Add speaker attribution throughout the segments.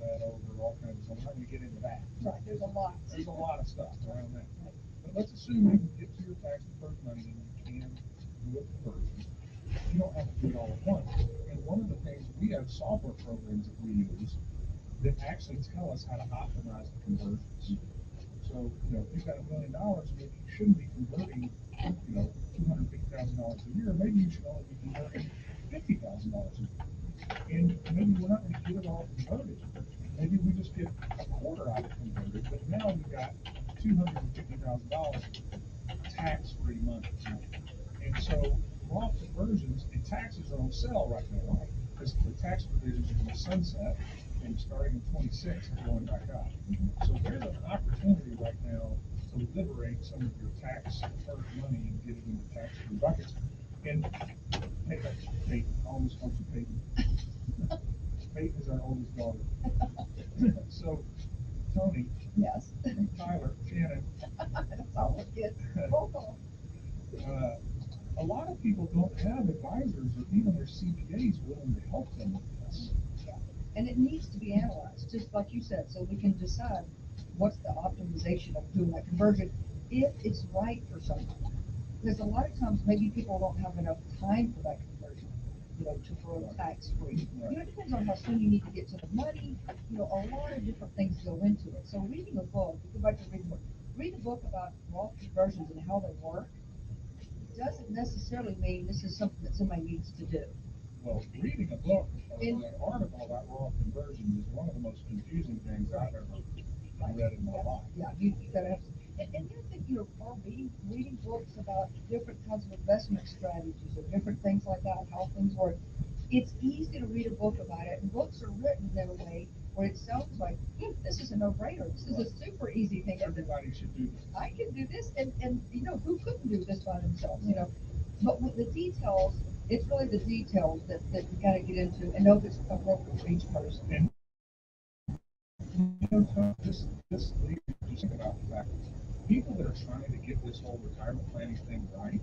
Speaker 1: that over all kinds of stuff. I'm not going to get into that.
Speaker 2: Right, there's a lot.
Speaker 1: There's a lot of stuff around that. But let's assume you can get to your tax deferred money and you can do a conversion. You don't have to do it all at once. And one of the things, we have software programs that we use that actually tell us how to optimize the conversions. So, if you've got $1 million, maybe you shouldn't be converting, $250,000 a year. Maybe you should only be converting $50,000 a year. And maybe we're not going to get it all converted. Maybe we just get a quarter of it converted, but now we've got $250,000 tax-free money. And so Roth conversions and taxes are on sale right now because the tax provisions are going to sunset and starting in 26 and going back up. So there's an opportunity right now to liberate some of your tax deferred money and get it into tax-free buckets. And Peyton, almost called you Peyton. Peyton is our oldest daughter. So Tony,
Speaker 2: Yes.
Speaker 1: Tyler, Shannon.
Speaker 2: That's all the kids.
Speaker 1: A lot of people don't have advisors or even their CPAs willing to help them with this.
Speaker 2: Yeah. And it needs to be analyzed, just like you said, so we can decide what's the optimization of doing that conversion if it's right for someone. Because a lot of times maybe people don't have enough time for that conversion, to grow tax-free.
Speaker 1: Right.
Speaker 2: It depends on how soon you need to get to the money. A lot of different things go into it. So reading a book, we go back to reading a book. Read a book about Roth conversions and how they work doesn't necessarily mean this is something that somebody needs to do.
Speaker 1: Well, reading a book or an article about Roth conversions is one of the most confusing things I've ever read in my life.
Speaker 2: Yeah, you gotta have. And the other thing, are reading books about different kinds of investment strategies or different things like that, how things work. It's easy to read a book about it, and books are written in a way where it sounds like, this is a no-brainer. This is a super easy thing.
Speaker 1: Everybody should do this.
Speaker 2: I can do this, and who couldn't do this by themselves, But with the details, it's really the details that you got to get into and know if it's appropriate for each person.
Speaker 1: And this leads me to think about the fact that people that are trying to get this whole retirement planning thing right,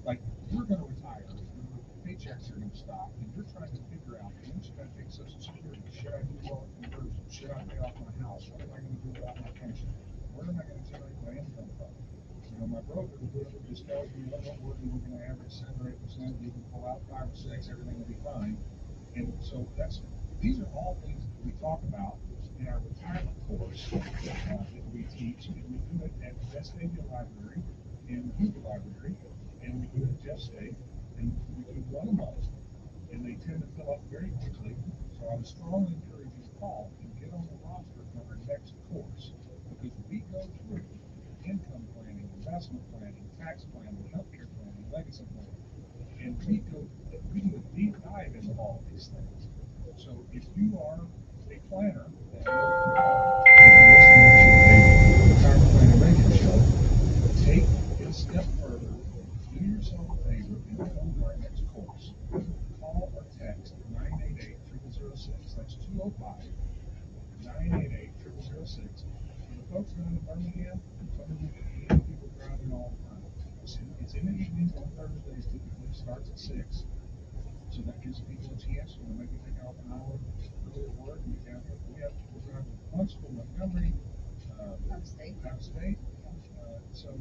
Speaker 1: like you're going to retire, your paychecks are going to stop, and you're trying to figure out, when should I take Social Security? Should I do Roth conversion? Should I pay off my house? What am I going to do about my pension? Where am I going to generate my income from? My broker just tells me what we're going to average 7 or 8%. You can pull out 5 or 6, everything will be fine. And so these are all things that we talk about in our retirement course that we teach, and we do it at Vestavia Library and the Hoover Library, and we do it at Jeff State, and we do one a month, and they tend to fill up very quickly. So I would strongly encourage you to call and get on the roster for our next course, because we go through income planning, investment planning, tax planning, healthcare planning, legacy planning, and we do a deep dive into all these things. So if you are a planner and you're listening to the Retirement Planning Radio Show, take it a step further, do yourself a favor, and come to our next course. Call or text 988-0006. That's 205-988-0006. For the folks down in Birmingham, some of you people driving all the time. It's in the evenings on Thursdays, typically it starts at 6. So that gives people a chance, maybe take off an hour early at work and get down here. We have people driving from Huntsville, Montgomery, out of state. So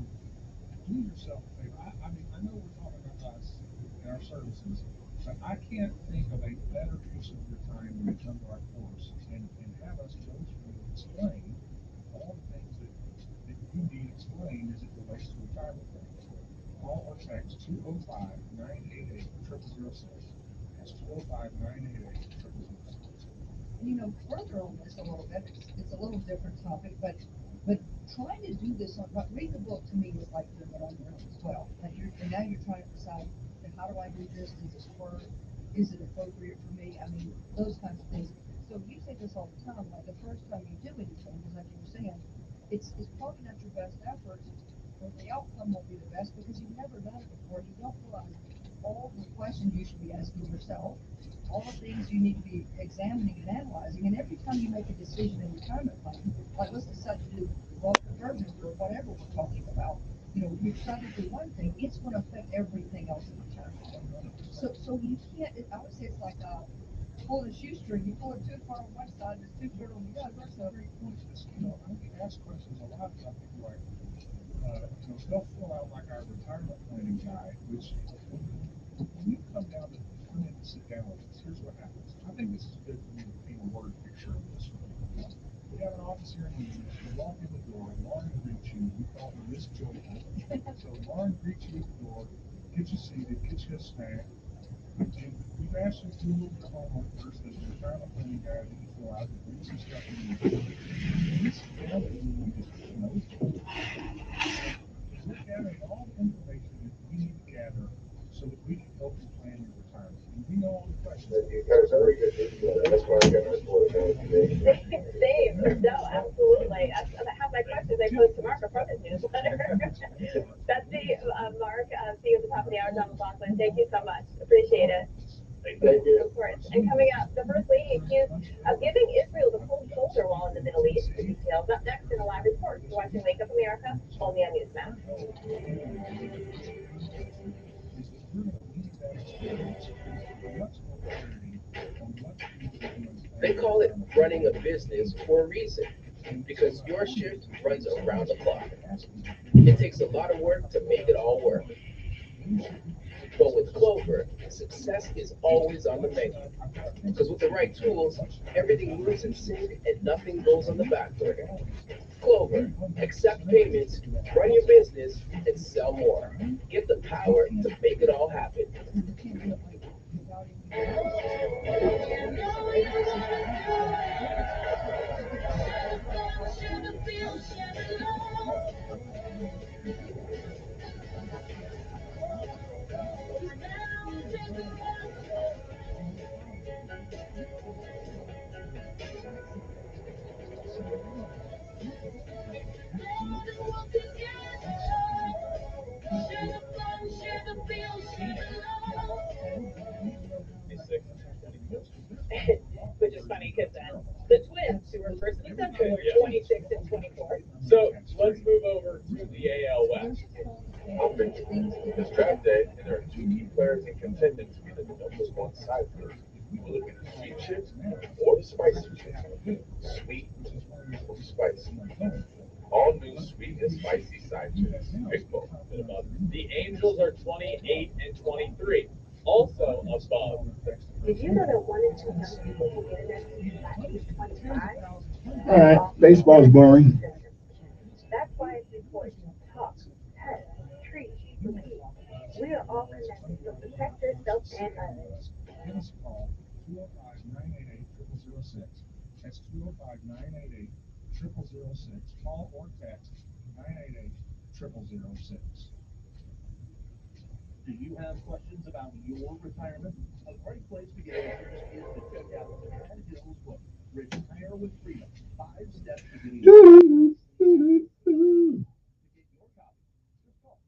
Speaker 1: do yourself a favor. I mean, I know we're talking about us and our services, but I can't think of a better use of your time when you come to our course and have us go through and explain all the things that you need explained as it relates to retirement planning. Call or text 205-988-0006. That's 205-988-0006.
Speaker 2: Further on this a little bit, it's a little different topic, but trying to do this but reading the book to me is like doing it on your own as well. And now you're trying to decide, how do I do this? Does this work? Is it appropriate for me? I mean, those kinds of things. So you say this all the time, like the first time you do anything, because like you were saying, it's probably not your best effort, or the outcome won't be the best because you've never done it before. You don't realize all the questions you should be asking yourself, all the things you need to be examining and analyzing. And every time you make a decision in retirement planning, like let's decide to do Roth conversions or whatever we're talking about, you decide to do one thing, it's going to affect everything else in retirement. So you can't. I would say it's like pull the shoestring, you pull it too far on one side, it's too short on the other,
Speaker 1: That's a
Speaker 2: so.
Speaker 1: great point. I get asked questions a lot about people like, they'll fill out like our retirement planning guide, which when you come in and sit down with us, here's what happens. I think this is good for me to paint a word picture of this for you. We have an office here in Newman. You walk in the door, Lauren greets you. We call her Miss Joyful. So Lauren greets you at the door, gets you seated, gets you a snack. And we've asked you to do a little bit of homework first. There's a retirement planning guide that you fill out. You bring some stuff in you. And we sit down with you and we just get to know you. We're gathering all the information that we need to gather so that we can help you plan your retirement. And we know all the questions.
Speaker 3: You guys are good people. That's why I got my board down today.
Speaker 4: Same. No, absolutely. I have my questions I posed to Mark from his newsletter. Betsy, Mark, see you at the top of the hour, John McLaughlin. Thank you so much. Appreciate it.
Speaker 3: Thank you.
Speaker 4: Of course. And coming up, the First Lady accused of giving Israel the cold shoulder while in the Middle East. The details up next in a live report. You're watching Wake Up America, only on Newsmax.
Speaker 1: Is that we're going to leave that experience with much more clarity on what people are doing.
Speaker 5: They call it running a business for a reason, because your shift runs around the clock. It takes a lot of work to make it all work. But with Clover, success is always on the menu. Because with the right tools, everything moves in sync and nothing goes on the back burner. Clover, accept payments, run your business, and sell more. Get the power to make it all happen.
Speaker 4: Which is funny because the twins, who were first in the century, were 26 and 24.
Speaker 6: So let's move over to the AL West.
Speaker 3: It's draft day, and there are two key players in contention to be the #1 side pick. Will it be the sweet chips or the spicy chips? Sweet or spicy? All new sweet and spicy side chips. Pick both.
Speaker 6: The Angels are 28 and 23, also above.
Speaker 4: Did you know that 1 in 2 young people will get an at age 25?
Speaker 7: All right, baseball's boring.
Speaker 4: That's why it's important. Talk, test, treat, repeat. We are all connected, so protect yourself and others.
Speaker 1: Give us a call, 205-988-0006. That's 205-988-0006. Call or text 988-0006.
Speaker 8: Do you have questions about your retirement? A great place to get answers is to check out Tad Hill's book, Retire with Freedom: 5 Steps to Getting Your Retirement. To get your copy, just call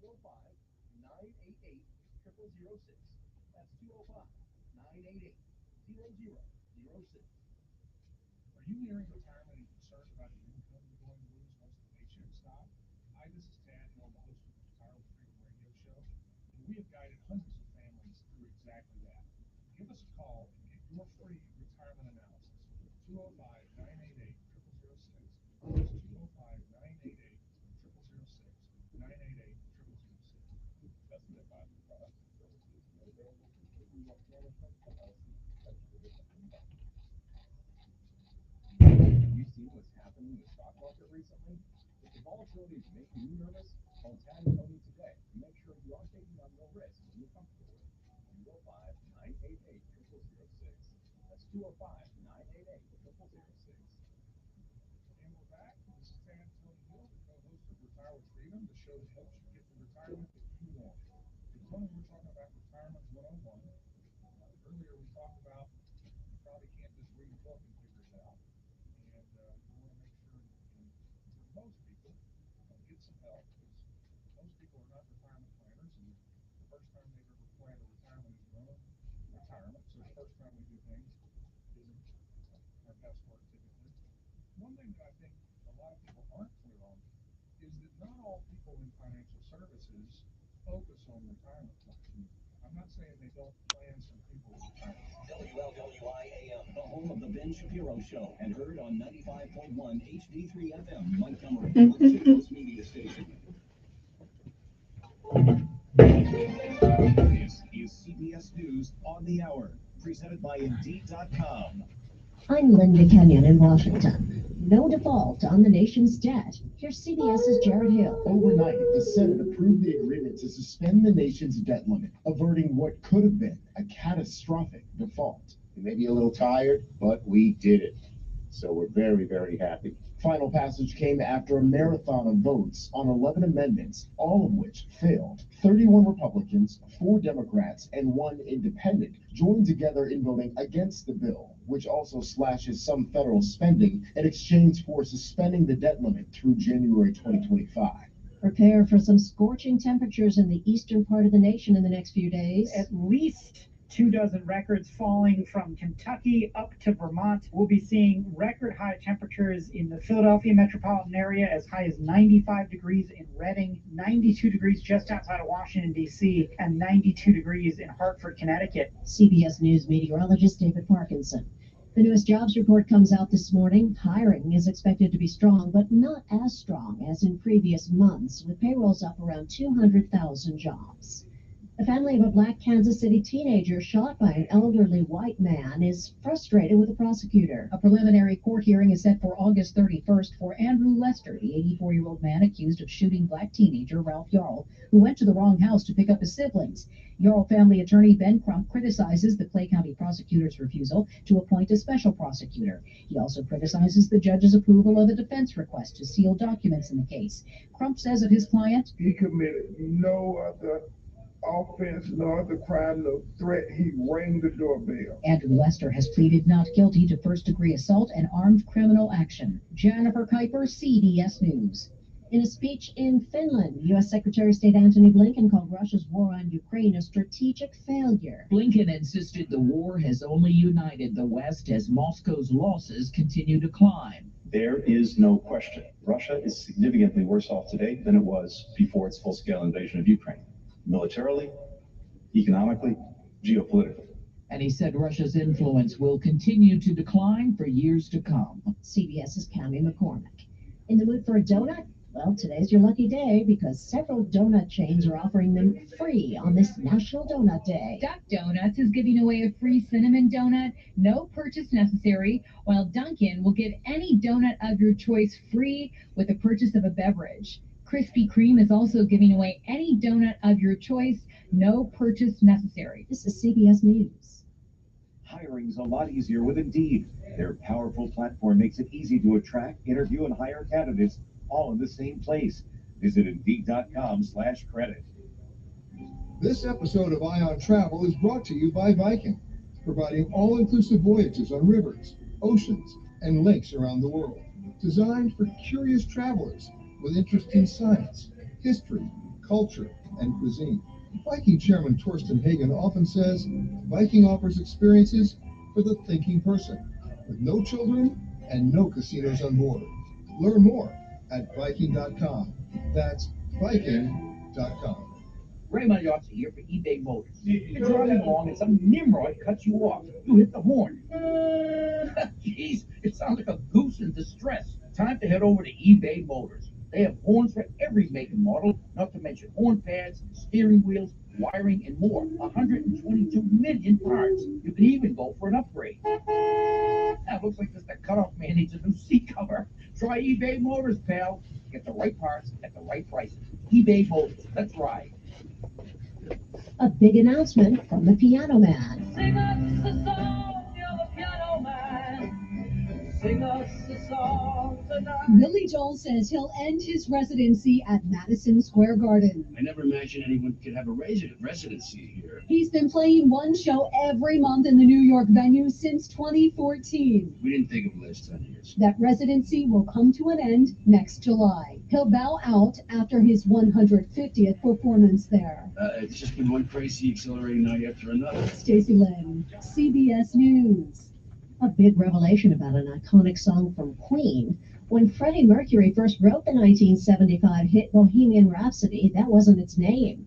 Speaker 8: 205-988-0006. That's 205-988-0006.
Speaker 1: Are you nearing retirement and concerned about the income you're going to lose once the paycheck stops? Hi, this is Tad Hill, the host of the Retire with Freedom radio show, and we have guided hundreds of families through exactly that. Give us a call and get your free retirement analysis. 205-988-0006. That's 205-988-0006. 988-0006. Investment advisory products and services made available through Liberty Wealth Management, LLC.
Speaker 8: Have you seen what's happening in the stock market recently? If the volatility is making you nervous, call Tad and Tony today to make sure you are taking on more risk than you're comfortable with. 205-988-0006. That's 205-988-0006.
Speaker 1: And we're back. This is Tad Tony Hill, the co-host of Retire with Freedom, the show that helps you get the retirement that you want. And Tony, we're talking about Retirement 101. Earlier we talked about you probably can't just read a book and figure it out. And you want to make sure that you can, for most people, get some help, because most people are not retirement planners, and the first time they've ever planned a retirement is their own retirement. So the first time we do things isn't our best work typically. One thing that I think a lot of people aren't clear on is that not all people in financial services focus on retirement plans. I I'm not saying they don't plan some people to retire.
Speaker 8: WLWI-AM, the home of the Ben Shapiro Show, and heard on 95.1 HD3 FM, Montgomery, Chico's media station. This is CBS News on the Hour, presented by Indeed.com.
Speaker 9: I'm Linda Kenyon in Washington. No default on the nation's debt. Here's CBS's Jared Hill.
Speaker 7: Overnight, the Senate approved the agreement to suspend the nation's debt limit, averting what could have been a catastrophic default. We may be a little tired, but we did it. So we're very, very happy. Final passage came after a marathon of votes on 11 amendments, all of which failed. 31 Republicans, 4 Democrats, and 1 independent joined together in voting against the bill, which also slashes some federal spending in exchange for suspending the debt limit through January 2025.
Speaker 9: Prepare for some scorching temperatures in the eastern part of the nation in the next few days.
Speaker 10: At least 24 records falling from Kentucky up to Vermont. We'll be seeing record high temperatures in the Philadelphia metropolitan area, as high as 95 degrees in Reading, 92 degrees just outside of Washington, D.C., and 92 degrees in Hartford, Connecticut.
Speaker 9: CBS News meteorologist David Parkinson. The newest jobs report comes out this morning. Hiring is expected to be strong, but not as strong as in previous months, with payrolls up around 200,000 jobs. The family of a black Kansas City teenager shot by an elderly white man is frustrated with the prosecutor.
Speaker 11: A preliminary court hearing is set for August 31st for Andrew Lester, the 84-year-old man accused of shooting black teenager Ralph Yarl, who went to the wrong house to pick up his siblings. Yarl family attorney Ben Crump criticizes the Clay County prosecutor's refusal to appoint a special prosecutor. He also criticizes the judge's approval of a defense request to seal documents in the case. Crump says of his client,
Speaker 12: he committed no other offense, no other crime, no threat. He rang the doorbell.
Speaker 11: Andrew Lester has pleaded not guilty to first-degree assault and armed criminal action. Jennifer Kuiper, CBS News.
Speaker 9: In a speech in Finland, U.S. Secretary of State Antony Blinken called Russia's war on Ukraine a strategic failure.
Speaker 13: Blinken insisted the war has only united the West as Moscow's losses continue to climb.
Speaker 14: There is no question. Russia is significantly worse off today than it was before its full-scale invasion of Ukraine. Militarily, economically, geopolitically.
Speaker 13: And he said Russia's influence will continue to decline for years to come.
Speaker 9: CBS's Cami McCormick. In the mood for a donut? Well, today's your lucky day because several donut chains are offering them free on this National Donut Day.
Speaker 15: Duck Donuts is giving away a free cinnamon donut, no purchase necessary, while Dunkin' will give any donut of your choice free with the purchase of a beverage. Krispy Kreme is also giving away any donut of your choice, no purchase necessary.
Speaker 9: This is CBS News.
Speaker 16: Hiring's a lot easier with Indeed. Their powerful platform makes it easy to attract, interview, and hire candidates all in the same place. Visit Indeed.com/credit.
Speaker 17: This episode of Ion Travel is brought to you by Viking, providing all-inclusive voyages on rivers, oceans, and lakes around the world, designed for curious travelers with interest in science, history, culture, and cuisine. Viking chairman Torsten Hagen often says, Viking offers experiences for the thinking person, with no children and no casinos on board. Learn more at Viking.com. That's Viking.com.
Speaker 8: Raymond Yachts here for eBay Motors. You're driving along and some Nimrod cuts you off. You hit the horn. Jeez, it sounds like a goose in distress. Time to head over to eBay Motors. They have horns for every make and model, not to mention horn pads, steering wheels, wiring, and more. 122 million parts. You can even go for an upgrade. That looks like the cutoff man needs a new seat cover. Try eBay Motors, pal. Get the right parts at the right prices. eBay Motors. Let's ride.
Speaker 9: A big announcement from the Piano Man.
Speaker 18: Sing us a song, you're the piano man. Sing us a song tonight.
Speaker 19: Billy Joel says he'll end his residency at Madison Square Garden.
Speaker 20: I never imagined anyone could have a residency here.
Speaker 19: He's been playing one show every month in the New York venue since 2014.
Speaker 20: We didn't think of the last 10 years.
Speaker 19: That residency will come to an end next July. He'll bow out after his 150th performance there.
Speaker 20: It's just been one crazy, exhilarating night after another.
Speaker 19: Stacey Lynn, CBS News.
Speaker 9: A big revelation about an iconic song from Queen. When Freddie Mercury first wrote the 1975 hit Bohemian Rhapsody, that wasn't its name.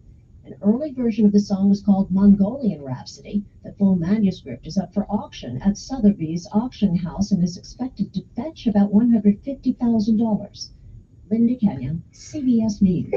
Speaker 9: An early version of the song was called Mongolian Rhapsody. The full manuscript is up for auction at Sotheby's auction house and is expected to fetch about $150,000. Linda Kenyon, CBS News.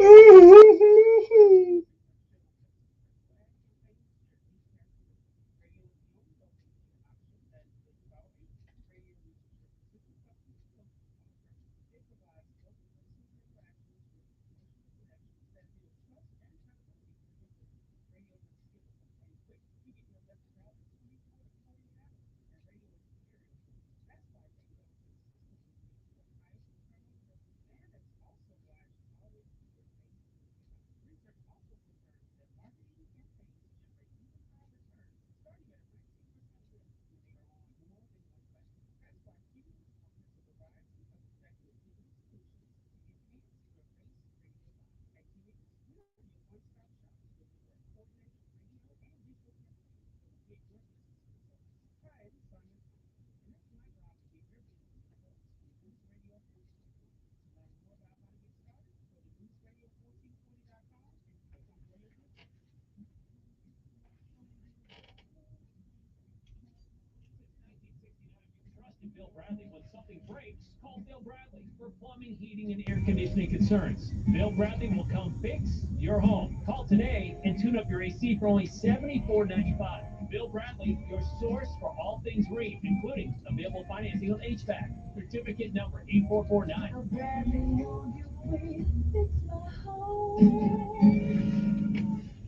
Speaker 6: Bill Bradley, when something breaks, call Bill Bradley for plumbing, heating, and air conditioning concerns. Bill Bradley will come fix your home. Call today and tune up your AC for only $74.95. Bill Bradley, your source for all things green, including available financing on HVAC. Certificate number 8449.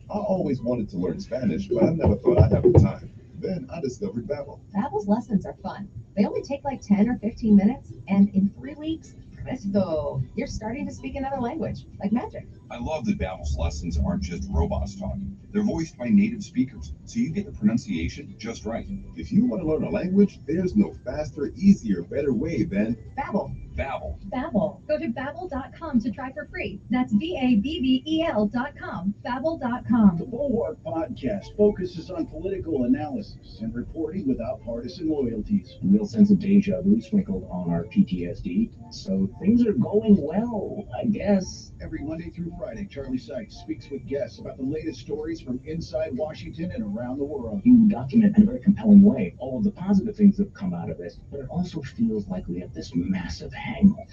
Speaker 3: I always wanted to learn Spanish, but I never thought I'd have the time. Then I discovered Babbel.
Speaker 21: Babbel's lessons are fun. They only take like 10 or 15 minutes, and in 3 weeks, presto, you're starting to speak another language, like magic.
Speaker 22: I love that Babbel's lessons aren't just robots talking. They're voiced by native speakers, so you get the pronunciation just right.
Speaker 3: If you want to learn a language, there's no faster, easier, better way than
Speaker 21: Babbel.
Speaker 22: Babbel.
Speaker 15: Babbel. Go to babbel.com to try for free. That's BABBEL.com. Babbel.com.
Speaker 8: The Bulwark Podcast focuses on political analysis and reporting without partisan loyalties.
Speaker 23: A real sense of deja vu sprinkled on our PTSD. So things are going well, I guess.
Speaker 8: Every Monday through Friday, Charlie Sykes speaks with guests about the latest stories from inside Washington and around the world.
Speaker 23: You document in a very compelling way all of the positive things that have come out of this, but it also feels like we have this massive hangover.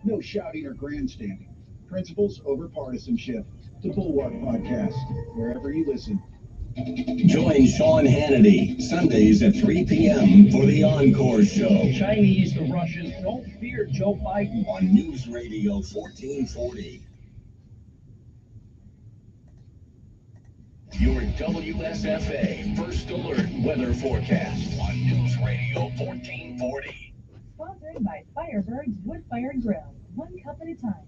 Speaker 8: No shouting or grandstanding. Principles over partisanship. The Bulwark Podcast, wherever you listen.
Speaker 24: Join Sean Hannity Sundays at 3 p.m. for the Encore Show.
Speaker 8: Chinese, the Russians don't fear Joe Biden.
Speaker 24: On News Radio 1440. Your WSFA First Alert Weather Forecast on News Radio 1440.
Speaker 15: Sponsored by Firebirds Wood Fired Grill. 1 cup at a time.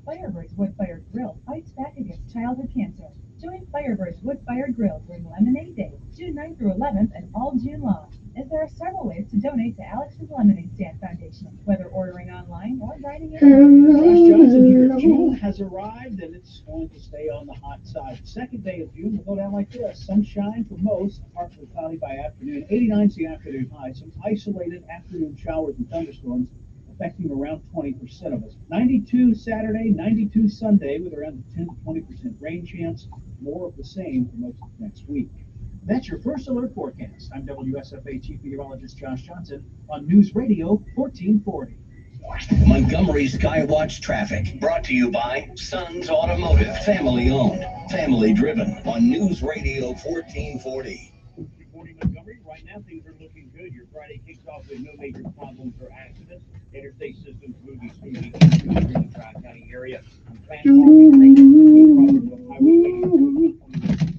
Speaker 15: Firebirds Wood Fired Grill fights back against childhood cancer. Join Firebirds Wood Fired Grill during Lemonade Day, June 9th through 11th, and all June long. As there are several ways to donate to Alex's Lemonade Stand Foundation, whether ordering online or dining in.
Speaker 10: Josh Johnson here. June has arrived, and it's going to stay on the hot side. Second day of June will go down like this. Sunshine for most, partly cloudy by afternoon. 89's the afternoon high. Some isolated afternoon showers and thunderstorms affecting around 20% of us. 92 Saturday, 92 Sunday, with around a 10 to 20% rain chance. More of the same for most of next week. That's your First Alert Forecast. I'm WSFA Chief Meteorologist Josh Johnson on News Radio 1440.
Speaker 24: Montgomery Skywatch traffic brought to you by Sons Automotive, family owned, family driven on News Radio 1440.
Speaker 8: Reporting Montgomery, right now things are looking good. Your Friday kicks off with no major problems or accidents. Interstate systems moving smoothly through the Tri-County area. On Transform, no problems on Highway 84,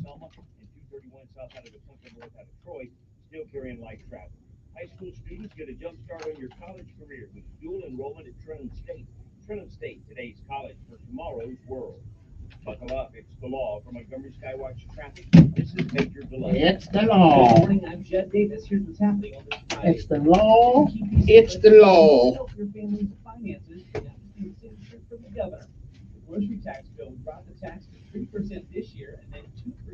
Speaker 8: Selma, and 231 south out of the Central north out of Troy, still carrying light traffic. High school students get a jump start on your college career with dual enrollment at Trenton State. Trenton State, today's college for tomorrow's world. Buckle up, it's the law. From Montgomery Skywatch Traffic, this is Major Delay.
Speaker 25: It's the law.
Speaker 8: Good morning, I'm Jed Davis. Here's what's happening on this Friday.
Speaker 25: It's the law. It's the law.
Speaker 8: Help your family's finances. You have to see a signature from the governor. The grocery tax bill would drop the tax to 3% this year and then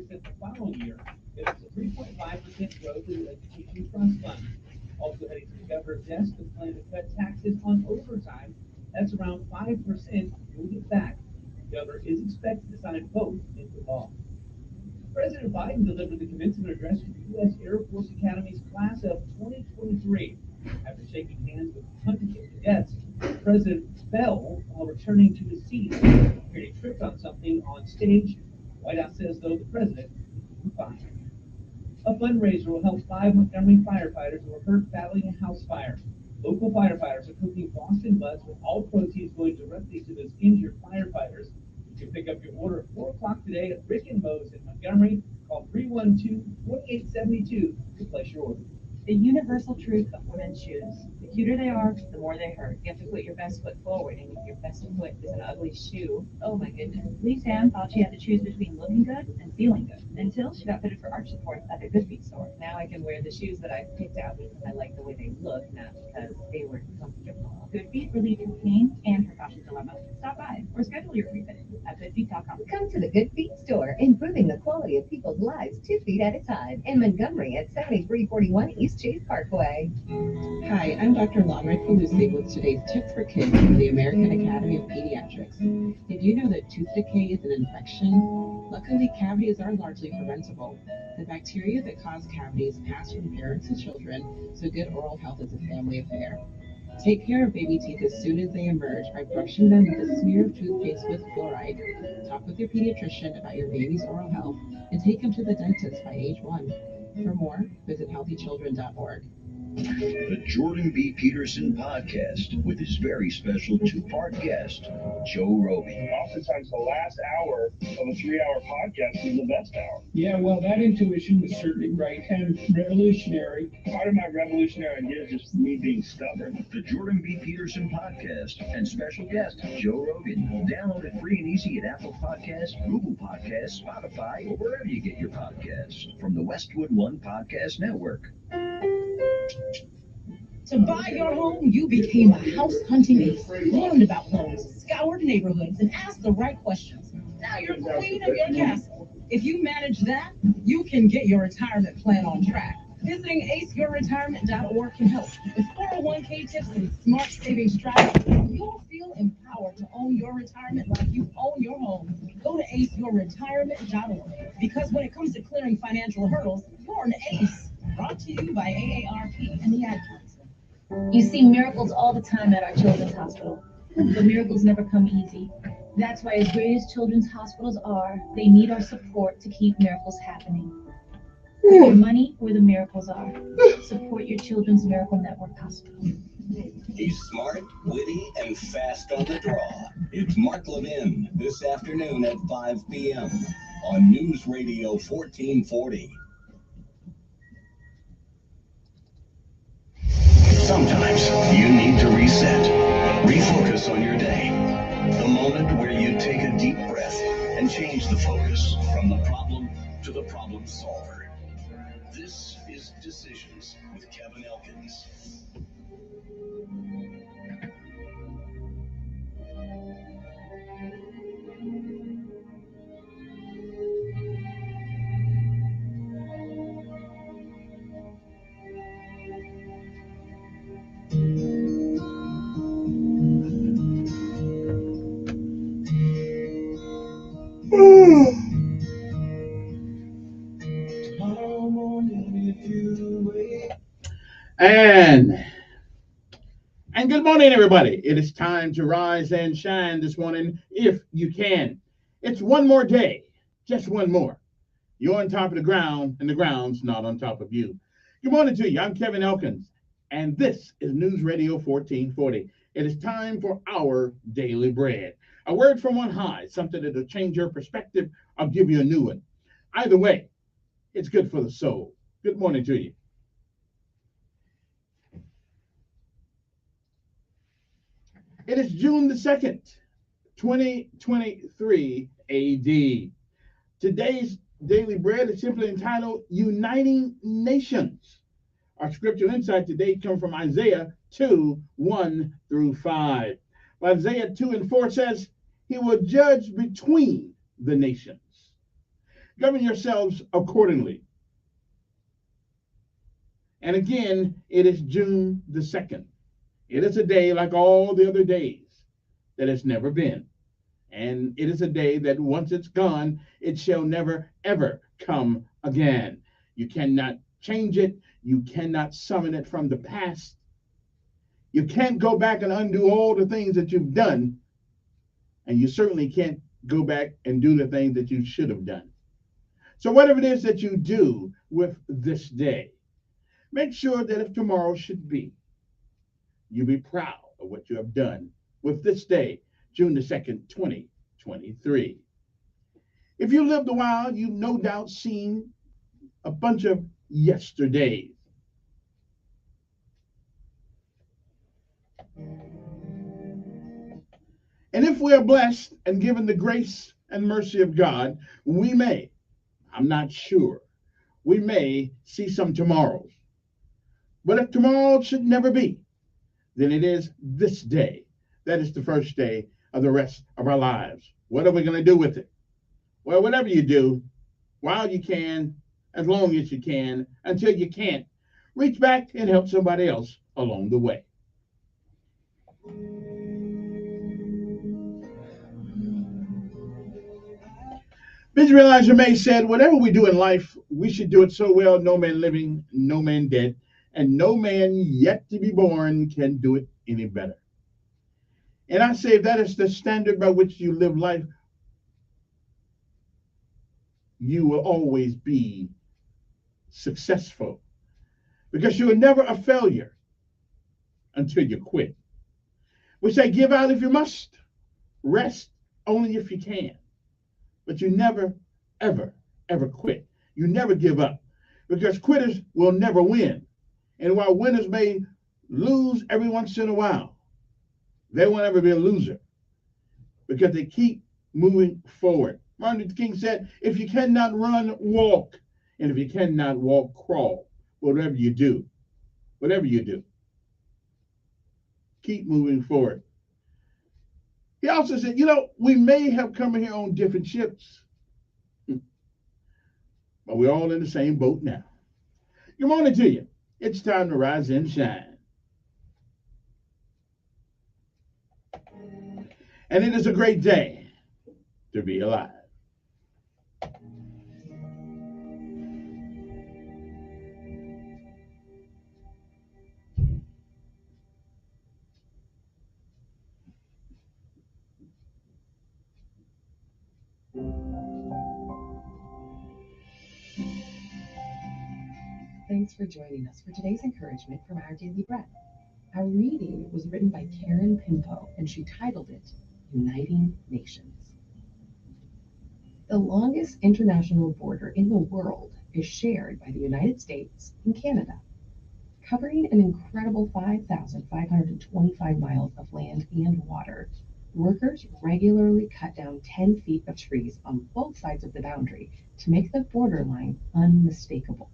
Speaker 8: 2% the following year. It's a 3.5% growth in the education trust fund. Also heading to the governor's desk, the plan to cut taxes on overtime. That's around 5% you'll get back. The governor is expected to sign both into law. President Biden delivered the commencement address for the U.S. Air Force Academy's class of 2023. After shaking hands with hundreds of cadets, President fell while returning to his seat. He tripped on something on stage. The White House says, though, the president is fine. A fundraiser will help 5 Montgomery firefighters who were hurt battling a house fire. Local firefighters are cooking Boston Butts with all proceeds going directly to those injured firefighters. You can pick up your order at 4 o'clock today at Rick and Moe's in Montgomery. Call 312-2872 to place your order.
Speaker 1: The universal truth of women's shoes. The cuter they are, the more they hurt. You have to put your best foot forward, and if your best foot is an ugly shoe, oh my goodness. Lee Sam thought she had to choose between looking good and feeling good, until she got fitted for arch supports at the Good Feet store. Now I can wear the shoes that I picked out because I like the way they look, not because they were comfortable. Good Feet relieves your pain and precaution dilemma. Stop by or schedule your free fitting at goodfeet.com.
Speaker 21: Come to the Good Feet store, improving the quality of people's lives 2 feet at a time. In Montgomery at 7341 East Chase Parkway.
Speaker 2: Hi, I'm Dr. Lamric Lucy with today's tip for kids from the American Academy of Pediatrics. Did you know that tooth decay is an infection? Luckily, cavities are largely preventable. The bacteria that cause cavities pass from parents to children, so good oral health is a family affair. Take care of baby teeth as soon as they emerge by brushing them with a smear of toothpaste with fluoride. Talk with your pediatrician about your baby's oral health and take them to the dentist by age 1. For more, visit healthychildren.org.
Speaker 24: The Jordan B. Peterson podcast with his very special 2-part guest, Joe Rogan.
Speaker 4: Oftentimes the last hour of a 3-hour podcast is the best hour.
Speaker 5: Yeah, well, that intuition was certainly right and revolutionary.
Speaker 4: Part of my revolutionary idea is just me being stubborn.
Speaker 24: The Jordan B. Peterson podcast and special guest, Joe Rogan. Download it free and easy at Apple Podcasts, Google Podcasts, Spotify, or wherever you get your podcasts. From the Westwood One Podcast Network.
Speaker 7: To buy your home, you became a house hunting expert, learned about homes, scoured neighborhoods, and asked the right questions. Now you're queen of your castle. If you manage that, you can get your retirement plan on track. Visiting aceyourretirement.org can help. With 401k tips and smart saving strategies, you'll feel empowered to own your retirement like you own your home. Go to aceyourretirement.org, because when it comes to clearing financial hurdles, you're an ace. Brought to you by AARP and the Ad Council.
Speaker 15: You see miracles all the time at our children's hospital, but miracles never come easy. That's why, as great as children's hospitals are, they need our support to keep miracles happening. Put your money where the miracles are. Support your Children's Miracle Network Hospital.
Speaker 24: He's smart, witty, and fast on the draw. It's Mark Levin this afternoon at 5 p.m. on News Radio 1440. Sometimes you need to reset, refocus on your day. The moment where you take a deep breath and change the focus from the problem to the problem solver. This is Decisions with Kevin Elkins.
Speaker 26: And good morning, everybody. It is time to rise and shine this morning, if you can. It's one more day, just one more. You're on top of the ground, and the ground's not on top of you. Good morning to you. I'm Kevin Elkins, and this is News Radio 1440. It is time for our daily bread. A word from on high, something that'll change your perspective. I'll give you a new one. Either way, it's good for the soul. Good morning to you. It is June the 2nd, 2023 AD. Today's daily bread is simply entitled Uniting Nations. Our scripture insight today comes from Isaiah 2, 1 through 5. Isaiah 2 and 4 says, He will judge between the nations. Govern yourselves accordingly. And again, it is June the 2nd. It is a day like all the other days that it's never been. And it is a day that once it's gone, it shall never, ever come again. You cannot change it. You cannot summon it from the past. You can't go back and undo all the things that you've done. And you certainly can't go back and do the things that you should have done. So whatever it is that you do with this day, make sure that if tomorrow should be, you be proud of what you have done with this day, June the 2nd, 2023. If you lived a while, you've no doubt seen a bunch of yesterdays. And if we are blessed and given the grace and mercy of God, we may, I'm not sure, we may see some tomorrows. But if tomorrow should never be, then it is this day. That is the first day of the rest of our lives. What are we going to do with it? Well, whatever you do, while you can, as long as you can, until you can't, reach back and help somebody else along the way. Benjamin Elijah May said, whatever we do in life, we should do it so well, no man living, no man dead, and no man yet to be born can do it any better. And I say, if that is the standard by which you live life, you will always be successful, because you are never a failure until you quit. We say, give out if you must, rest only if you can. But you never, ever, ever quit. You never give up, because quitters will never win. And while winners may lose every once in a while, they won't ever be a loser, because they keep moving forward. Martin Luther King said, if you cannot run, walk. And if you cannot walk, crawl. Whatever you do, keep moving forward. He also said, we may have come here on different ships, but we're all in the same boat now. Good morning to you. It's time to rise and shine. And it is a great day to be alive.
Speaker 2: Thanks for joining us for today's encouragement from Our Daily Bread. Our reading was written by Karen Pimpo, and she titled it Uniting Nations. The longest international border in the world is shared by the United States and Canada, covering an incredible 5,525 miles of land and water. Workers regularly cut down 10 feet of trees on both sides of the boundary to make the borderline unmistakable.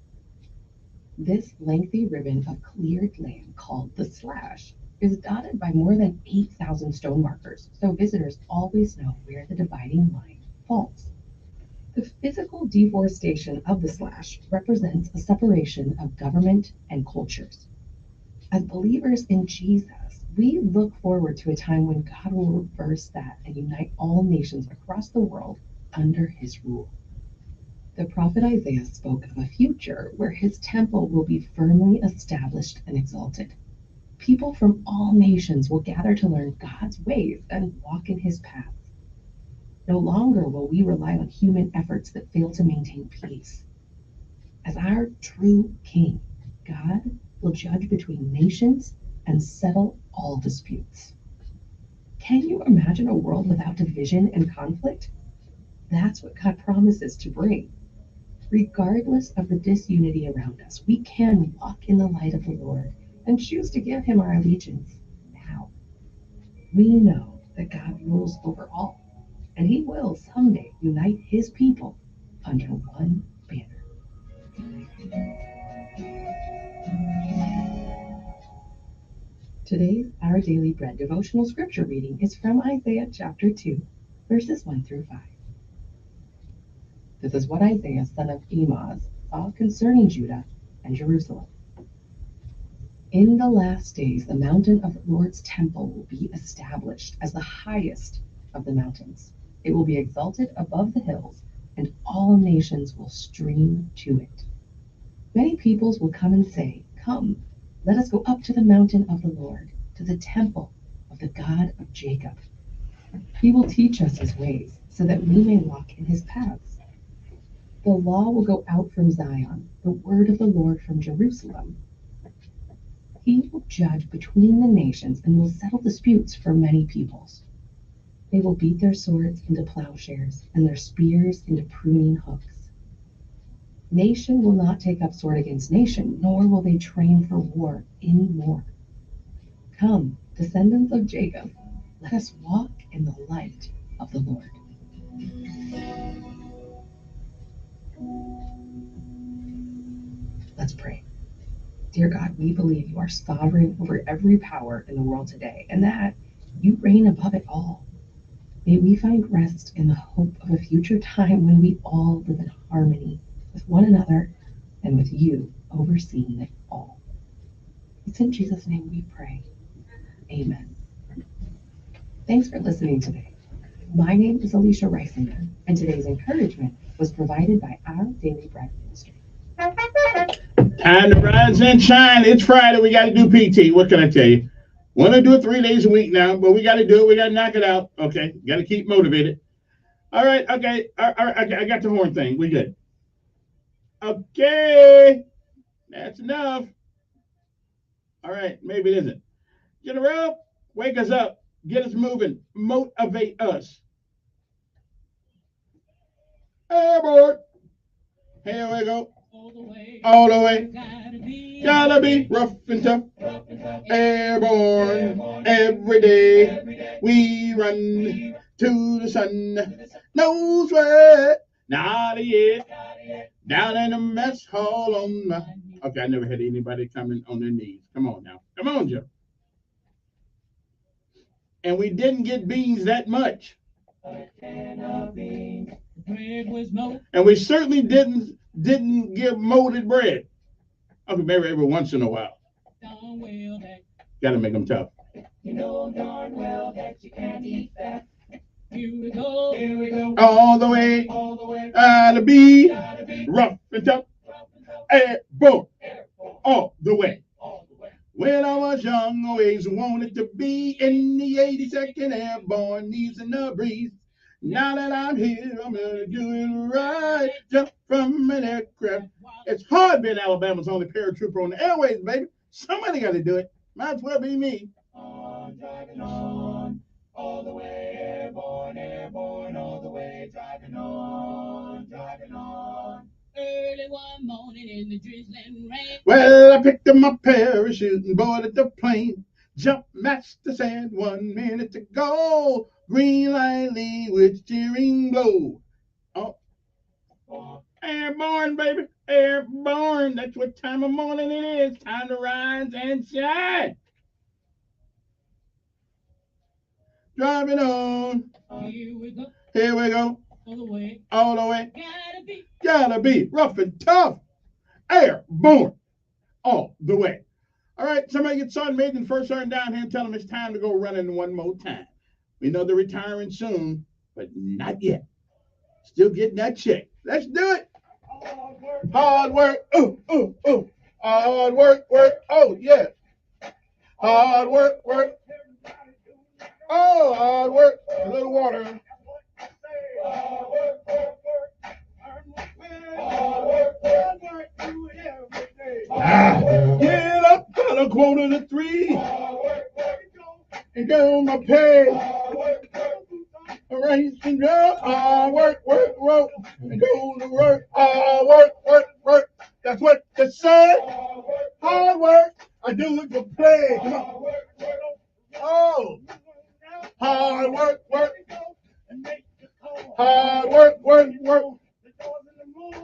Speaker 2: This lengthy ribbon of cleared land, called the slash, is dotted by more than 8,000 stone markers, so visitors always know where the dividing line falls. The physical deforestation of the slash represents a separation of government and cultures. As believers in Jesus, we look forward to a time when God will reverse that and unite all nations across the world under his rule. The prophet Isaiah spoke of a future where his temple will be firmly established and exalted. People from all nations will gather to learn God's ways and walk in his paths. No longer will we rely on human efforts that fail to maintain peace. As our true king, God will judge between nations and settle all disputes. Can you imagine a world without division and conflict? That's what God promises to bring. Regardless of the disunity around us, we can walk in the light of the Lord and choose to give him our allegiance now. We know that God rules over all, and he will someday unite his people under one banner. Today's Our Daily Bread devotional scripture reading is from Isaiah chapter 2, verses 1 through 5. This is what Isaiah, son of Amoz, saw concerning Judah and Jerusalem. In the last days, the mountain of the Lord's temple will be established as the highest of the mountains. It will be exalted above the hills, and all nations will stream to it. Many peoples will come and say, "Come, let us go up to the mountain of the Lord, to the temple of the God of Jacob. He will teach us his ways, so that we may walk in his paths." The law will go out from Zion, the word of the Lord from Jerusalem. He will judge between the nations and will settle disputes for many peoples. They will beat their swords into plowshares and their spears into pruning hooks. Nation will not take up sword against nation, nor will they train for war any more. Come, descendants of Jacob, let us walk in the light of the Lord. Let's pray. Dear God, we believe you are sovereign over every power in the world today, and that you reign above it all. May we find rest in the hope of a future time when we all live in harmony with one another and with you overseeing it all. It's in Jesus' name we pray. Amen. Thanks for listening today. My name is Alicia Reisinger, and today's encouragement was provided by our Daily Bread Ministry.
Speaker 26: Time to rise and shine. It's Friday. We got to do PT. What can I tell you? Want to do it 3 days a week now, but we got to do it. We got to knock it out. Okay. Got to keep motivated. All right. Okay. All right. Okay. I got the horn thing. We good. Okay. That's enough. All right. Maybe it isn't. Get her up. Wake us up. Get us moving. Motivate us. Airborne. Here we go. All the way. Gotta be rough and tough. Airborne. Every day we run to the sun. No sweat. Not yet. Down in the mess hall on my. Okay, I never had anybody coming on their knees. Come on now. Come on, Joe. And we didn't get beans that much. And we certainly didn't give molded bread. Okay, maybe every once in a while. Gotta make them tough. You know darn well that you can't eat that. Here we go. Here we go. All the way. Gotta be rough and tough. Airborne. All the way. When I was young, always wanted to be in the 82nd Airborne, knees in the breeze. Now that I'm here, I'm gonna do it right. Jump from an aircraft. It's hard being Alabama's only paratrooper on the airways, baby. Somebody got to do it. Might as well be me. On, driving on, all the way, airborne, airborne, all the way, driving on, driving on. Early one morning in the drizzling rain. Well, I picked up my parachute and boarded the plane. Jump, match the sand, 1 minute to go. Green light lead with steering blow. Oh, airborne, baby, airborne. That's what time of morning it is. Time to rise and shine. Driving on. Here we go. Here we go. All the way. All the way. Gotta be rough and tough. Airborne. All the way. All right, somebody get Sergeant Major and First Sergeant down here and tell them it's time to go running one more time. We know they're retiring soon, but not yet. Still getting that check. Let's do it. Hard work. Ooh, ooh, ooh. Hard work, work. Oh, yeah. Hard work, work. Oh, hard work. A little water. Hard work, work, work. Hard work, work, work. Do it every day. Get up on a 2:45. Hard work, work. And go my pay. Hard work, work. Raise and up. Hard work, work, work. And go to work. Hard work, work, work. That's what they say. Hard work. I do it for play. Come on. Oh. Hard work, work. Hard work, work, work.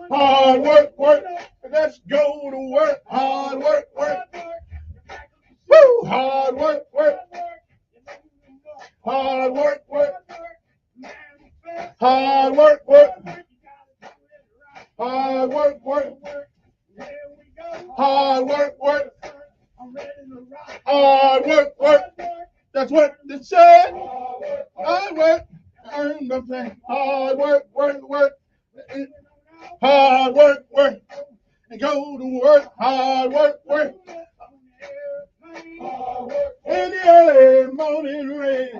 Speaker 26: Hard work, work. Let's go to work. Hard work, work. Woo! Hard work, work. Hard work, work. Hard work, work. Hard work, work. Hard work, work. Hard work, work. That's what it said. Hard work. Earn the thing. Hard work, work, work. Hard work, work, and go to work. Hard work, work. In the early morning rain.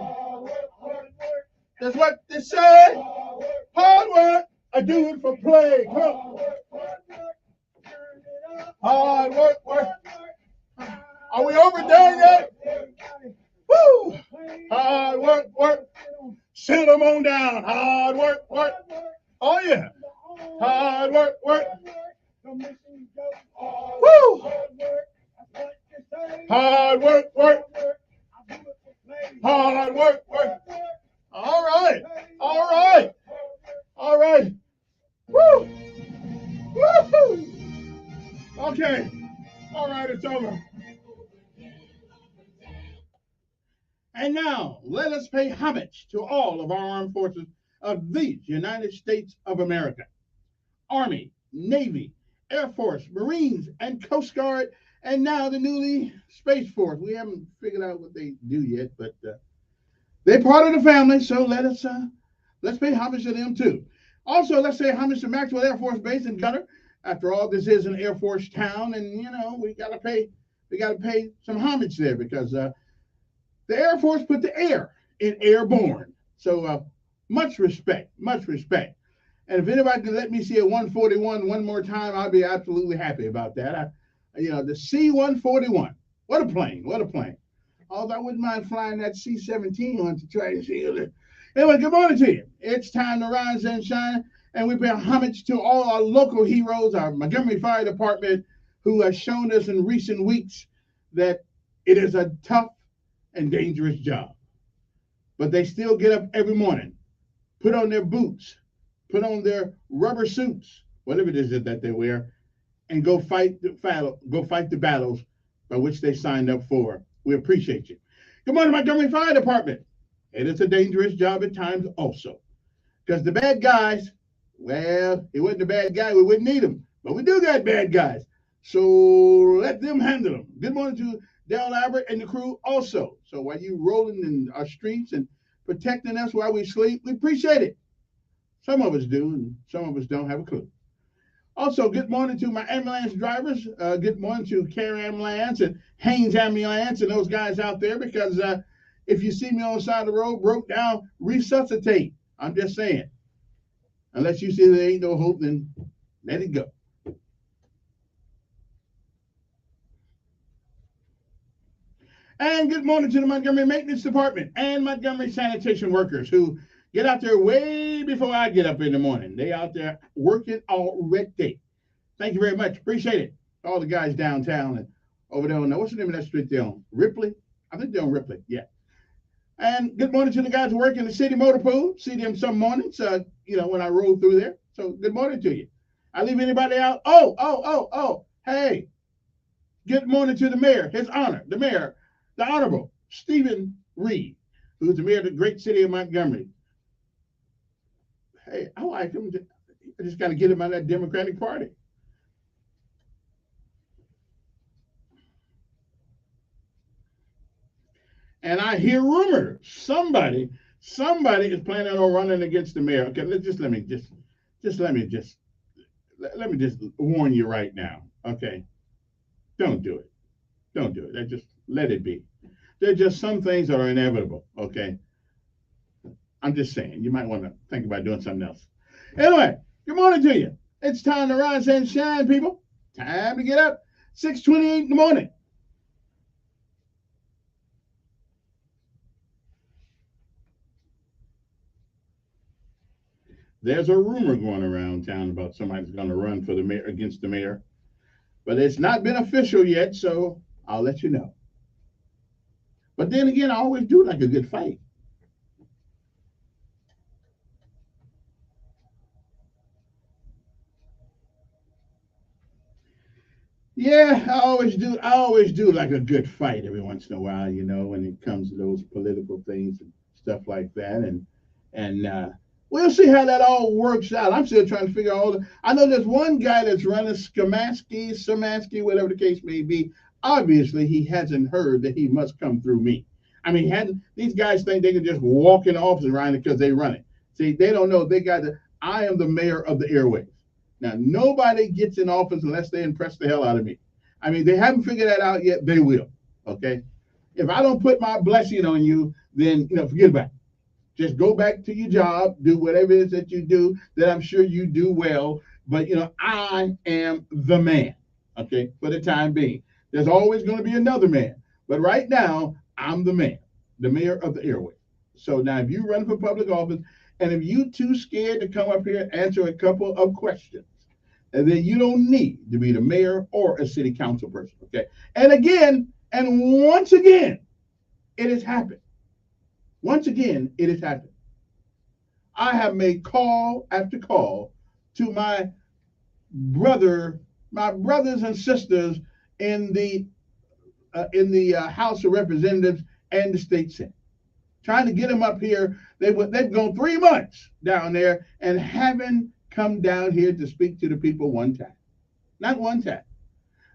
Speaker 26: That's what they say. Hard work, I do it for play. Come on. Hard work, work. Are we overdone yet? Woo! Hard work, work. Sit them on down. Hard work, work. Oh yeah. Hard work, work. Woo! Hard work, work. Hard work, work. All right. All right. All right. Woo! Woo! Okay. All right, it's over. And now, let us pay homage to all of our armed forces of these United States of America. Army, Navy, Air Force, Marines, and Coast Guard, and now the newly Space Force. We haven't figured out what they do yet, but they're part of the family, so let's pay homage to them too. Also, let's say homage to Maxwell Air Force Base in Gunner. After all, this is an Air Force town, and we gotta pay some homage there because the Air Force put the air in airborne. So much respect, much respect. And if anybody can let me see a 141 one more time, I'll be absolutely happy about that. The C-141. What a plane! What a plane! Although I wouldn't mind flying that C-17 one to try to see it. Anyway, good morning to you. It's time to rise and shine, and we pay homage to all our local heroes, our Montgomery Fire Department, who has shown us in recent weeks that it is a tough and dangerous job. But they still get up every morning, put on their boots, put on their rubber suits, whatever it is that they wear, and go fight the battles by which they signed up for. We appreciate you. Good morning, Montgomery Fire Department. It is a dangerous job at times also. Because the bad guys, well, he wasn't a bad guy, we wouldn't need him. But we do got bad guys. So let them handle them. Good morning to Dale Albert and the crew also. So while you rolling in our streets and protecting us while we sleep, we appreciate it. Some of us do, and some of us don't have a clue. Also, good morning to my ambulance drivers. Good morning to Care Ambulance and Haynes Ambulance and those guys out there, because if you see me on the side of the road, broke down, resuscitate. I'm just saying. Unless you see there ain't no hope, then let it go. And good morning to the Montgomery Maintenance Department and Montgomery sanitation workers who get out there way before I get up in the morning. They out there working already. Thank you very much. Appreciate it. All the guys downtown and over there on, what's the name of that street there on? Ripley? I think they're on Ripley. Yeah. And good morning to the guys who work in the city motor pool. See them some mornings, when I roll through there. So good morning to you. I leave anybody out? Oh. Hey, good morning to the mayor, his honor, the mayor, the Honorable Stephen Reed, who's the mayor of the great city of Montgomery. Hey, I like him. I just got to get him out of that Democratic Party. And I hear rumors somebody is planning on running against the mayor. Okay, let me just warn you right now. Okay, don't do it. Don't do it. Just let it be. There's just some things that are inevitable. Okay, I'm just saying you might want to think about doing something else. Anyway, good morning to you. It's time to rise and shine, people. Time to get up. 6:28 in the morning. There's a rumor going around town about somebody's going to run for the mayor against the mayor, but it's not been official yet, so I'll let you know. But then again, I always do like a good fight. Yeah, I always do like a good fight every once in a while, when it comes to those political things and stuff like that, and we'll see how that all works out. I'm still trying to figure out I know there's one guy that's running Szymanski, whatever the case may be. Obviously, he hasn't heard that he must come through me. I mean, these guys think they can just walk in the office around it because they run it. See, they don't know they got to. I am the mayor of the airwaves. Now, nobody gets in office unless they impress the hell out of me. I mean, they haven't figured that out yet. They will. Okay. If I don't put my blessing on you, then forget about it. Just go back to your job, do whatever it is that you do that I'm sure you do well. But I am the man. Okay, for the time being. There's always going to be another man. But right now, I'm the man, the mayor of the airway. So now if you run for public office and if you too scared to come up here and answer a couple of questions, and then you don't need to be the mayor or a city council person. Okay. And again, and once again, it has happened. Once again, it has happened. I have made call after call to my brothers and sisters in the House of Representatives and the state Senate, trying to get them up here. They've gone 3 months down there and haven't come down here to speak to the people one time, not one time.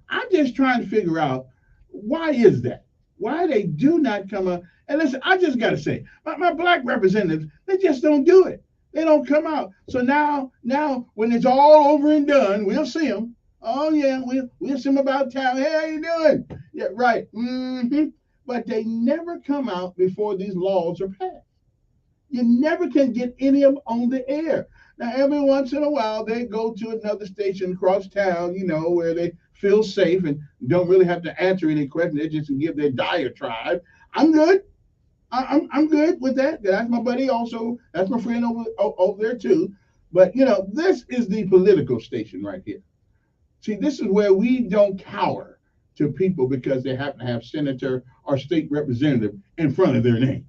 Speaker 26: I'm just trying to figure out why is that? Why they do not come up. And listen, I just got to say, my black representatives, they just don't do it. They don't come out. So now when it's all over and done, we'll see them. Oh yeah, we'll see them about town. Hey, how you doing? Yeah, right. But they never come out before these laws are passed. You never can get any of them on the air. Now, every once in a while, they go to another station across town, where they feel safe and don't really have to answer any questions. They just give their diatribe. I'm good. I'm good with that. That's my buddy also. That's my friend over there too. But, this is the political station right here. See, this is where we don't cower to people because they happen to have senator or state representative in front of their name.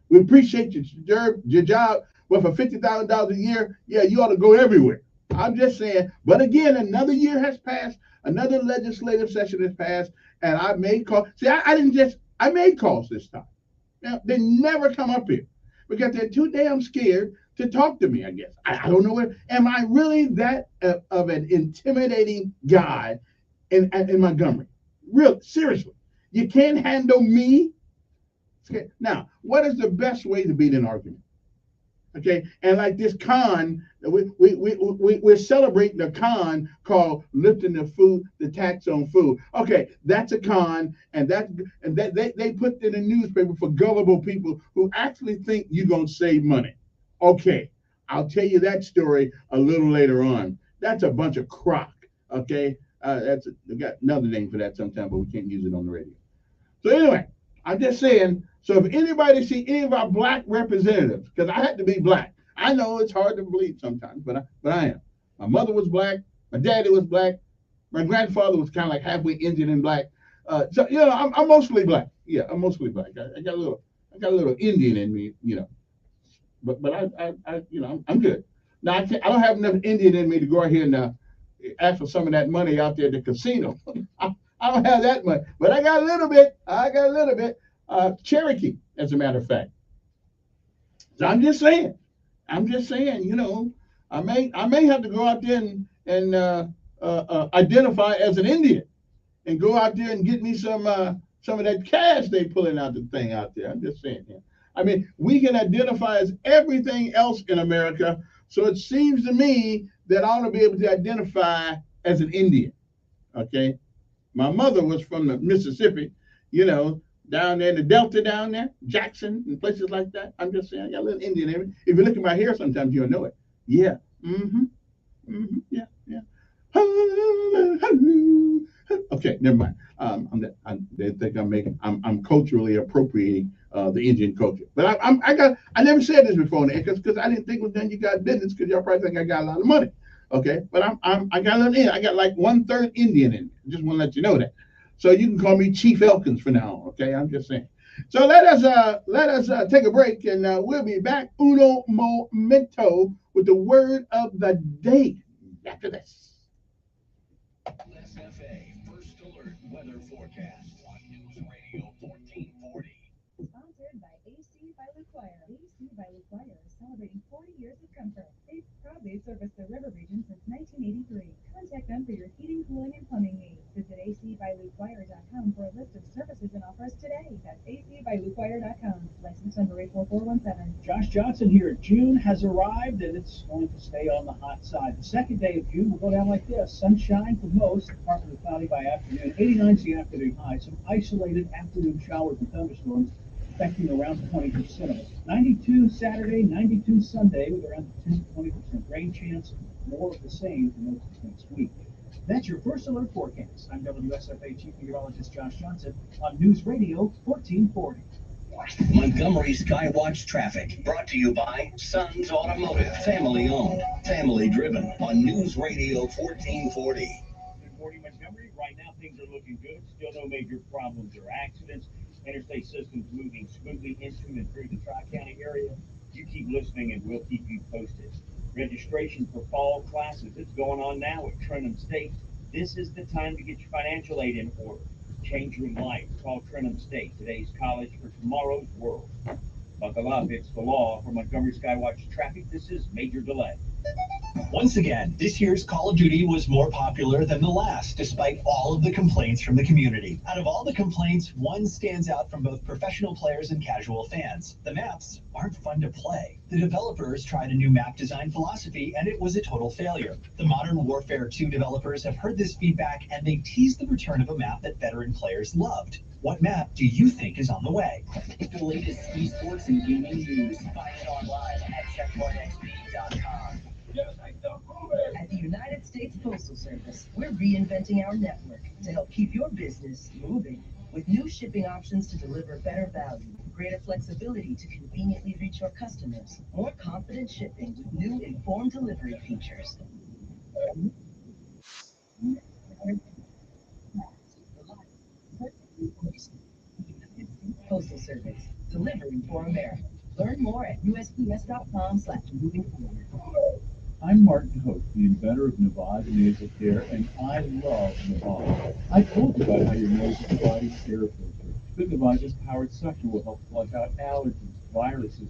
Speaker 26: We appreciate your job, but for $50,000 a year, yeah, you ought to go everywhere. I'm just saying. But again, another year has passed, another legislative session has passed, and I made calls. See, I made calls this time. Now, they never come up here because they're too damn scared to talk to me, I guess. I don't know. Am I really that of an intimidating guy in Montgomery? Real, seriously. You can't handle me? Okay. Now, what is the best way to beat an argument? Okay, and like this con, we're celebrating a con called lifting the tax on food. Okay, that's a con, and they put in the newspaper for gullible people who actually think you're gonna save money. Okay, I'll tell you that story a little later on. That's a bunch of crock. Okay, we got another name for that sometime, but we can't use it on the radio. So anyway, I'm just saying, so if anybody see any of our black representatives, because I had to be black. I know it's hard to believe sometimes, but I am. My mother was black. My daddy was black. My grandfather was kind of like halfway Indian and black. So I'm mostly black. Yeah, I'm mostly black. I got a little Indian in me, But I'm good. Now I don't have enough Indian in me to go out here and ask for some of that money out there at the casino. I don't have that much, but I got a little bit. Cherokee, as a matter of fact. So I'm just saying, I may have to go out there and identify as an Indian and go out there and get me some of that cash they pulling out the thing out there. I'm just saying. Yeah. I mean, we can identify as everything else in America, so it seems to me that I ought to be able to identify as an Indian. Okay. My mother was from the Mississippi, down there in the Delta down there, Jackson and places like that. I'm just saying, I got a little Indian in me. If you look at my hair sometimes, you'll know it. Yeah. Yeah. Okay, never mind. They think I'm culturally appropriating the Indian culture. But I never said this before because I didn't think it was none of you guys' business because y'all probably think I got a lot of money. Okay, but I got a little Indian. I got like 1/3 Indian in me. Just want to let you know that. So you can call me Chief Elkins for now on. Okay, I'm just saying. So let us take a break and we'll be back uno momento with the word of the day after this.
Speaker 24: SFA First Alert Weather Forecast on News Radio 1440.
Speaker 11: Sponsored by AC by Require. AC by Require.
Speaker 1: celebrating 40 years of comfort. They've proudly serviced the river region since 1983. Contact them for your heating, cooling, and plumbing needs. Visit acbylukewire.com for a list of services and offers today. That's acbylukewire.com. License number 84417.
Speaker 8: Josh Johnson here. June has arrived and it's going to stay on the hot side. The second day of June will go down like this. Sunshine for most, partly cloudy by afternoon. 89 is the afternoon high. Some isolated afternoon showers and thunderstorms affecting around 20% of it. 92 Saturday, 92 Sunday with around 10 to 20% rain chance. More of the same for most of next week. That's your first alert forecast. I'm WSFA Chief Meteorologist Josh Johnson on News Radio 1440.
Speaker 24: Montgomery Skywatch traffic brought to you by Sons Automotive, family owned, family driven on News Radio 1440.
Speaker 4: Good morning, Montgomery. Right now, things are looking good. Still no major problems or accidents. Interstate systems moving smoothly into and through the Tri-County area. You keep listening and we'll keep you posted. Registration for fall classes, it's going on now at Trenton State. This is the time to get your financial aid in order. Change your life. Call Trenton State, today's college for tomorrow's world. Buckle up, it's the law. For Montgomery Skywatch traffic, this is Major Delay.
Speaker 11: Once again, this year's Call of Duty was more popular than the last, despite all of the complaints from the community. Out of all the complaints, one stands out from both professional players and casual fans. The maps aren't fun to play. The developers tried a new map design philosophy, and it was a total failure. The Modern Warfare 2 developers have heard this feedback, and they teased the return of a map that veteran players loved. What map do you think is on the way?
Speaker 12: The latest esports and gaming news. Find it online at checkpointxp.com.
Speaker 13: At the United States Postal Service, we're reinventing our network to help keep your business moving. With new shipping options to deliver better value, greater flexibility to conveniently reach your customers, more confident shipping with new informed delivery features. Postal Service, delivering for America. Learn more at usps.com/movingforward.
Speaker 8: I'm Martin Hope, the inventor of Nevada Nasal Care, and I love Nevada. I told you about how your nose is the body's air filter. Good Nevada's powered suction will help flush out allergens, viruses,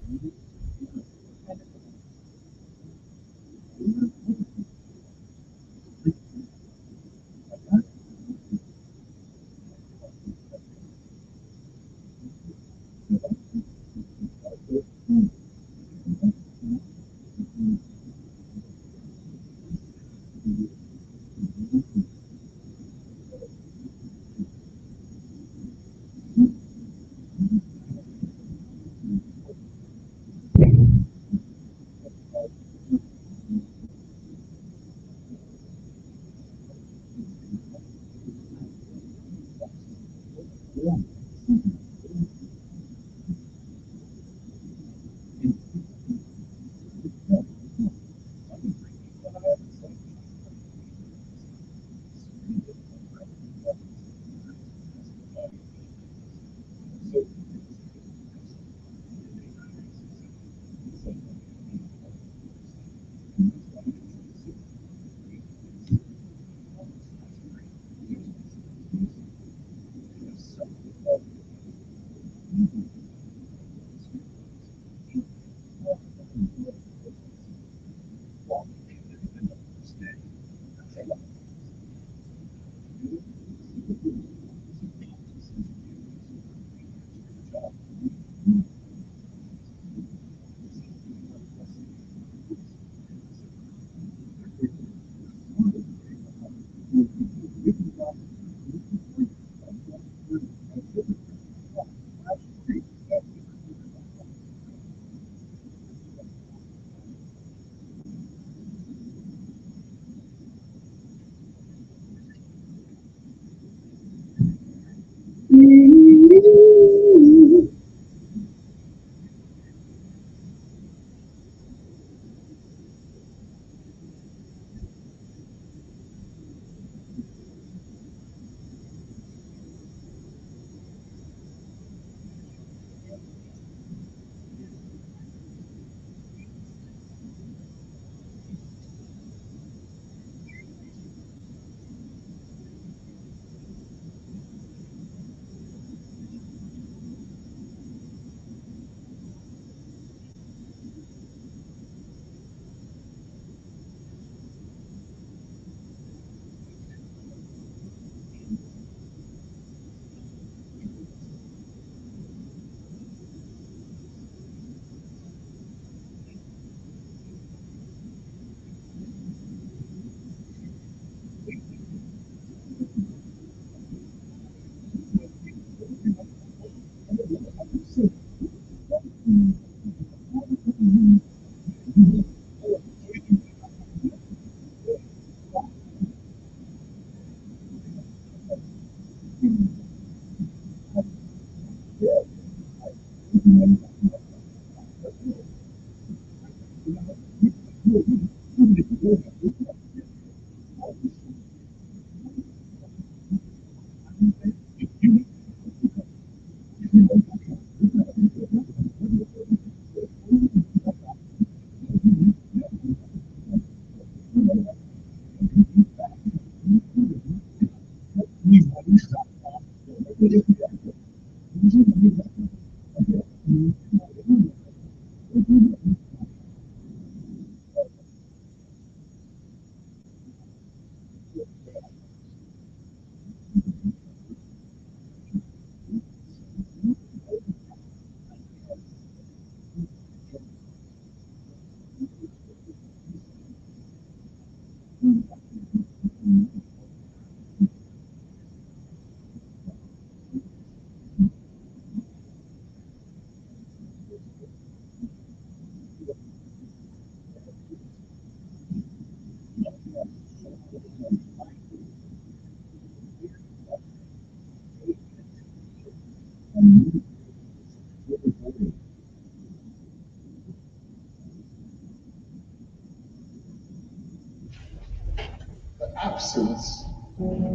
Speaker 3: Absence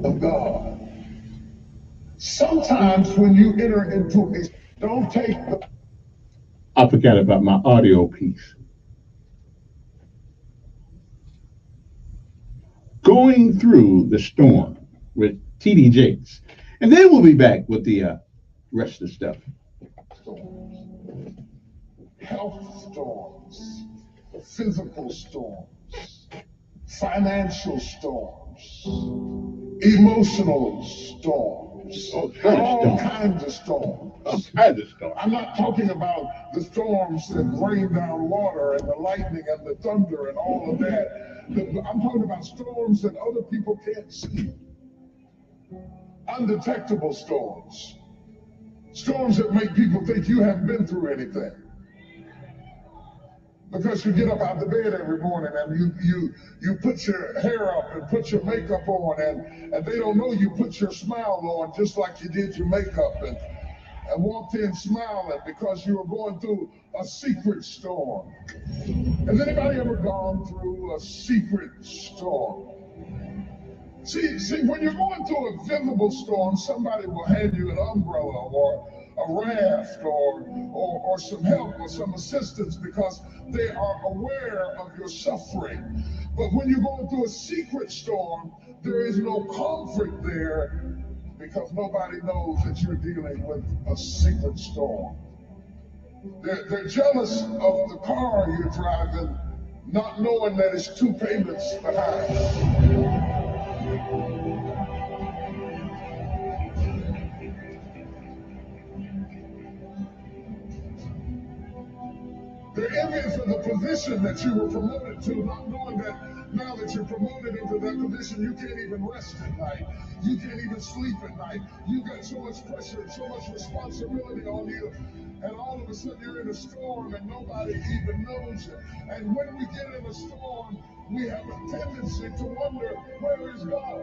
Speaker 3: of God. Sometimes when you enter into a, don't take the.
Speaker 26: I forgot about my audio piece. Going through the storm with TD Jakes. And then we'll be back with the rest of the stuff.
Speaker 3: Storms, health storms, physical storms, financial storms, emotional storms, all kinds of storms. I'm not talking about the storms that rain down water and the lightning and the thunder and all of that. I'm talking about storms that other people can't see. Undetectable storms. Storms that make people think you haven't been through anything. Because you get up out of the bed every morning and you put your hair up and put your makeup on and they don't know you put your smile on just like you did your makeup and walked in smiling because you were going through a secret storm. Has anybody ever gone through a secret storm? See, when you're going through a visible storm, somebody will hand you an umbrella or a raft or some help or some assistance because they are aware of your suffering. But when you're going through a secret storm, there is no comfort there because nobody knows that you're dealing with a secret storm. They're jealous of the car you're driving, not knowing that it's 2 payments behind. They're envious of the position that you were promoted to, not knowing that now that you're promoted into that position, you can't even rest at night. You can't even sleep at night. You got so much pressure and so much responsibility on you. And all of a sudden you're in a storm and nobody even knows it. And when we get in a storm, we have a tendency to wonder, where is God?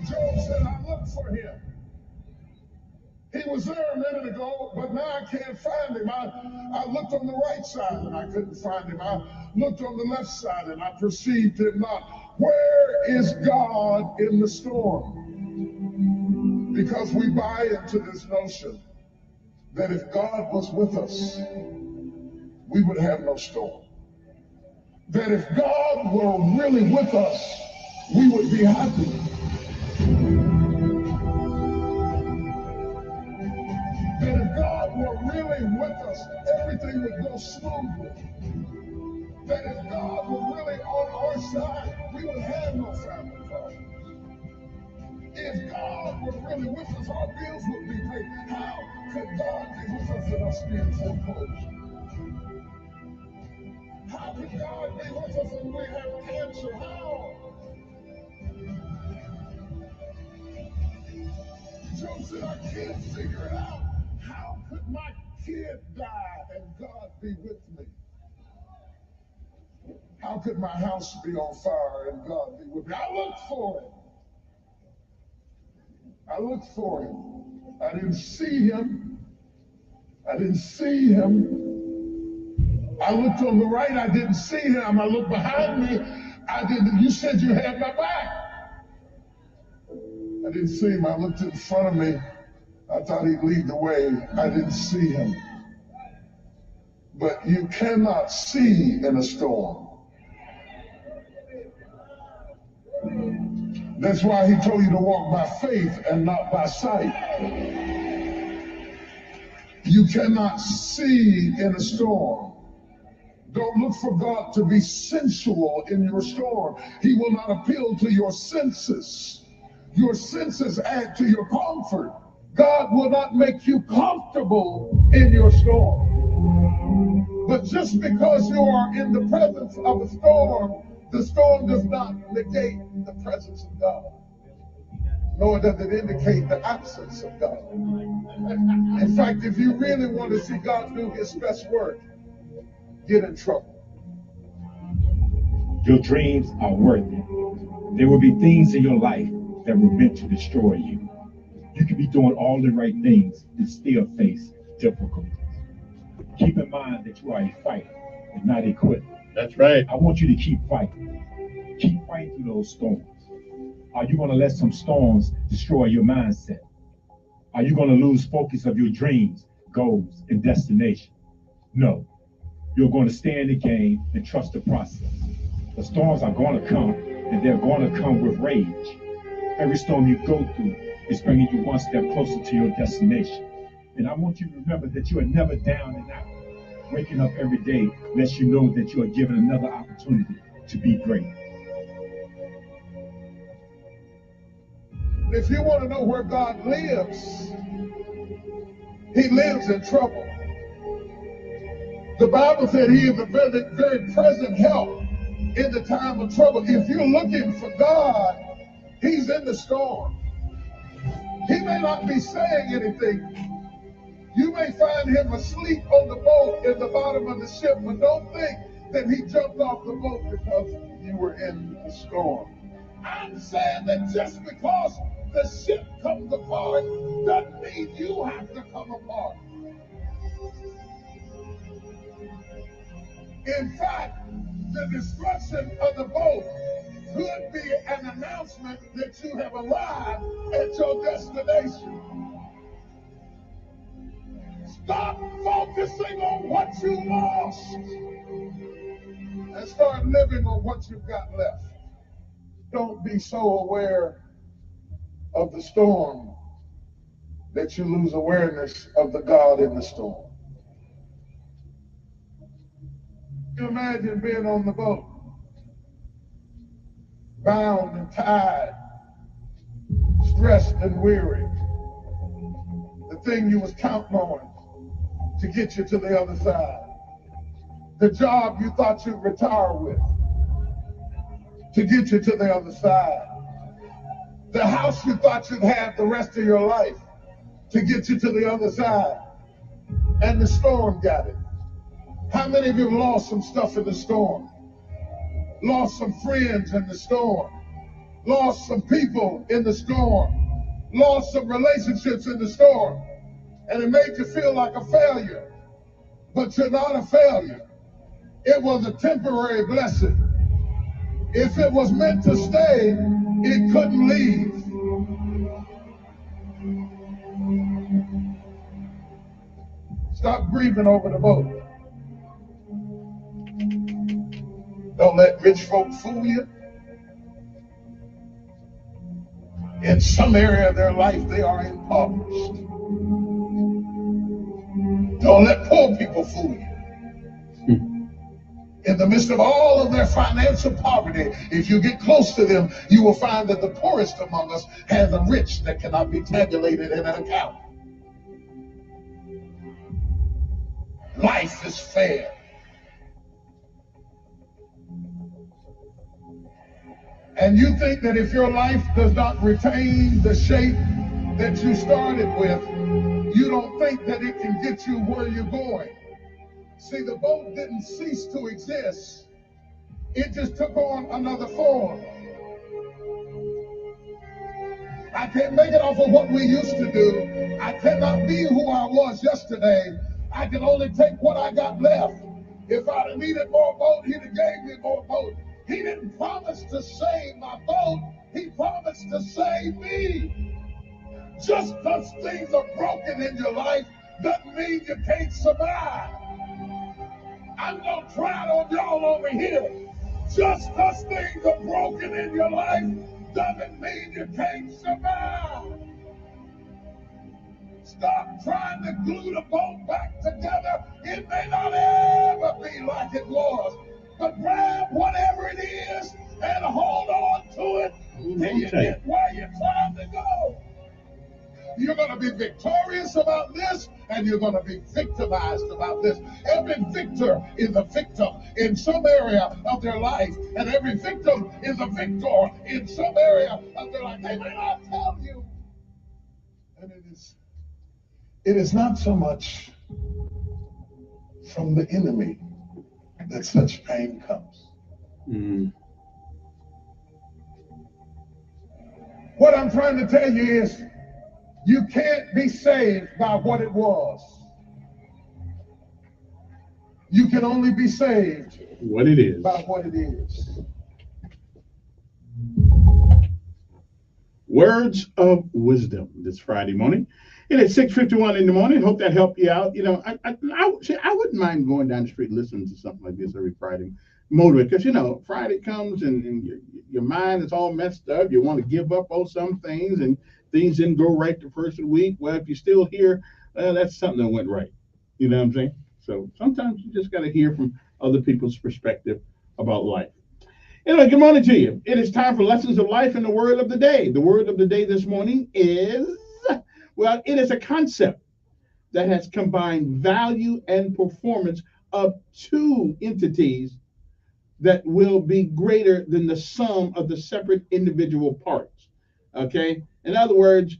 Speaker 3: Job said, I looked for him. He was there a minute ago, but now I can't find him. I looked on the right side and I couldn't find him. I looked on the left side and I perceived him not. Where is God in the storm? Because we buy into this notion that if God was with us, we would have no storm. That if God were really with us, we would be happy. That if God were really with us, everything would go smoothly. That if God were really on our side, we would have no family problems. If God were really with us, our bills would be paid. How could God be with us and us being foreclosed? How could God be with us and we have cancer? How? Job said, I can't figure it out. How could my kid die and God be with me? How could my house be on fire and God be with me? I looked for him. I looked for him. I didn't see him. I didn't see him. I looked on the right, I didn't see him. I looked behind me, I didn't. You said you had my back. I didn't see him. I looked in front of me. I thought he'd lead the way. I didn't see him. But you cannot see in a storm. That's why he told you to walk by faith and not by sight. You cannot see in a storm. Don't look for God to be sensual in your storm. He will not appeal to your senses. Your senses add to your comfort. God will not make you comfortable in your storm. But just because you are in the presence of a storm, the storm does not negate the presence of God. Nor does it indicate the absence of God. In fact, if you really want to see God do his best work, get in trouble.
Speaker 14: Your dreams are worth it. There will be things in your life that were meant to destroy you. You can be doing all the right things and still face difficulties. Keep in mind that you are a fighter and not a quitter.
Speaker 26: That's right.
Speaker 14: I want you to keep fighting. Keep fighting through those storms. Are you going to let some storms destroy your mindset? Are you going to lose focus of your dreams, goals, and destination? No. You're going to stay in the game and trust the process. The storms are going to come, and they're going to come with rage. Every storm you go through is bringing you one step closer to your destination. And I want you to remember that you are never down and out. Waking up every day lets you know that you are given another opportunity to be great.
Speaker 3: If you want to know where God lives, he lives in trouble. The Bible said he is a very, very present help in the time of trouble. If you're looking for God, he's in the storm. He may not be saying anything. You may find him asleep on the boat in the bottom of the ship, but don't think that he jumped off the boat because you were in the storm. I'm saying that just because the ship comes apart doesn't mean you have to come apart. In fact, the destruction of the boat could be an announcement that you have arrived at your destination. Stop focusing on what you lost and start living on what you've got left. Don't be so aware of the storm that you lose awareness of the God in the storm. You imagine being on the boat, bound and tied, stressed and weary. The thing you was counting on to get you to the other side. The job you thought you'd retire with to get you to the other side. The house you thought you'd have the rest of your life to get you to the other side. And the storm got it. How many of you lost some stuff in the storm? Lost some friends in the storm. Lost some people in the storm. Lost some relationships in the storm. And it made you feel like a failure. But you're not a failure. It was a temporary blessing. If it was meant to stay, it couldn't leave. Stop grieving over the boat. Don't let rich folk fool you. In some area of their life, they are impoverished. Don't let poor people fool you. In the midst of all of their financial poverty, if you get close to them, you will find that the poorest among us has a rich that cannot be tabulated in an account. Life is fair. And you think that if your life does not retain the shape that you started with, you don't think that it can get you where you're going. See, the boat didn't cease to exist. It just took on another form. I can't make it off of what we used to do. I cannot be who I was yesterday. I can only take what I got left. If I'd have needed more vote, he'd have gave me more vote. He didn't promise to save my vote. He promised to save me. Just because things are broken in your life doesn't mean you can't survive. I'm going to try it on y'all over here. Just because things are broken in your life doesn't mean you can't survive. Stop trying to glue the boat back together. It may not ever be like it was. But grab whatever it is and hold on to it till you get where you're trying to go. You're going to be victorious about this, and you're going to be victimized about this. Every victor is a victim in some area of their life, and every victim is a victor in some area of their life. They may not tell you. And it is not so much from the enemy that such pain comes. What I'm trying to tell you is, you can't be saved by what it was. You can only be saved
Speaker 26: what it is.
Speaker 3: By what it is.
Speaker 26: Words of wisdom this Friday morning. It is 6:51 in the morning. Hope that helped you out. You know, I wouldn't mind going down the street listening to something like this every Friday. Motivate, because you know Friday comes and your mind is all messed up. You want to give up on some things, and things didn't go right the first week. Well, if you're still here, that's something that went right. You know what I'm saying? So sometimes you just got to hear from other people's perspective about life. Anyway, good morning to you. It is time for Lessons of Life and the Word of the Day. The word of the day this morning is, well, it is a concept that has combined value and performance of two entities that will be greater than the sum of the separate individual parts. Okay? In other words,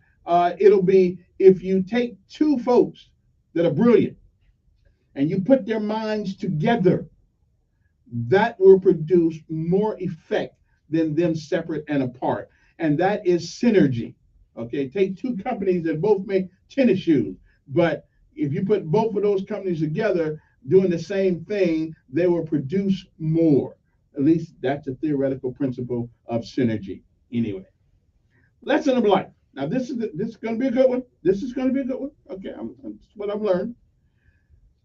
Speaker 26: it'll be if you take two folks that are brilliant and you put their minds together, that will produce more effect than them separate and apart. And that is synergy. Okay? Take two companies that both make tennis shoes, but if you put both of those companies together doing the same thing, they will produce more. At least that's a theoretical principle of synergy. Anyway, lesson of life. Now this is going to be a good one. This is going to be a good one. Okay, that's what I've learned.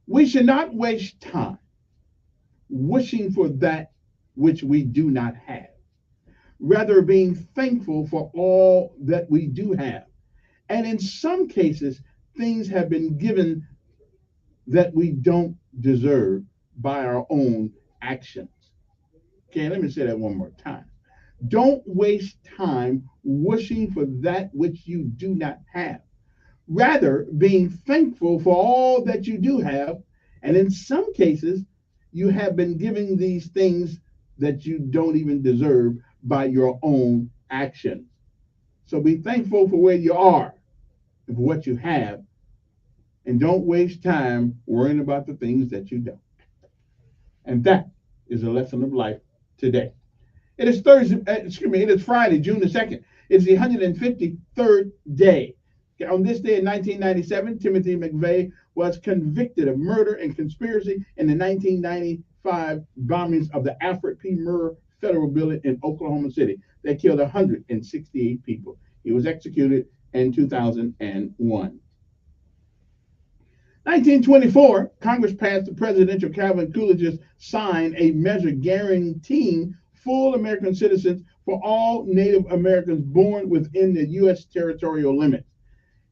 Speaker 26: We should not waste time wishing for that which we do not have, rather being thankful for all that we do have. And in some cases, things have been given that we don't deserve by our own actions. Okay, let me say that one more time. Don't waste time wishing for that which you do not have. Rather, being thankful for all that you do have. And in some cases, you have been given these things that you don't even deserve by your own actions. So be thankful for where you are and for what you have. And don't waste time worrying about the things that you don't. And that is a lesson of life today. It is it is Friday, June the 2nd. It's the 153rd day. On this day in 1997, Timothy McVeigh was convicted of murder and conspiracy in the 1995 bombings of the Alfred P. Murrah Federal Building in Oklahoma City. They killed 168 people. He was executed in 2001. 1924, Congress passed the presidential Calvin Coolidge's sign a measure guaranteeing full American citizens for all Native Americans born within the U.S. territorial limits.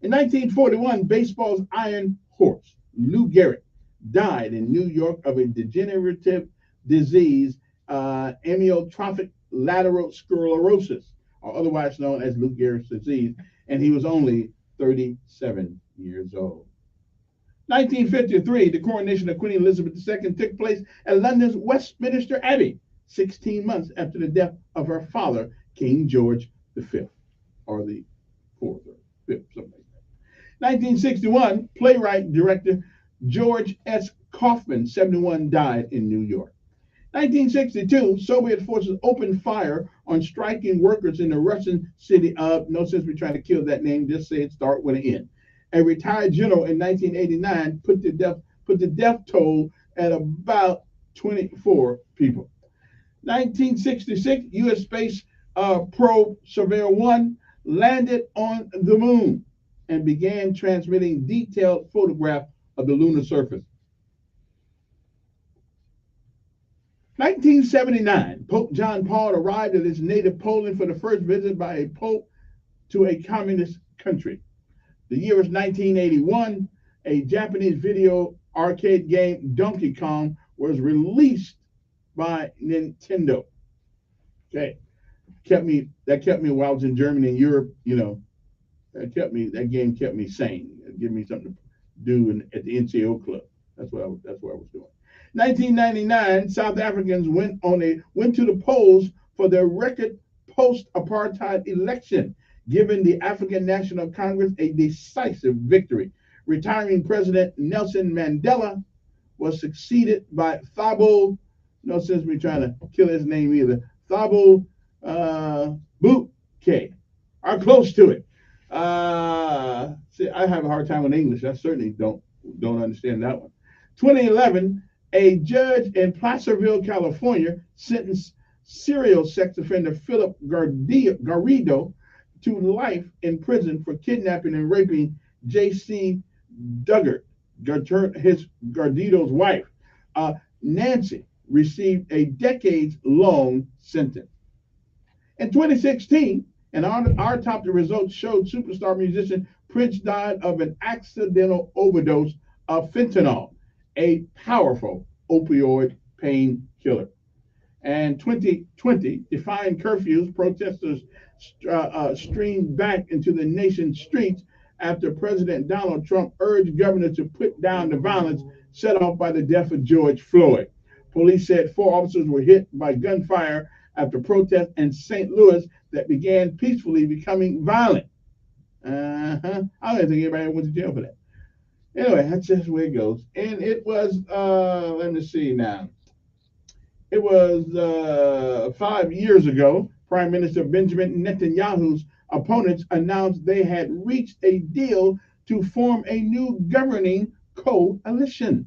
Speaker 26: In 1941, baseball's iron horse, Lou Gehrig, died in New York of a degenerative disease, amyotrophic lateral sclerosis, or otherwise known as Lou Gehrig's disease, and he was only 37 years old. 1953, the coronation of Queen Elizabeth II took place at London's Westminster Abbey, 16 months after the death of her father, King George V, or the 4th or 5th, something like that. 1961, playwright director George S. Kaufman, 71, died in New York. 1962, Soviet forces opened fire on striking workers in the Russian city of, no sense we trying to kill that name, just say it start with an N, a retired general in 1989, put the death toll at about 24 people. 1966, U.S. space probe Surveyor 1 landed on the moon and began transmitting detailed photographs of the lunar surface. 1979, Pope John Paul arrived at his native Poland for the first visit by a pope to a communist country. The year was 1981. A Japanese video arcade game, Donkey Kong, was released by Nintendo. Okay, that kept me while I was in Germany and Europe. That game kept me sane. It gave me something to do at the NCO club. That's what I was doing. 1999, South Africans went to the polls for their record post-apartheid election, giving the African National Congress a decisive victory. Retiring President Nelson Mandela was succeeded by Thabo, no sense me trying to kill his name either, Thabo Mbeki, or close to it. See, I have a hard time with English. I certainly don't understand that one. 2011, a judge in Placerville, California, sentenced serial sex offender Philip Garrido to life in prison for kidnapping and raping J.C. Duggart, Garrido's wife. Nancy received a decades-long sentence. In 2016, and our top results showed superstar musician Prince died of an accidental overdose of fentanyl, a powerful opioid painkiller. And 2020, defying curfews, protesters streamed back into the nation's streets after President Donald Trump urged governors to put down the violence set off by the death of George Floyd. Police said 4 officers were hit by gunfire after protests in St. Louis that began peacefully becoming violent. I don't think anybody went to jail for that. Anyway, that's just where it goes. And it was, let me see now. It was 5 years ago, Prime Minister Benjamin Netanyahu's opponents announced they had reached a deal to form a new governing coalition,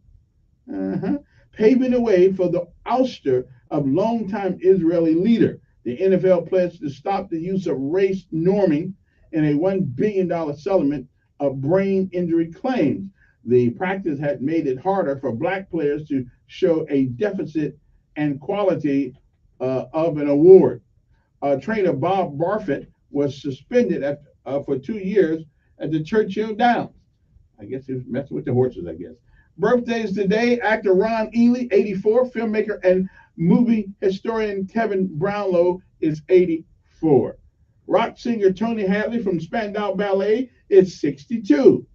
Speaker 26: paving the way for the ouster of longtime Israeli leader. The NFL pledged to stop the use of race norming in a $1 billion settlement of brain injury claims. The practice had made it harder for black players to show a deficit and quality of an award. Trainer Bob Barfett was suspended for 2 years at the Churchill Downs. I guess he was messing with the horses, I guess. Birthdays today, actor Ron Ely, 84, filmmaker and movie historian Kevin Brownlow is 84. Rock singer Tony Hadley from Spandau Ballet is 62.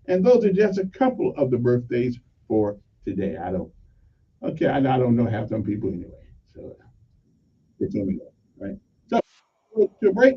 Speaker 26: And those are just a couple of the birthdays for today. I don't know half some people anyway. So it's only that, right? So to a break.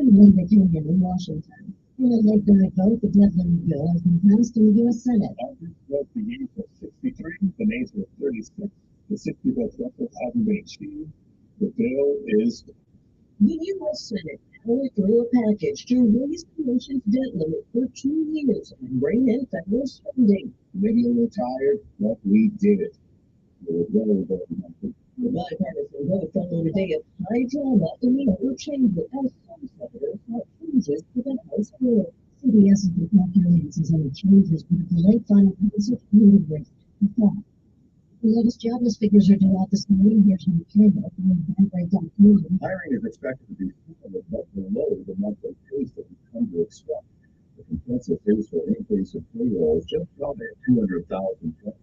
Speaker 9: Assembly that came in Washington. In a late-night vote, the debt limit bill has been passed in the U.S. Senate.
Speaker 8: The years were 63, the nays were 36, the 60 votes left haven't been achieved. The bill is.
Speaker 9: The U.S. Senate powered through a package to raise the nation's debt limit for 2 years and bring in federal spending.
Speaker 8: Maybe we're tired, but we did it.
Speaker 9: The bipartisan vote fell on a day of high drama in the order chamber as some senators fought changes to the House bill. CBS has been calculating any changes with a delayed final passage would have raised the fact. The latest jobless figures are due out this morning. Here's from Canada from Bankrate.com.
Speaker 8: Hiring is expected to be below the monthly pace that we come to expect. The consensus is for an increase in payrolls just shy of 200,000 jobs,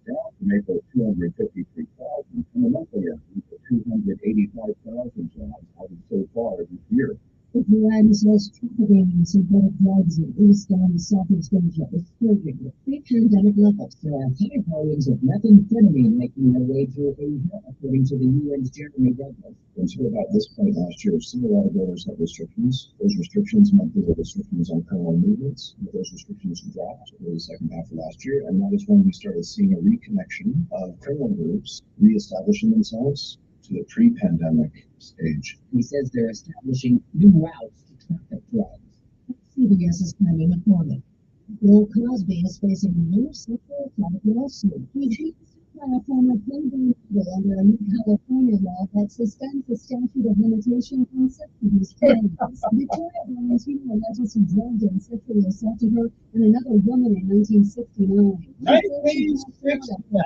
Speaker 8: down from April 253,000, and a monthly average of 285,000 jobs added so far this year.
Speaker 9: The U.S. less trafficking in synthetic drugs in East and Southeast Asia is surging with pre-pandemic levels. There are high volumes of methamphetamine making their way through Asia, according to the UN's Jeremy Douglas.
Speaker 8: Until about this point last year, still a lot of borders have restrictions. Those restrictions meant there were restrictions on criminal movements. Those restrictions dropped over the second half of last year, and that is when we started seeing a reconnection of criminal groups reestablishing themselves to the pre-pandemic stage.
Speaker 9: He says they're establishing new routes to traffic drugs. CBS is planning a format. Bill Cosby is facing a new sexual assault lawsuit. He's being sued by a former Playboy model under a new California law that suspends the statute of limitations on sex abuse claims. Victoria Valentino alleges he drugged and sexually assaulted her and another woman in 1969.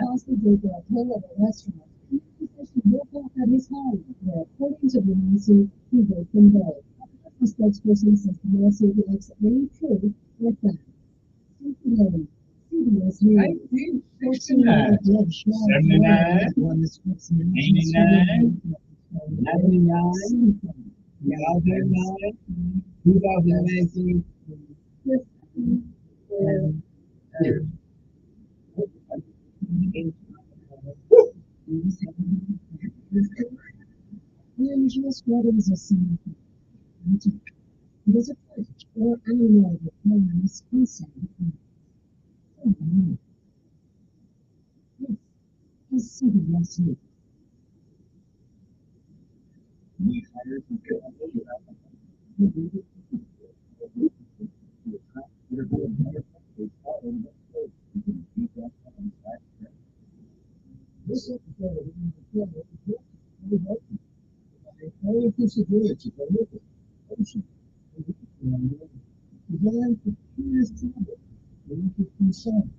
Speaker 9: Cosby gave her a pill at a restaurant. She woke up at his home, where, according to the lawsuit, he raped them both. The spokesperson says the lawsuit lacks any truth or fact. Cincinnati, CBS News. 14-year-old Deb Schwab
Speaker 8: 79,
Speaker 9: won the Scripps National
Speaker 8: 89, 99, 2019, 2019.
Speaker 9: Religious weddings are seen. It is a pledge or animal that plans consent. This is CBS News.
Speaker 8: We hired some people This episode of all disability ocean. Designed for curious travel, interesting science,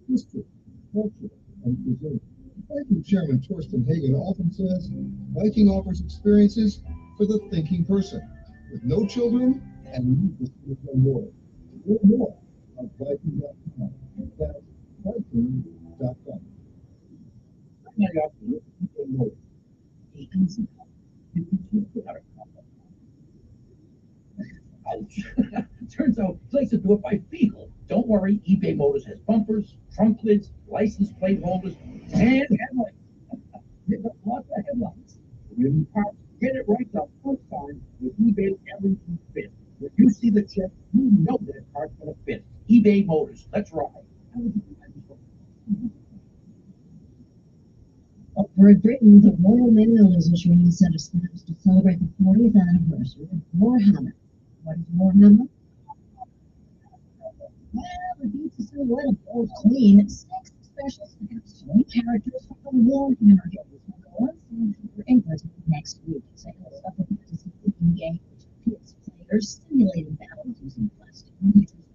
Speaker 8: history, culture, and cuisine. Viking Chairman Torsten Hagen often says, Viking offers experiences for the thinking person, with no children and needless to more. Learn more at Viking.com. That's Viking.com. I got to look
Speaker 16: Turns out places do it by vehicle. Don't worry, eBay Motors has bumpers, trunk lids, license plate holders, and headlights. They've got lots of headlights. When you get it right the first time, with eBay, everything fits. When you see the chip, you know that car's going to fit. eBay Motors. Let's ride.
Speaker 9: Upward Britain, the Royal Mail is issuing a set of stamps to celebrate the 40th anniversary of Warhammer. What is Warhammer? Well, the beats are so old clean. 6 special stamps. 20 characters from the Warhammer games. For England next week. Sales of the participating game, which pits players simulating battles using plastic creatures,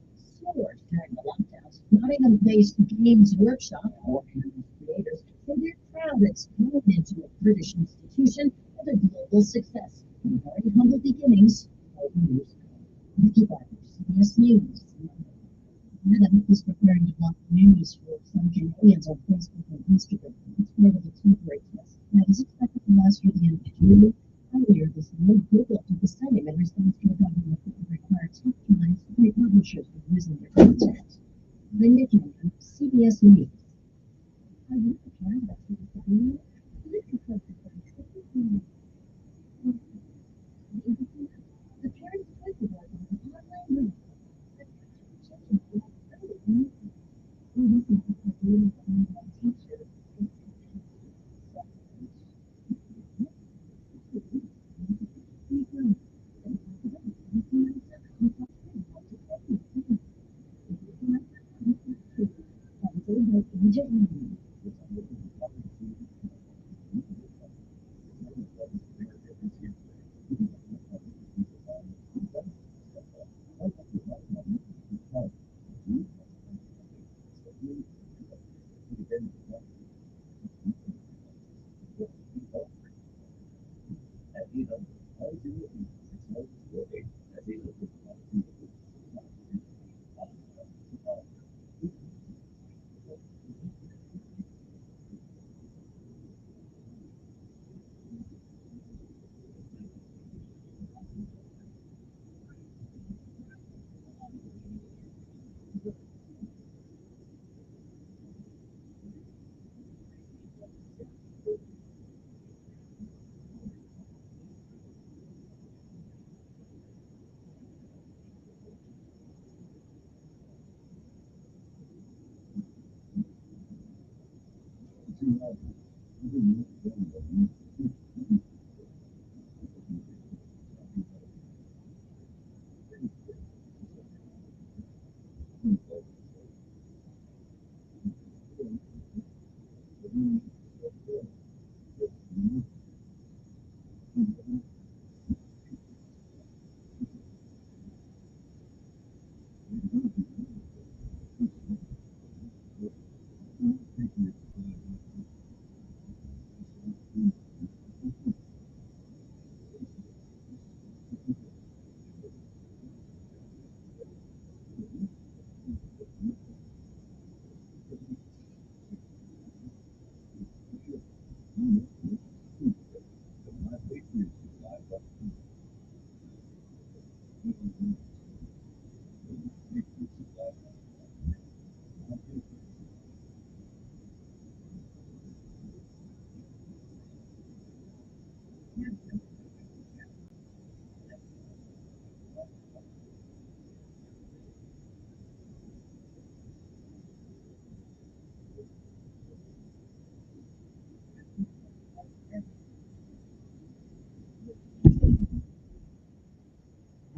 Speaker 9: swords during the lockdowns. Nottingham-based Games Workshop, Warhammer creators, say they're proud it's grown into a British institution and a global success. From very humble beginnings, 40 years ago. Nikki Barber, CBS News. Adam is preparing to block news for some Canadians on Facebook and Instagram. It's part of a temporary test that is expected to last through the end of June. Earlier this month, Google did the same in response to a government that would require tech giants to pay publishers for using their content. Linda Cameron, CBS News. Are you prepared about the The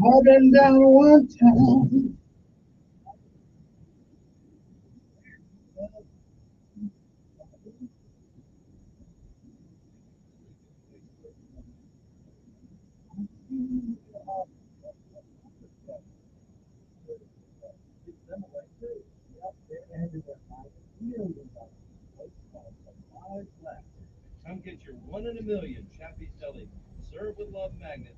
Speaker 26: I've been down one time.
Speaker 8: Come get your 1 in a million Chappie's Deli. Serve with love magnets.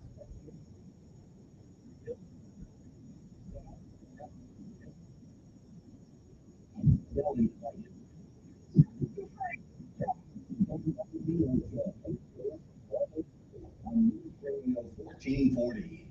Speaker 11: $14.40.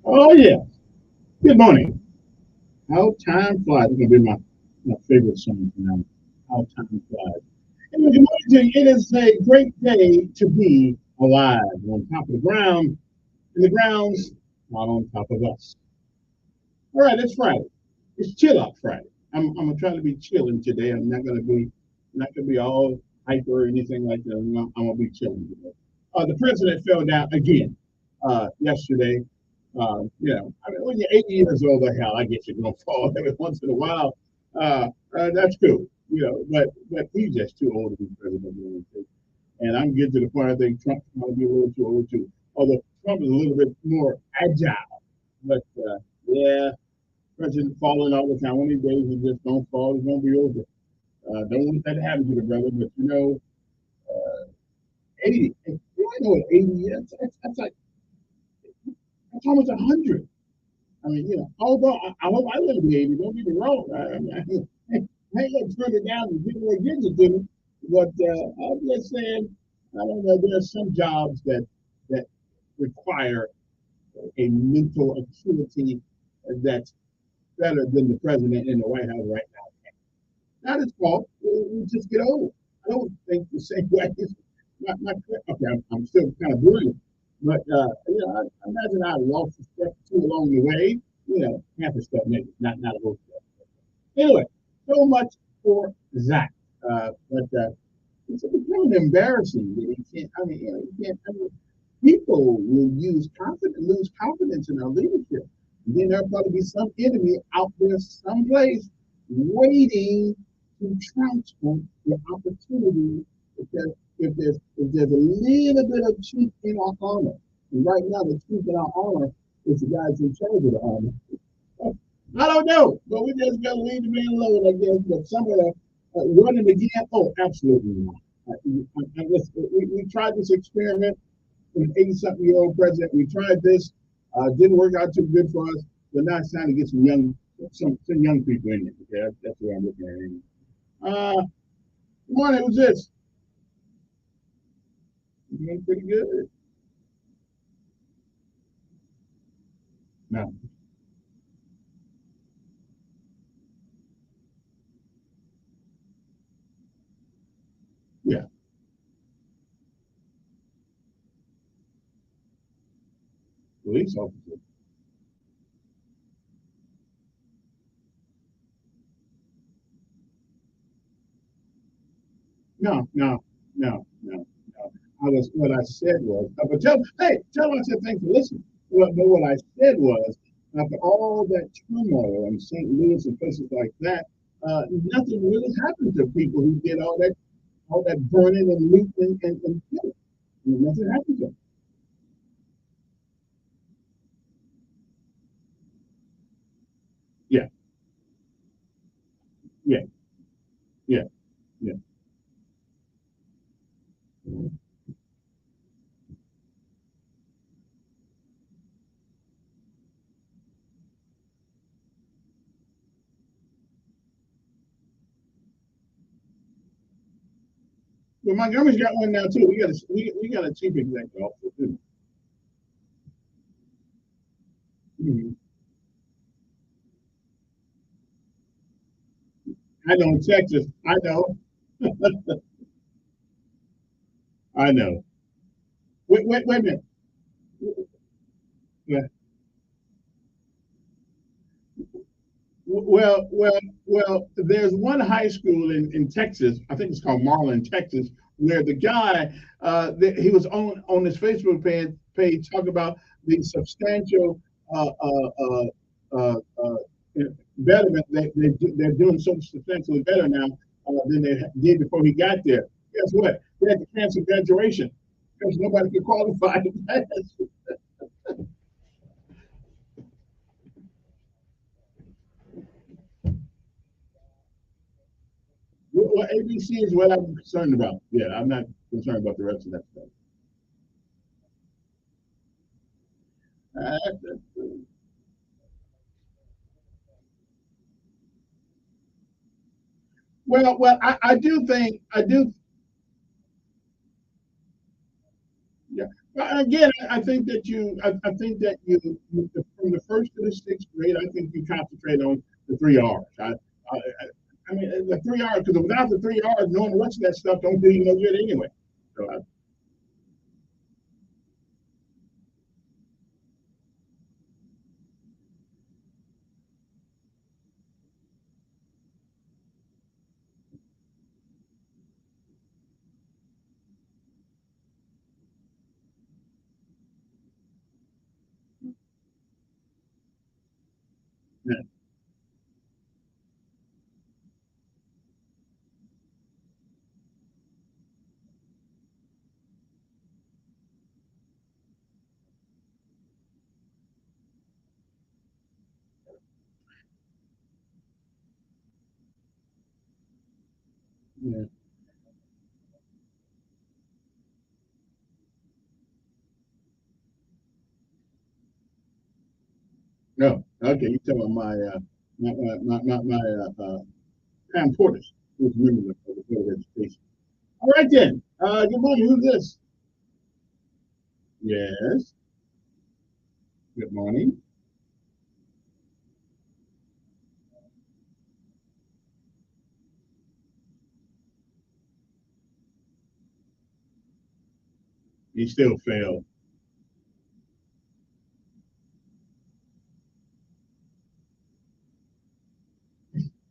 Speaker 26: Oh yeah. Good morning. How time flies. It's gonna be my favorite song now. How time flies. Anyway, good morning to you. It is a great day to be alive. On top of the ground, and the ground's not on top of us. All right, it's Friday. It's chill out Friday. I'm gonna try to be chilling today. I'm not gonna be all hyper or anything like that. I'm gonna be chilling today. The president fell down again yesterday. I mean, when you're 80 years old, the hell, I guess you're gonna fall every once in a while. That's cool, but he's just too old to be president. And I'm getting to the point I think Trump's gonna be a little too old too. Although Trump is a little bit more agile, but yeah, President falling all the time. One of these days he just don't fall. It's gonna be over. Don't want that to happen to the brother, but 80. You know what 80 is? That's like that's almost 100. I mean, although I hope I live to be 80. Don't get me wrong. I ain't gonna turn it down and people that gives it to me. But I'm just saying, I don't know. There are some jobs that require a mental acuity that's better than the president in the White House right now. Not his fault. We just get old. I don't think the same way. Okay, I'm still kind of brilliant, but I imagine I lost a step or two along the way. Half a step maybe, not a whole step. Anyway, so much for that. But it's becoming embarrassing that he can't. I mean, you can't. I mean, people will lose confidence in our leadership. And then there'll probably be some enemy out there someplace waiting to transfer the opportunity if there's a little bit of truth in our armor. And right now the truth in our armor is the guys in charge of the armor. I don't know, but we just gotta leave the man alone, I guess. But some of the running again, oh, absolutely not. We tried this experiment with an 80-something-year-old president. We tried this, didn't work out too good for us. But now it's time to get some young people in it. Okay, that's what I'm looking at. Good morning. Who's this? You doing pretty good. No. Yeah. Police officer. No. What I said was, but tell I said thanks for listening. But what I said was, after all that turmoil in St. Louis and places like that, nothing really happened to people who did all that burning and looting and killing. Nothing happened to them. Yeah, yeah, yeah, yeah. Well, Montgomery's got one now too. We got a chief executive officer too. Mhm. I know in Texas. I know. I know. Wait a minute. Yeah. Well. There's one high school in Texas. I think it's called Marlin, Texas, where the guy he was on his Facebook page talking about the substantial uh, uh, uh, uh, betterment. They're doing so substantially better now than they did before he got there. Guess what? They had to cancel graduation because nobody could qualify to pass. Well, ABC is what I'm concerned about. Yeah, I'm not concerned about the rest of that stuff. Uh, I do think I do. Yeah. Again, I think that I think that from the first to the sixth grade, I think you concentrate on the three R's. I mean, the three R's, because without the three R's, knowing the rest of that stuff don't do you no good anyway. So, yeah. Yeah. No. Okay. You talking about my Pam Portis, who's a member of the Board of Education. All right then. Good morning. Who's this? Yes. Good morning. He still failed.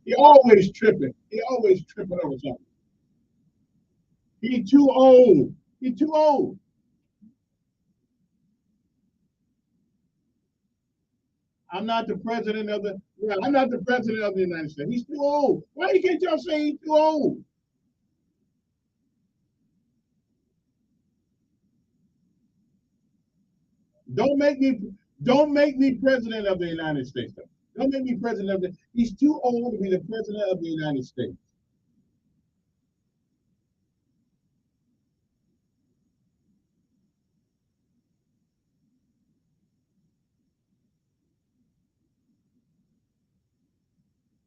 Speaker 26: He always tripping. He always tripping over something. He too old. He too old. I'm not the president of the. Yeah, I'm not the president of the United States. He's too old. Why can't y'all say he's too old? Don't make me. Don't make me president of the United States. Don't make me president of the. He's too old to be the president of the United States.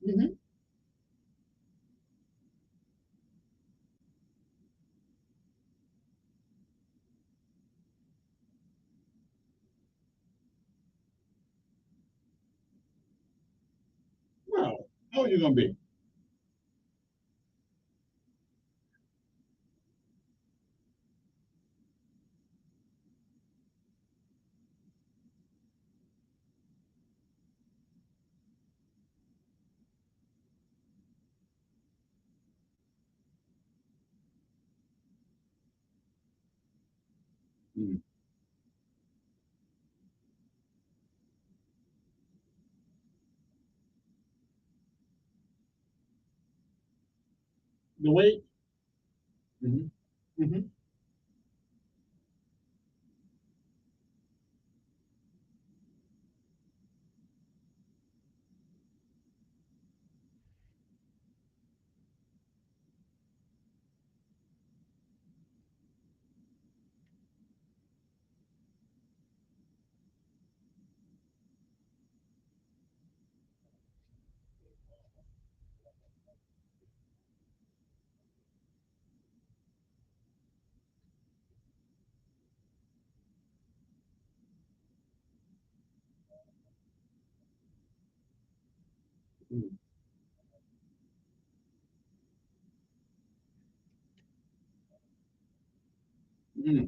Speaker 26: Mm-hmm. Well, how old are you gonna be? Mm. The weight. Mm-hmm. Mm-hmm. Mm-hmm. Mm-hmm.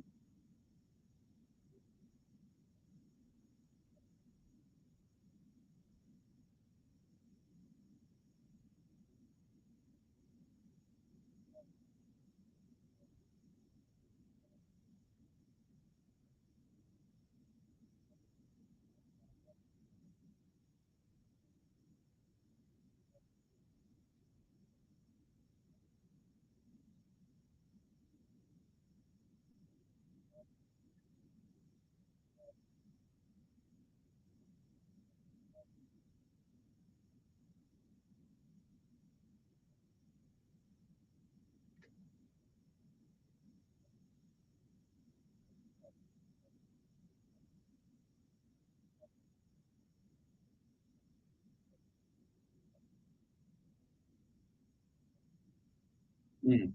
Speaker 26: Mm-hmm.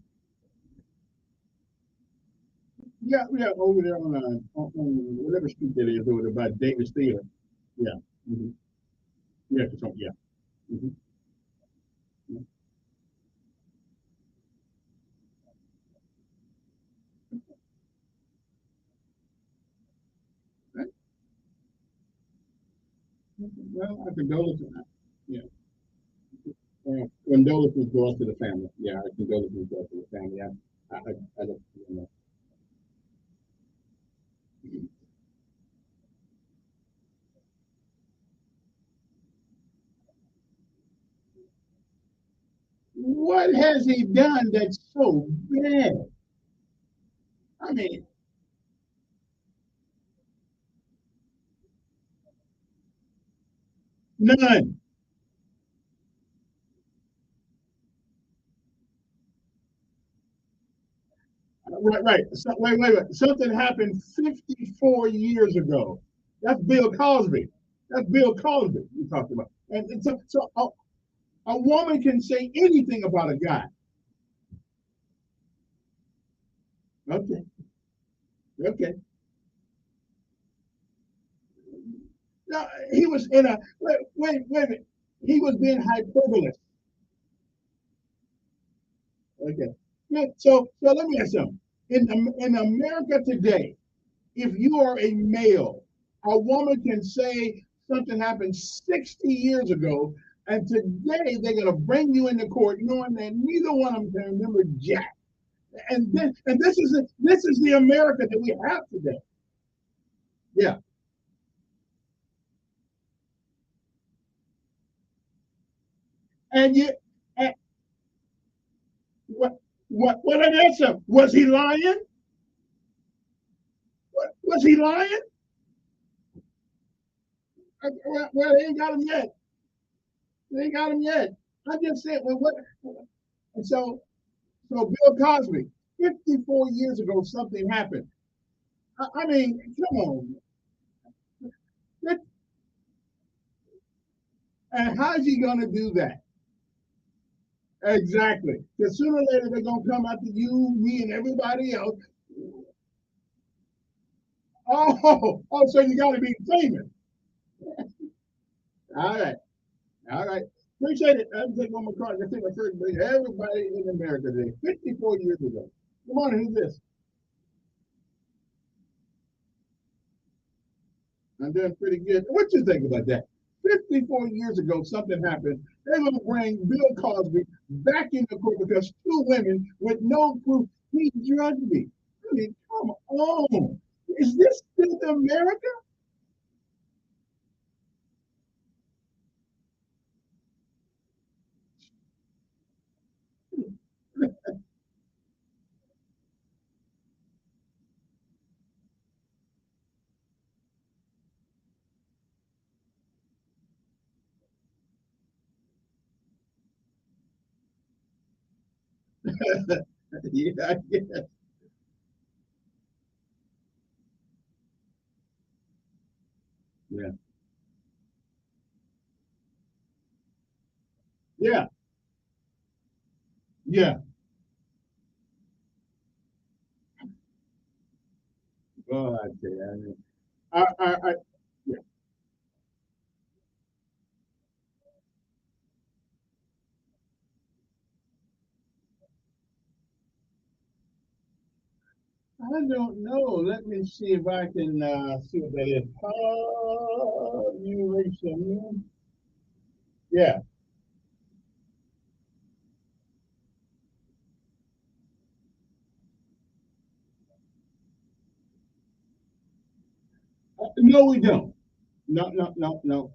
Speaker 26: Yeah, yeah, over there on whatever street that is over there by Davis Theater. Yeah. Mm-hmm. Yeah, yeah. Mm-hmm. Right. Well, I condole to that. Yeah. Condolences go out to the family. Yeah, I condolences go out to the family. I don't, you know. What has he done that's so bad? I mean, none. right. So, wait. Something happened 54 years ago. That's Bill Cosby. That's Bill Cosby you talked about. And so a woman can say anything about a guy. Okay. Okay. Now, he was in a wait a minute. He was being hyperbole. Okay. Yeah, so let me ask you something. In America today, if you are a male, a woman can say something happened 60 years ago, and today they're gonna bring you into court knowing that neither one of them can remember jack. And this is the America that we have today. Yeah. And you and what I asked him, was he lying? Was he lying? Well, they ain't got him yet. They ain't got him yet. I just said, well, what? And so Bill Cosby, 54 years ago, something happened. I mean, come on. And how's he going to do that? Exactly. Because sooner or later, they're going to come after you, me, and everybody else. So you got to be famous. All right. All right. Appreciate it. I'm taking on my card. I think my first bring everybody in America today, 54 years ago. Come on, who's this? I'm doing pretty good. What you think about that? 54 years ago, something happened. They're going to bring Bill Cosby back into court because two women with no proof he drugged me. I mean, come on. Is this still America? Yeah, I guess. Yeah. Yeah. Yeah. Oh, I tell you, I mean, yeah. I don't know. Let me see if I can see what that is. Population. Yeah. No, we don't. No, no, no, no.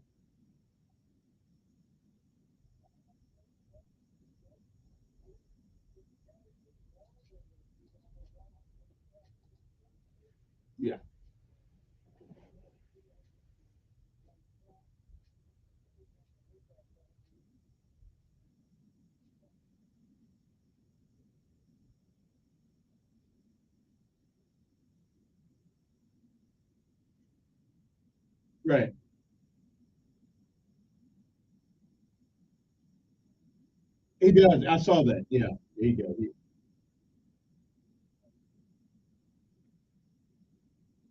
Speaker 26: Yeah. Right. He does. I saw that. Yeah. He does.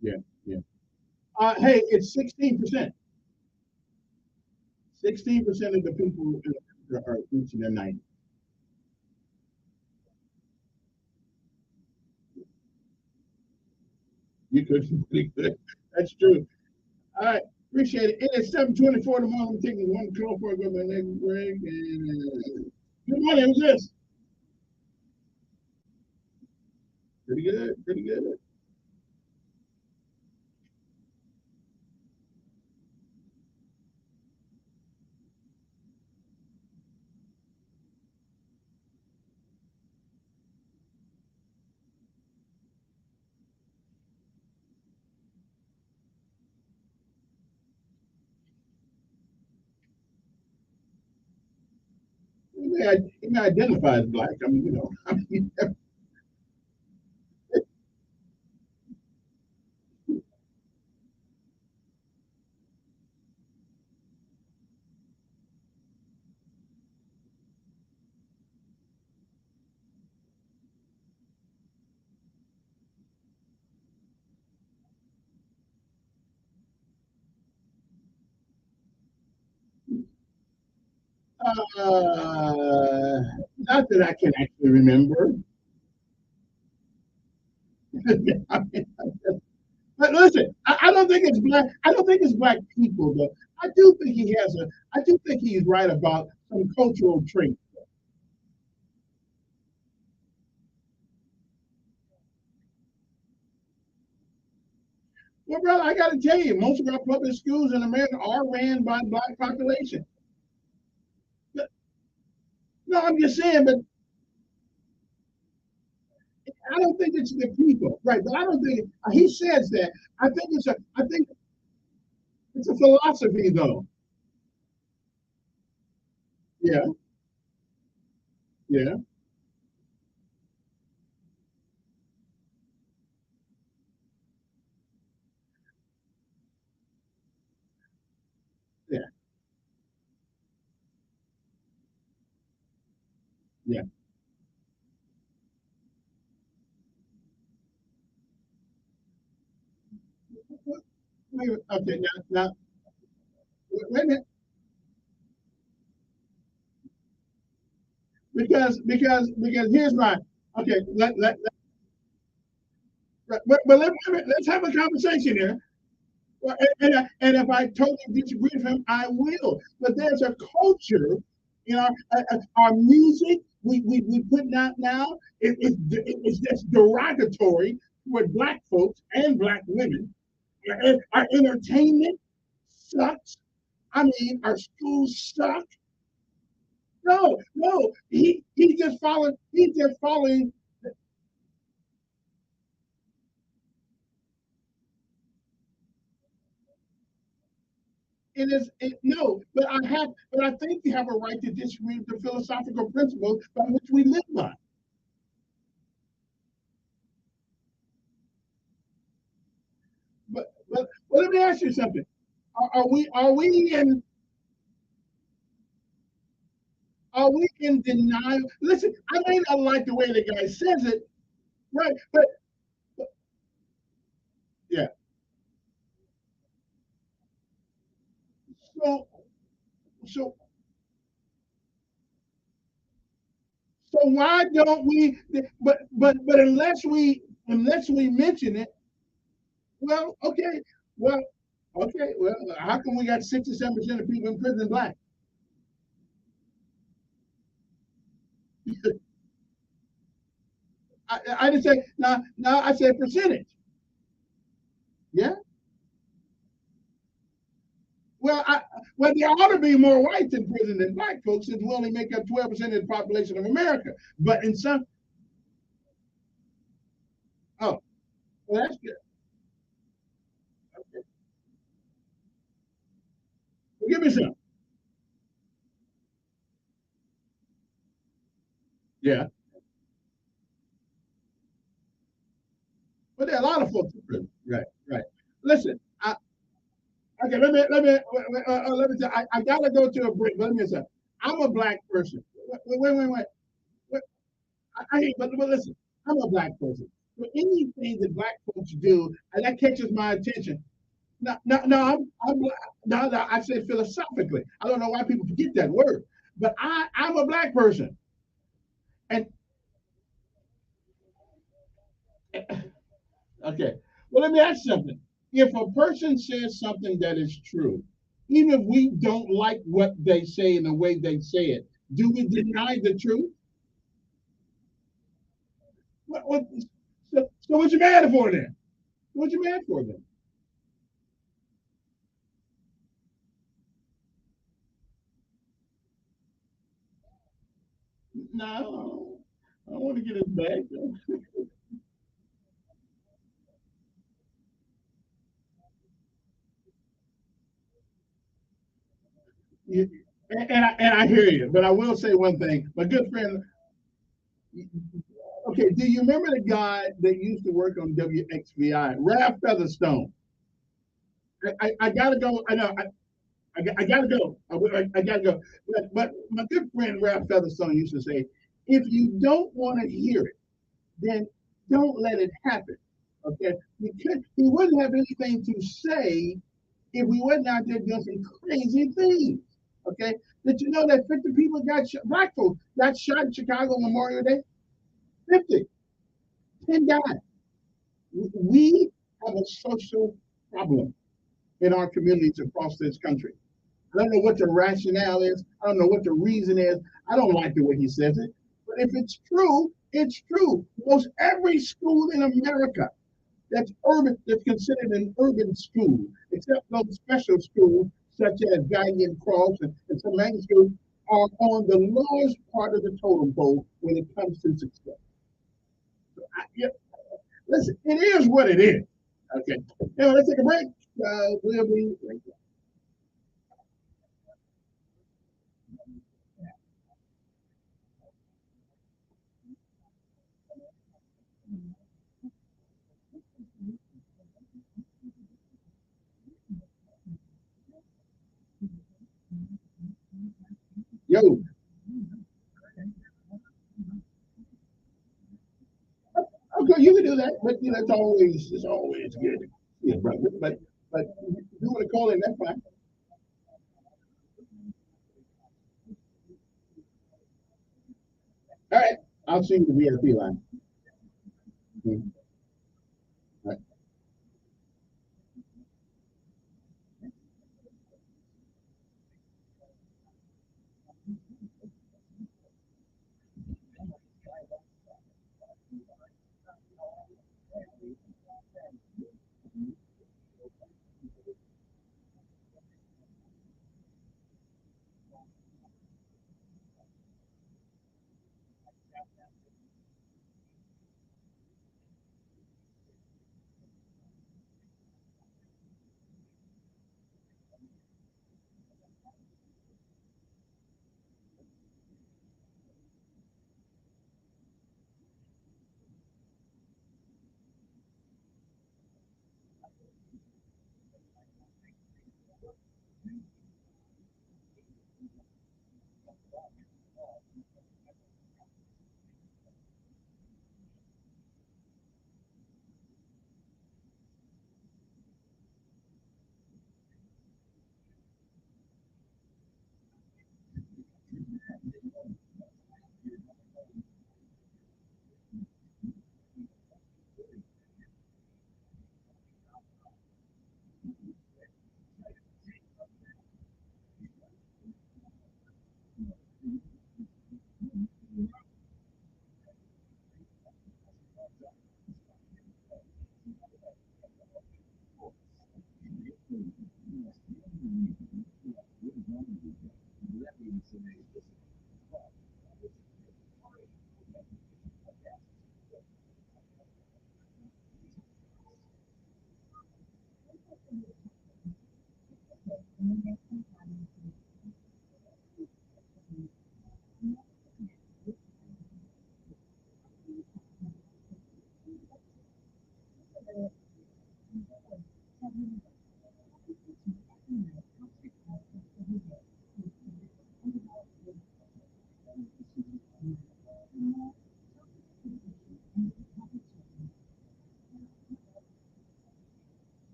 Speaker 26: Yeah. Yeah. Hey, it's 16%. 16% of the people are reaching their 90. You could be pretty good. That's true. All right. Appreciate it. It is 7:24 tomorrow. I'm taking one call for I go to my next break. And good morning. Who's this? Pretty good. Pretty good. He may identify as black. I mean, you know. I mean, Not that I can actually remember. I mean, but listen, I don't think it's black. I don't think it's black people though. I do think he has a. I do think he's right about some cultural traits. Well, brother, I got to tell you, most of our public schools in America are ran by black population. No, I'm just saying, but I don't think it's the people, right? But I don't think he says that. I think it's a. I think it's a philosophy, though. Yeah, yeah, yeah, yeah. Okay, now, wait a minute, because here's my okay. Let's have a conversation here. Well, and if I totally disagree with him, I will. But there's a culture in our music we putting out now. It's just derogatory toward black folks and black women. And our entertainment sucks. I mean, our schools suck. No, no, he just following. He just following. No, but I think you have a right to disagree with the philosophical principles by which we live by. But let me ask you something. Are we in denial? Listen, I may not like the way the guy says it, right? But yeah. So so so why don't we? But unless we mention it, well, okay, well, okay, well, how come we got 67% of people in prison black? I didn't say now. I said percentage. Yeah. Well, there ought to be more whites in prison than black folks, since we only make up 12% of the population of America. But in some, oh, well, that's good. Okay. Well, give me some. Yeah, but there are a lot of folks in prison. Right, right. Listen, okay. Let me. I gotta go to a break. Let me say, I'm a black person. Wait. But listen, I'm a black person. So anything that black folks do, and that catches my attention. No, no, no, no, I said philosophically. I don't know why people forget that word, but I'm a black person, and okay. Well, let me ask you something. If a person says something that is true, even if we don't like what they say and the way they say it, do we deny the truth? So what you mad for then? What you mad for then? No, I don't want to get his back though. Yeah, and I hear you, but I will say one thing. My good friend, okay, do you remember the guy that used to work on WXVI, Ralph Featherstone? I gotta go. I know. I gotta go. I gotta go. But my good friend Ralph Featherstone used to say, if you don't want to hear it, then don't let it happen. Okay? Because he wouldn't have anything to say if we wasn't out there doing some crazy things. Okay, did you know that 50 people got shot, black folks got shot in Chicago Memorial Day? 50, 10 died. We have a social problem in our communities across this country. I don't know what the rationale is. I don't know what the reason is. I don't like the way he says it. But if it's true, it's true. Most every school in America that's urban, that's considered an urban school, except those special schools such as Valiant Cross and some magnet schools, are on the lowest part of the totem pole when it comes to success. So yeah, listen, it is what it is. Okay. Now let's take a break. We'll be right back. Yo, okay, you can do that, but you know, it's always good. Yeah, brother. But if you want to call in, that's fine. All right, I'll sing the VIP line. Mhm. All right.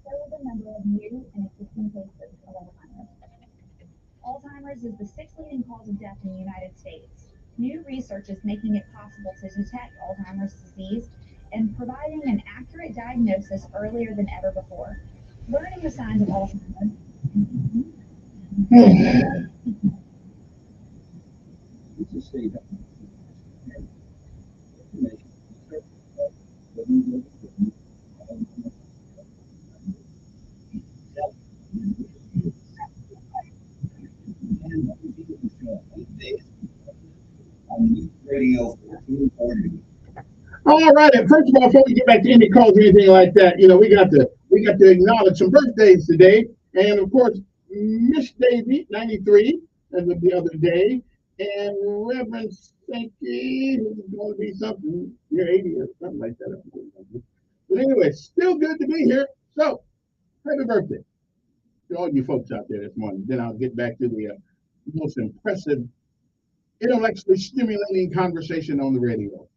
Speaker 9: so the number of new and existing cases of Alzheimer's. Alzheimer's is the sixth leading cause of death in the United States. New research is making it possible to detect Alzheimer's disease and providing an accurate diagnosis earlier than ever before. Learning the signs of Alzheimer's.
Speaker 25: Radio 1440.
Speaker 26: All right, and first of all, before we get back to any calls or anything like that, we got to acknowledge some birthdays today, and of course, Miss Daisy, 93, as of the other day, and Reverend Sankey, who's going to be something, you're 80 or something like that. But anyway, still good to be here. So, happy birthday to all you folks out there this morning. Then I'll get back to the most impressive, intellectually stimulating conversation on the radio.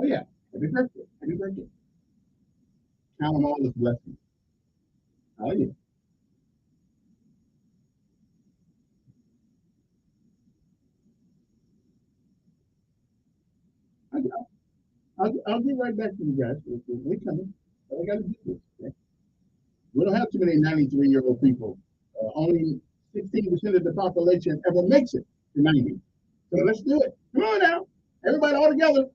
Speaker 26: Oh yeah, happy birthday, happy birthday. Count them all as blessings. Oh yeah. I'll get right back to you guys. We're coming. But I got to do this. Okay? We don't have too many 93-year-old people. Only 16% of the population ever makes it to 90. So let's do it. Come on now. Everybody all together.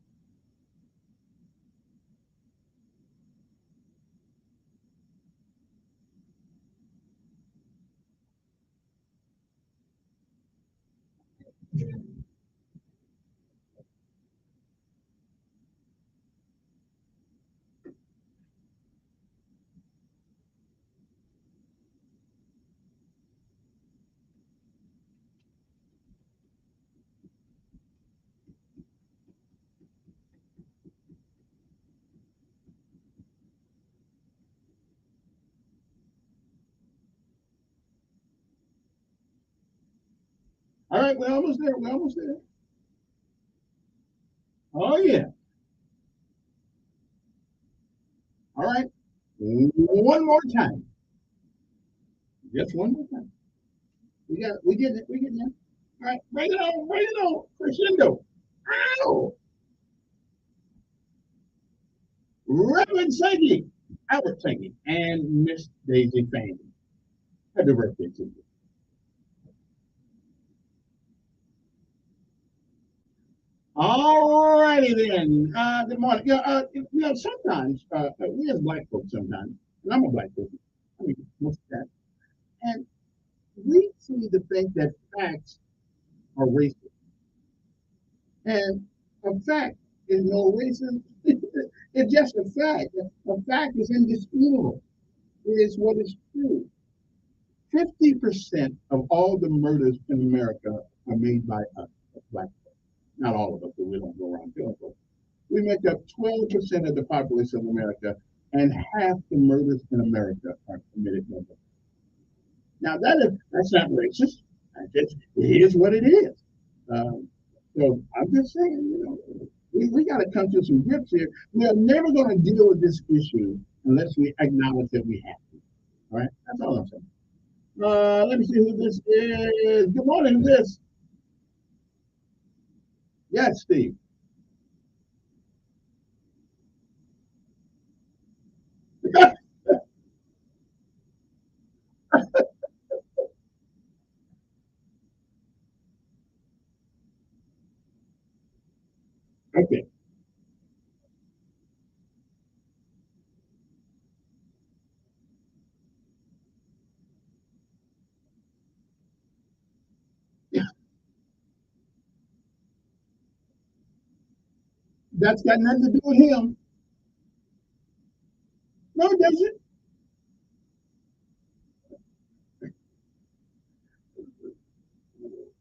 Speaker 26: All right, we're almost there. We're almost there. Oh yeah. All right. One more time. Just one more time. We getting it. We getting it. All right, bring it on, bring it on. Crescendo. Ow! Reverend Sankey, Albert Sankey, and Miss Daisy Fanning. Happy birthday to you. All righty then. Good morning. Sometimes we as black folks sometimes, and I'm a black person, I mean, most of that, and we seem to think that facts are racist. And a fact is no racist. It's just a fact. A fact is indisputable. It is what is true. 50% of all the murders in America are made by us, black folks. Not all of us, but we don't go around killing folks. We make up 12% of the population of America, and half the murders in America are committed by us. Now that's not racist. It is what it is. So I'm just saying, we got to come to some grips here. We are never going to deal with this issue unless we acknowledge that we have to. All right, that's all I'm saying. Let me see who this is. Good morning, who's this? Yes, Steve. Okay. That's got nothing to do with him. No, it doesn't.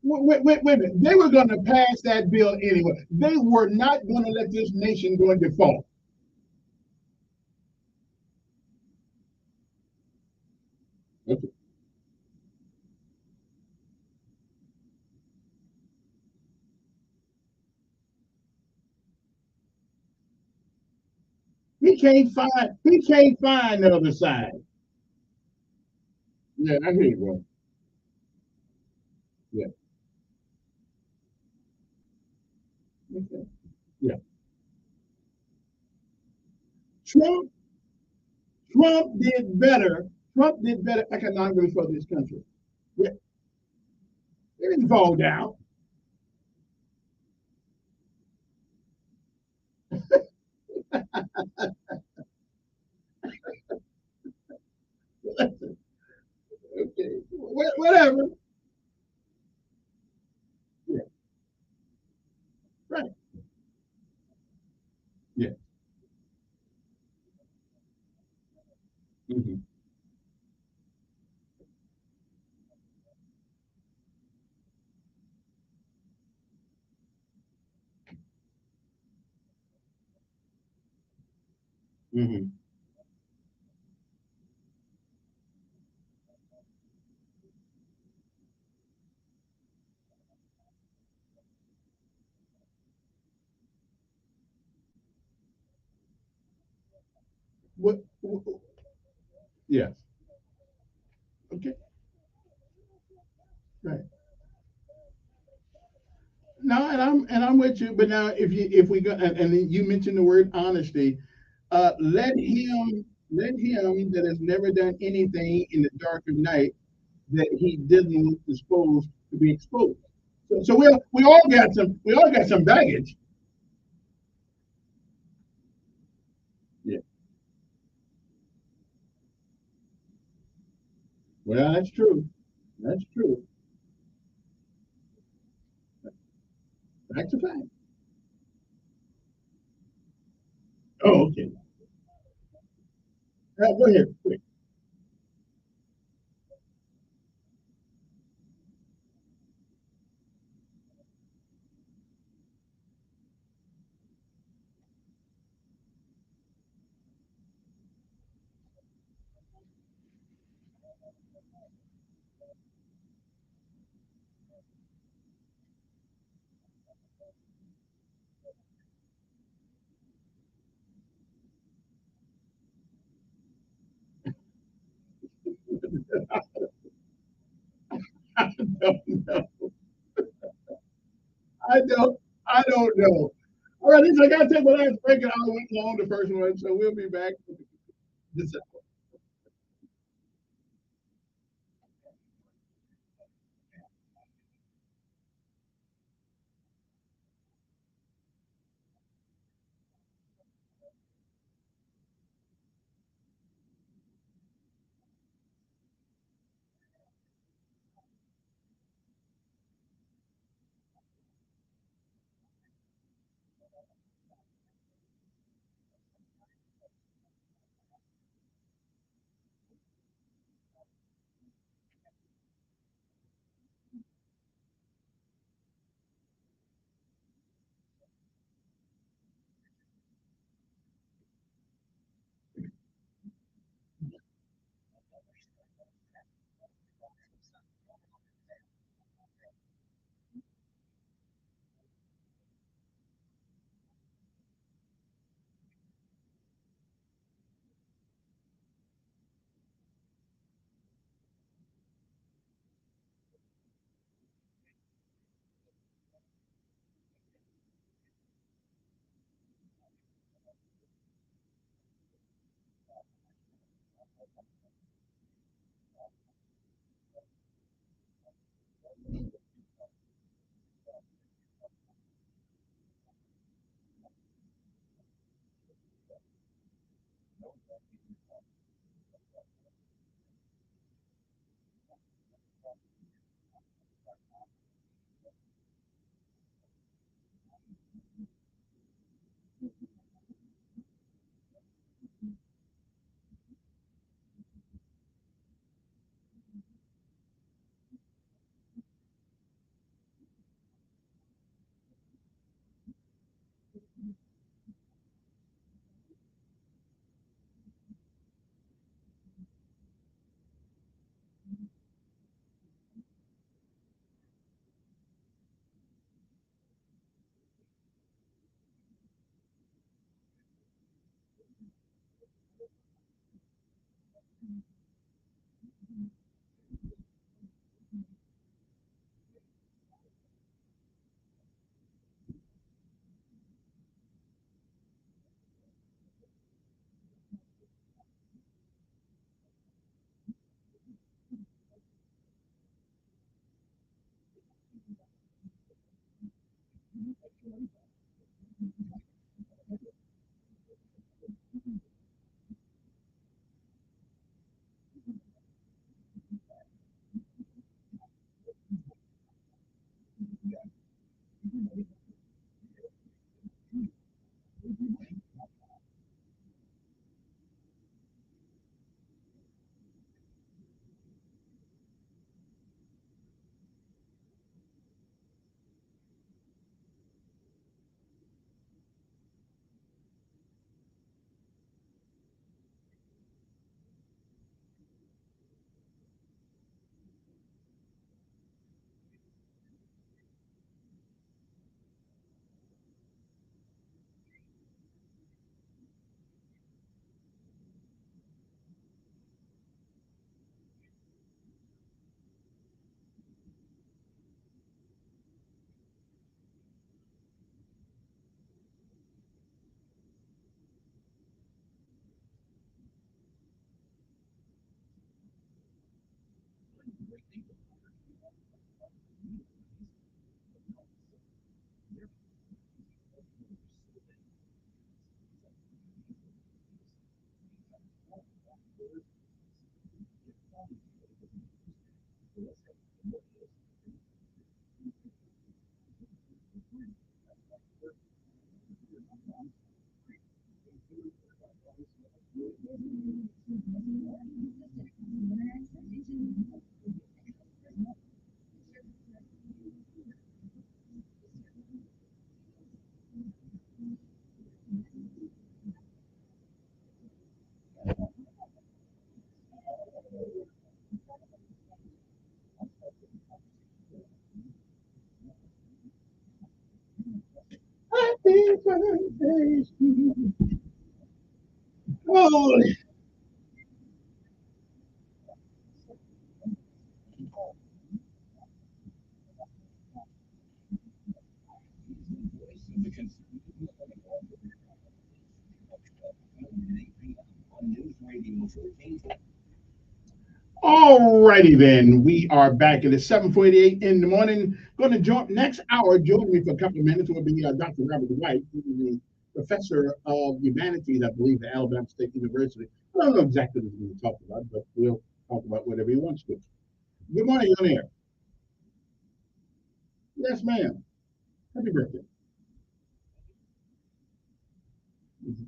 Speaker 26: Wait a minute. They were going to pass that bill anyway. They were not going to let this nation go in default. Okay. he can't find the other side. Yeah, I hear you, bro. Yeah. Okay. Yeah. Trump Trump did better. Trump did better economically for this country. Yeah, it didn't fall down. Okay. Whatever. Yeah. Right. Yeah. Hmm. Hmm. What? Yes. Okay. Right. No, and I'm with you. But now, if we go and then you mentioned the word honesty, let him that has never done anything in the dark of night that he didn't want exposed to be exposed. So we all got some baggage. Yeah. Well, that's true. That's true. That's a fact. Oh, okay. Go ahead. Quick. I don't know. I don't know. All right, listen, I got to take my last break, and I went long the first one, so we'll be back. This Happy birthday to you. Oh, alrighty then. We are back at 7:48 in the morning. Going to join next hour. Join me for a couple of minutes will be Dr. Robert White, who is the professor of humanities, I believe, at Alabama State University. I don't know exactly what we're going to talk about, but we'll talk about whatever he wants to. Good morning, you're on air. Yes, ma'am. Happy birthday. Mhm.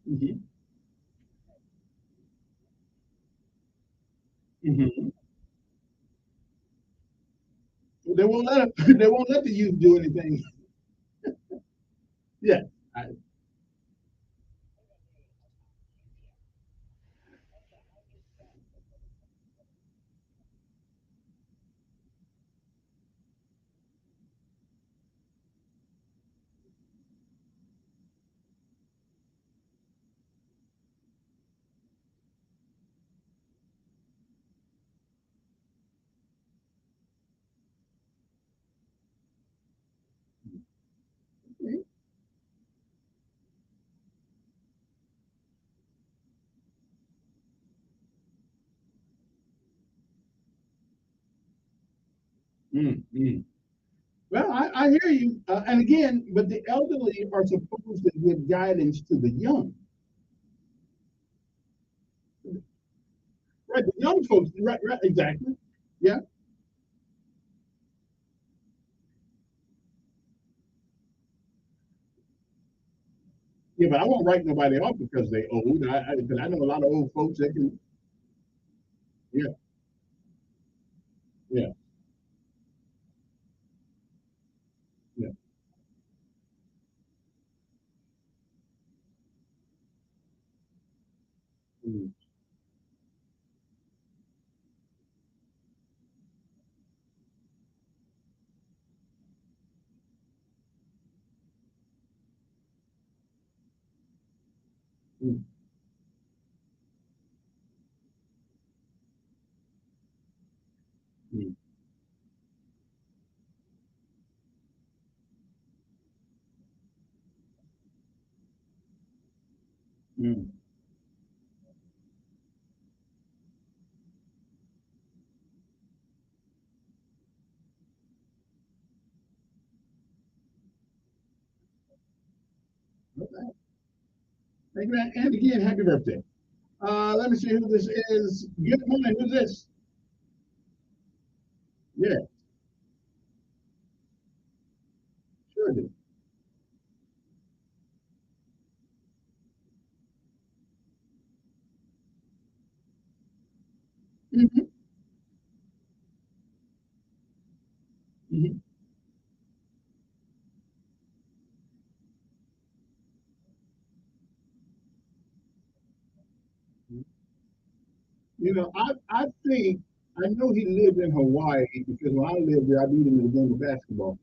Speaker 26: Mhm. Mhm. They won't let they won't let the youth do anything. Yeah. I, mm. Well, I hear you. And again, but the elderly are supposed to give guidance to the young. Right, the young folks, right, exactly. Yeah, yeah, but I won't write nobody off because they old. But I know a lot of old folks that can. Yeah, yeah, yeah. Mm, mm, mm, mm. Okay. Thank you, and again, happy birthday. Let me see who this is. Good morning. Who's this? Yeah, sure do. Hmm. Hmm. I think I know he lived in Hawaii because when I lived there, I beat him in a game of basketball.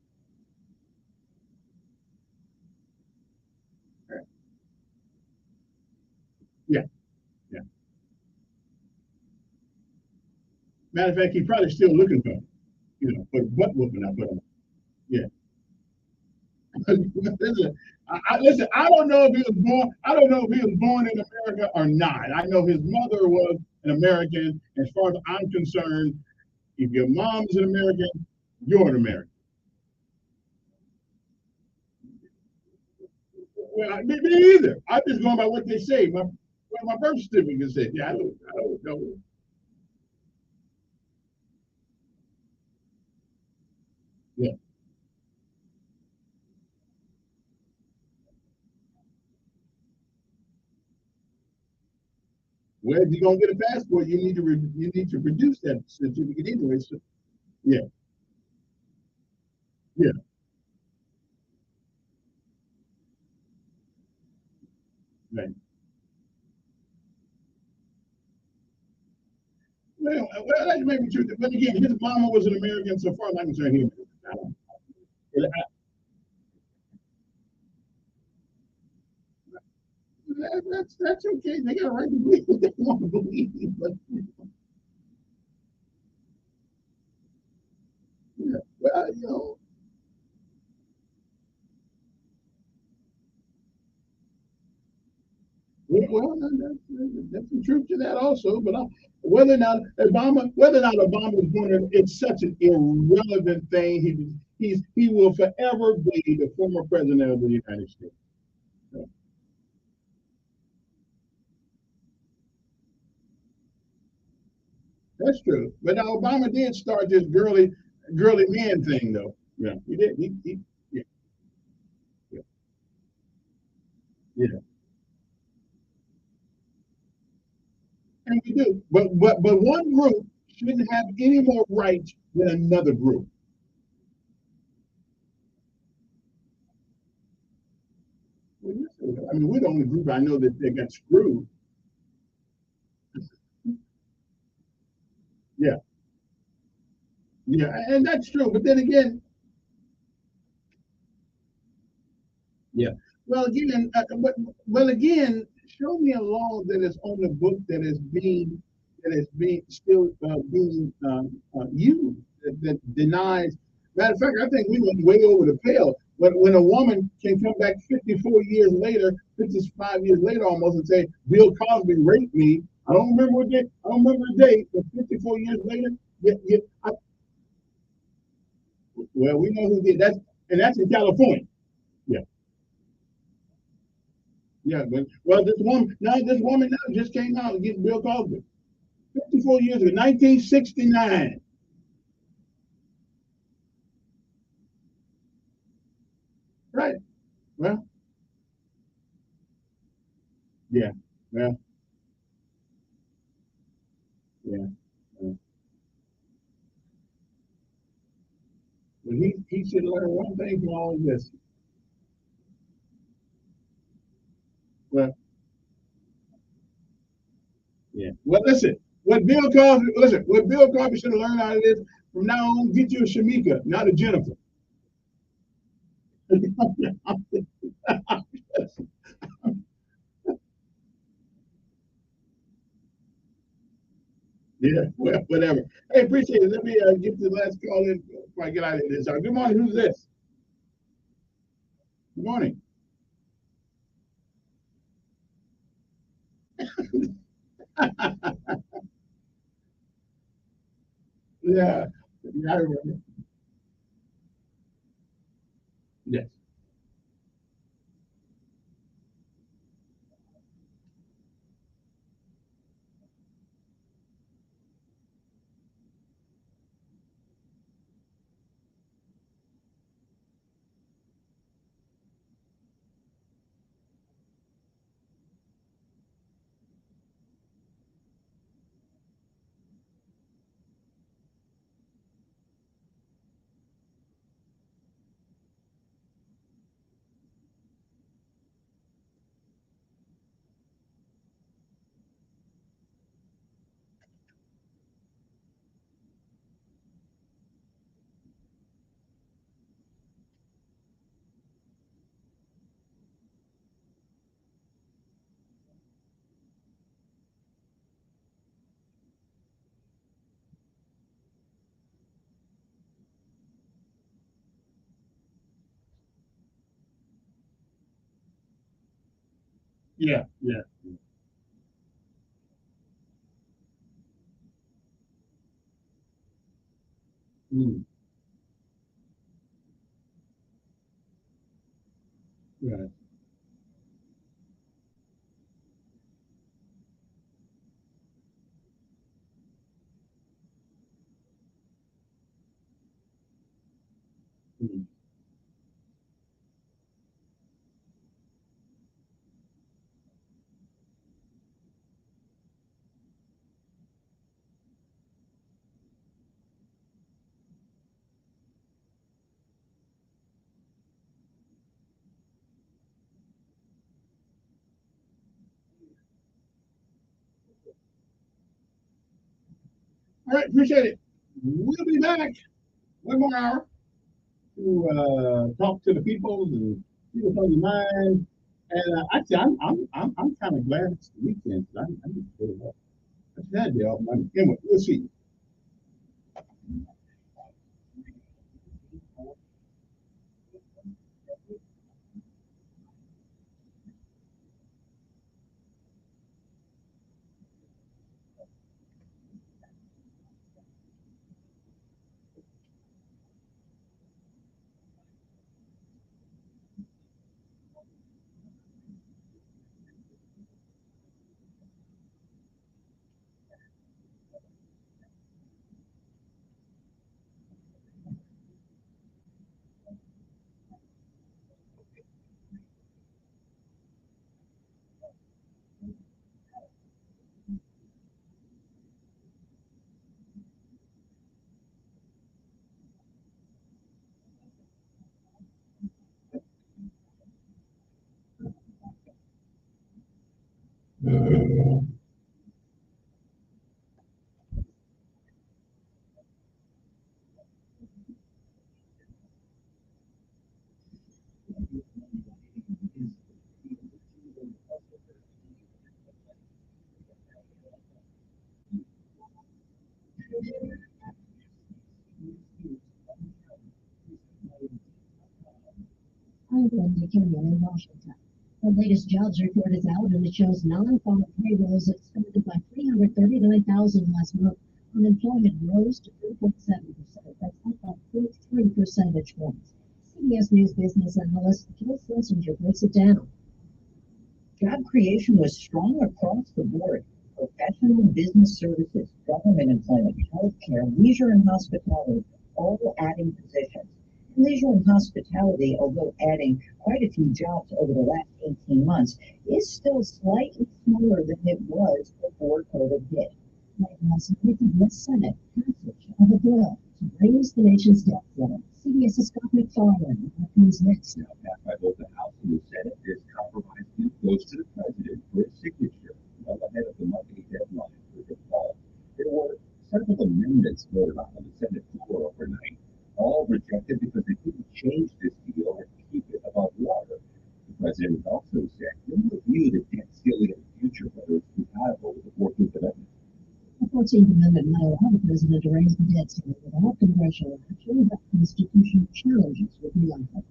Speaker 26: Yeah, yeah. Matter of fact, he's probably still looking for him, for the butt whooping I put on. Yeah. Listen, listen, I don't know if he was born. I don't know if he was born in America or not. I know his mother was an American. As far as I'm concerned, if your mom is an American, you're an American. Well, me either. I'm just going by what they say. My birth certificate said. Yeah, I don't know. Yeah. Well, if you're gonna get a passport, you need to produce that certificate anyway. So, yeah, yeah. Right. Well, that may be true. But again, his mama was an American, so far as I'm concerned. I don't, that's okay. They got a right to believe what they want to believe. But yeah, well, that's the truth to that also. But whether or not Obama was born, it's such an irrelevant thing. He will forever be the former president of the United States. So, that's true. But now Obama did start this girly man thing, though. Yeah, he did. Yeah, yeah, yeah. And we do. But one group shouldn't have any more rights than another group. Well, yes, I mean, we're the only group I know that they got screwed. Yeah, yeah, and that's true. But then again, yeah. Well, again, show me a law that is on the book that is being still being used that denies. Matter of fact, I think we went way over the pale. When a woman can come back 54 years later, 55 years later almost, and say Bill Cosby raped me. I don't remember what day. I don't remember the date, but 54 years later, well, we know who did that, and that's in California. Yeah. Yeah, but well, this woman now just came out against Bill Cosby. 54 years ago, 1969. Right. Well, yeah. Well, yeah. Well, he should learn one thing from all of this. Well, yeah. Well, what Bill Cosby should have learned out of this from now on, get you a Shamika, not a Jennifer. Yeah, well, whatever. Hey, appreciate it. Let me get the last call in before I get out of this. Good morning. Who's this? Good morning. Yeah. Yeah, I remember. Yes. Yeah. Yeah. Mm, right. Mm. All right, appreciate it. We'll be back one more hour to talk to the people and see what's on your mind. And actually, I'm kind of glad it's the weekend. I need to go to work. That's that deal. Anyway, we'll see.
Speaker 9: I'm Linda Kimberly in Washington. The latest jobs report is out, and it shows non-farm payrolls expanded by 339,000 last month. Unemployment rose to 3.7%. That's up by 0.3 percentage points. CBS News business analyst Jill Schlesinger breaks it down.
Speaker 6: Job creation was strong across the board. Professional and business services, government employment, healthcare, leisure and hospitality, all adding positions. Leisure and hospitality, although adding quite a few jobs over the last 18 months, is still slightly smaller than it was before COVID hit.
Speaker 9: Right now, the U.S. Senate passage of a bill to raise the nation's debt limit. CBS's Scott McFarland comes next.
Speaker 25: Now passed by both the House and the Senate, this compromise bill goes to the president for his signature, well ahead of the Monday deadline for the fall. There were several amendments voted on the Senate floor overnight, all rejected because they couldn't change this deal and keep it above water. The president also said he'll review the debt ceiling in the future, whether it's compatible with the 14th Amendment.
Speaker 9: The 14th Amendment might allow the president to raise the debt ceiling without congressional action, but constitutional challenges would be likely.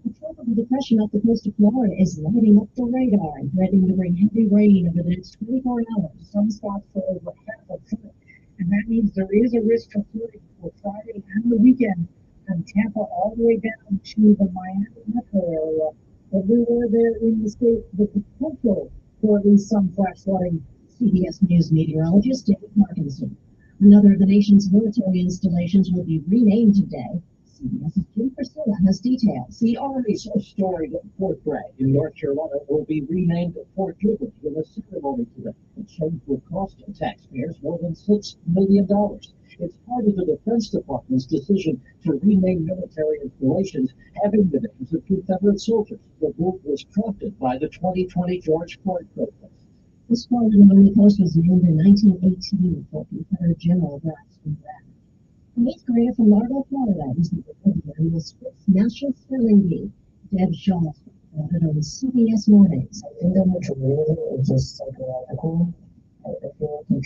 Speaker 9: The tropical depression off the coast of Florida is lighting up the radar and threatening to bring heavy rain over the next 24 hours.
Speaker 10: Some spots for over half a foot. And that means there is a risk of flooding for Friday and the weekend from Tampa all the way down to the Miami metro area. Everywhere there in the state, the potential for at least some flash flooding.
Speaker 9: CBS News meteorologist David Parkinson. Another of the nation's military installations will be renamed today. CBS's Jim Priscilla has details.
Speaker 16: The Army's storied Fort Bragg in North Carolina will be renamed Fort Jupiter with a ceremony today. The change will cost taxpayers more than $6 million. It's part of the Defense Department's decision to rename military installations having the names of Confederate soldiers. The move was prompted by the 2020 George Floyd protests.
Speaker 9: The squadron on the coast was named in 1918 for Confederate General Braxton Bragg. An eighth grader from Largo, Florida, is the recipient of the Swiss National Spelling Bee. Deb Shaw reported on CBS Mornings.
Speaker 6: I think that much really is just psychological. I feel like you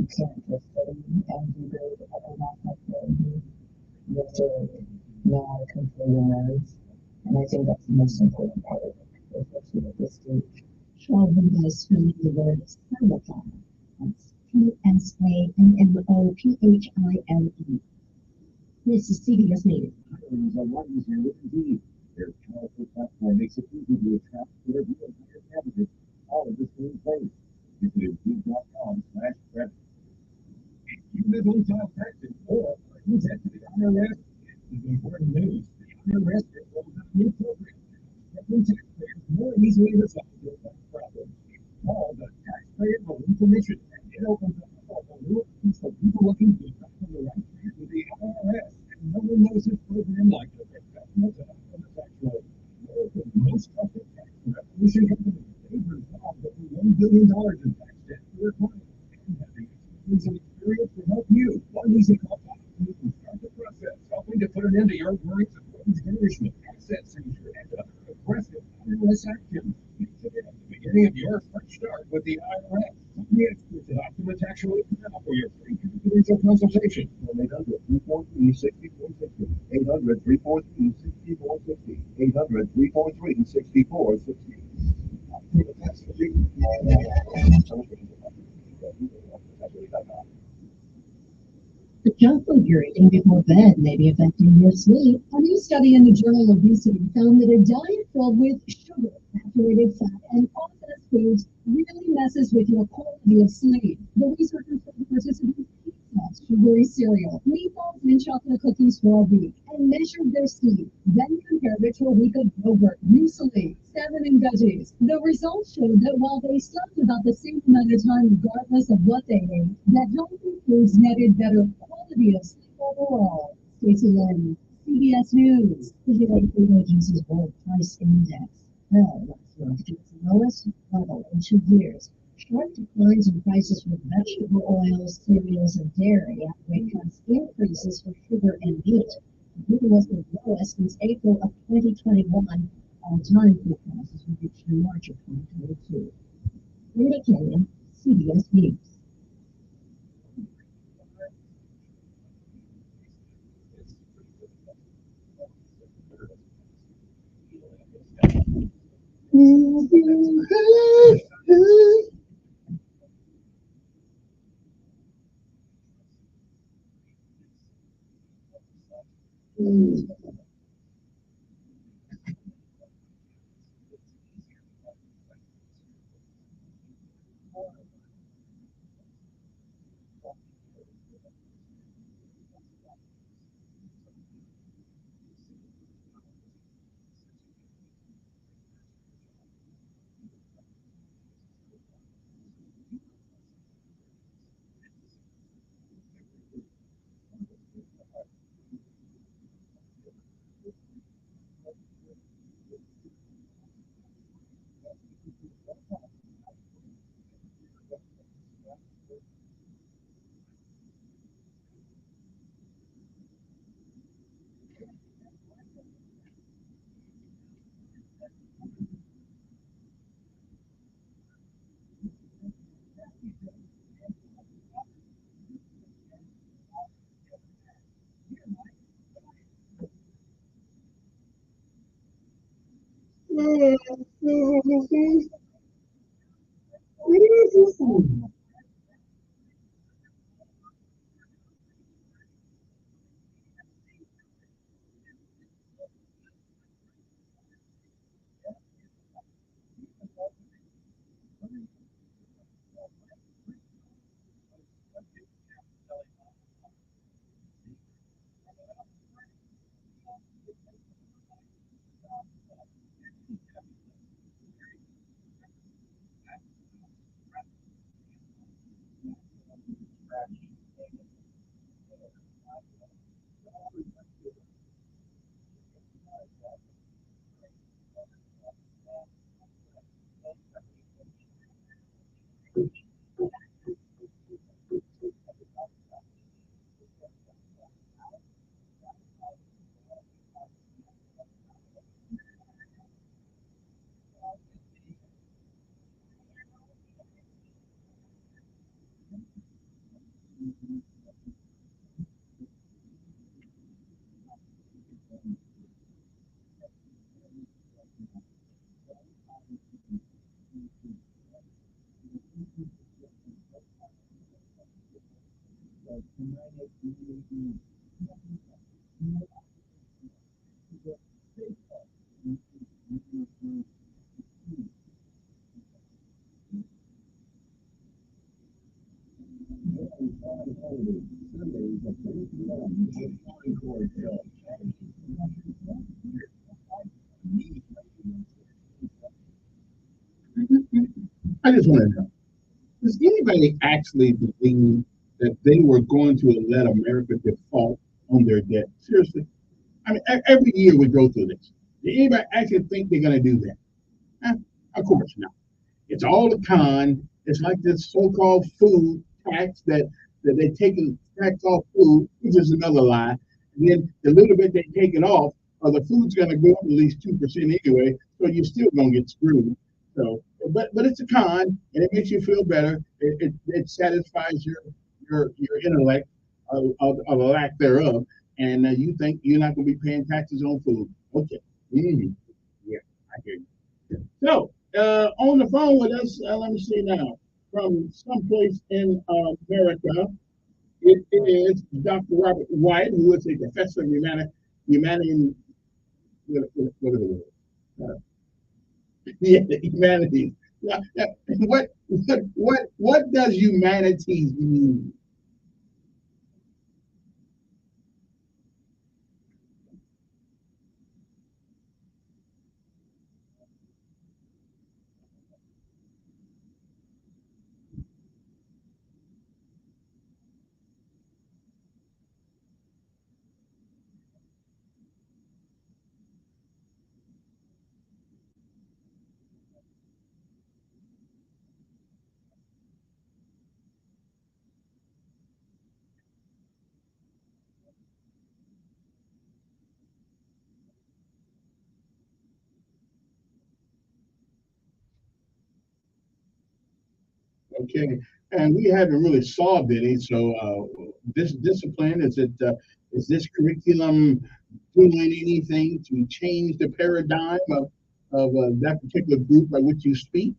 Speaker 6: can't just study and do good at a not like you have to know how to control your nerves. And I think that's the most important part of it, especially at this stage.
Speaker 9: Shaw by spelling the word sabotage. That's P-S-A-M-M-O-P-H-I-L-E. This is CBS News.
Speaker 25: Hirings are not easier indeed. Their powerful platform makes it easy to attract their real hire candidates all in the same place. Visit Indeed.com/credit. If you live in South Texas or are you to the IRS, this is important news. The IRS has rolled out a new program helping taxpayers more easily resolve their tax problems. Call the Taxpayer Relief Initiative. It opens up a new piece for people looking to get on the right track with the IRS. And no one knows this program like the professionals and actually America's most trusted tax resolution company. They've resolved over $1 billion in tax debt for their clients and have the expertise and experience to help IRS action. Consider at the beginning of your fresh start with the IRS. The experts at Optima Tax Relief now for your free confidential consultation. 800-343-6460. 800-343-6460. 800-343-6460. Optima Tax Relief.
Speaker 9: The junk food you're eating before bed may be affecting your sleep. A new study in the journal Obesity found that a diet filled with sugar, saturated fat, and processed foods really messes with your quality of sleep. The researchers told participants pizza, sugary cereal, meatballs, and chocolate cookies for a week and measured their sleep, then compared it to a week of yogurt, muesli, salmon, and veggies. The results showed that while they slept about the same amount of time regardless of what they ate, that healthy foods netted better quality of sleep overall. Stacey Lynn, CBS News. The U.S. Food Agency's World Price Index fell last month to its lowest level in 2 years. Sharp declines in prices for vegetable oils, cereals, and dairy outweighed price increases for sugar and meat. The food was the lowest since April of 2021. All-time food prices were reached in March of 2022. Rita Kenyon, CBS News.
Speaker 26: I just want to know, does anybody actually believe that they were going to let America default on their debt? Seriously? I mean, every year we go through this. Does anybody actually think they're going to do that? Of course not. It's all a con. It's like this so-called food tax that they taking tax off food, which is another lie. And then the little bit they take it off, the food's going to go up at least 2% anyway. so you're still gonna get screwed. So, but it's a con, and it makes you feel better. It satisfies your intellect, of a lack thereof, and you think you're not gonna be paying taxes on food. Okay. Yeah, I hear you. So, on the phone with us, let me see now, from someplace in America, it is Dr. Robert White, who is a professor of humanities. What is it? Yeah, humanities. Yeah, yeah. What does humanities mean? Okay, and we haven't really solved any. So, this discipline is this curriculum doing anything to change the paradigm of that particular group by which you speak?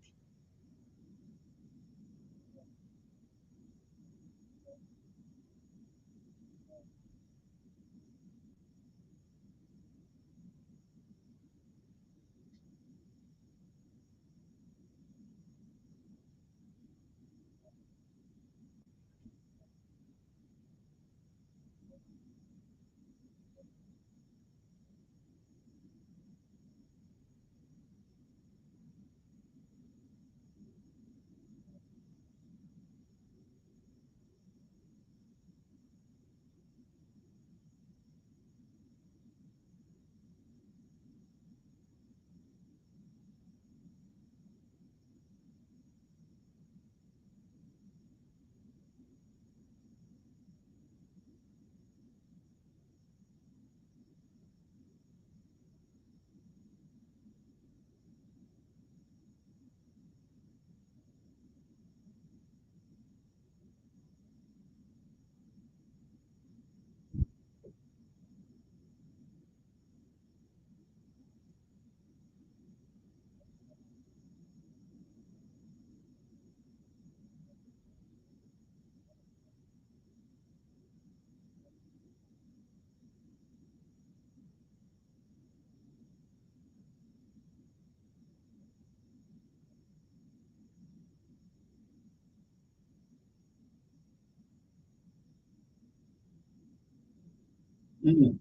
Speaker 26: Mm,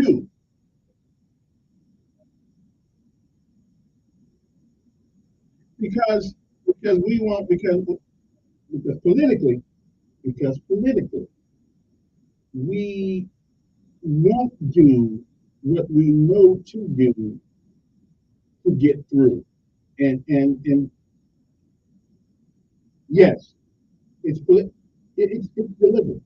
Speaker 26: Two, because we want because politically we won't do what we know to do to get through. And yes, it's deliberate.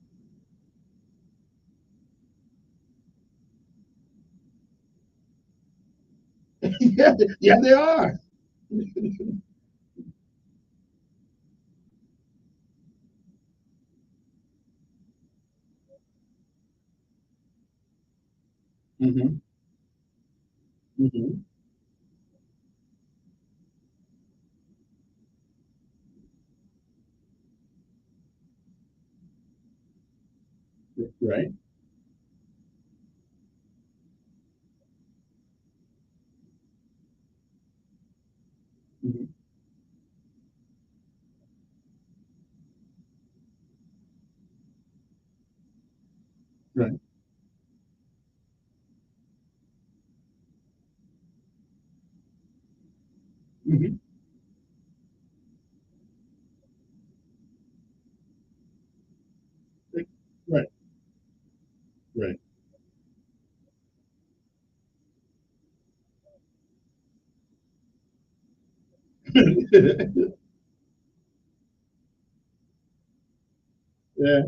Speaker 26: Yeah, yeah, they are. Hmm. Hmm. Right. Hmm. Right. Hmm. Right. Right. Yeah.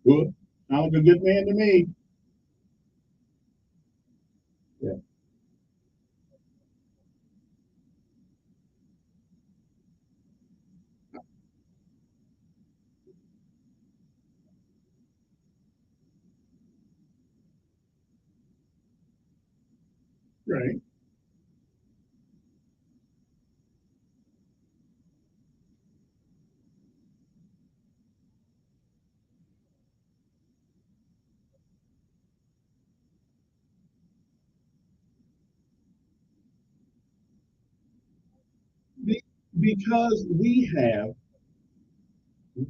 Speaker 26: Good. Sounds a good man to me. Yeah. Right. Be- because we have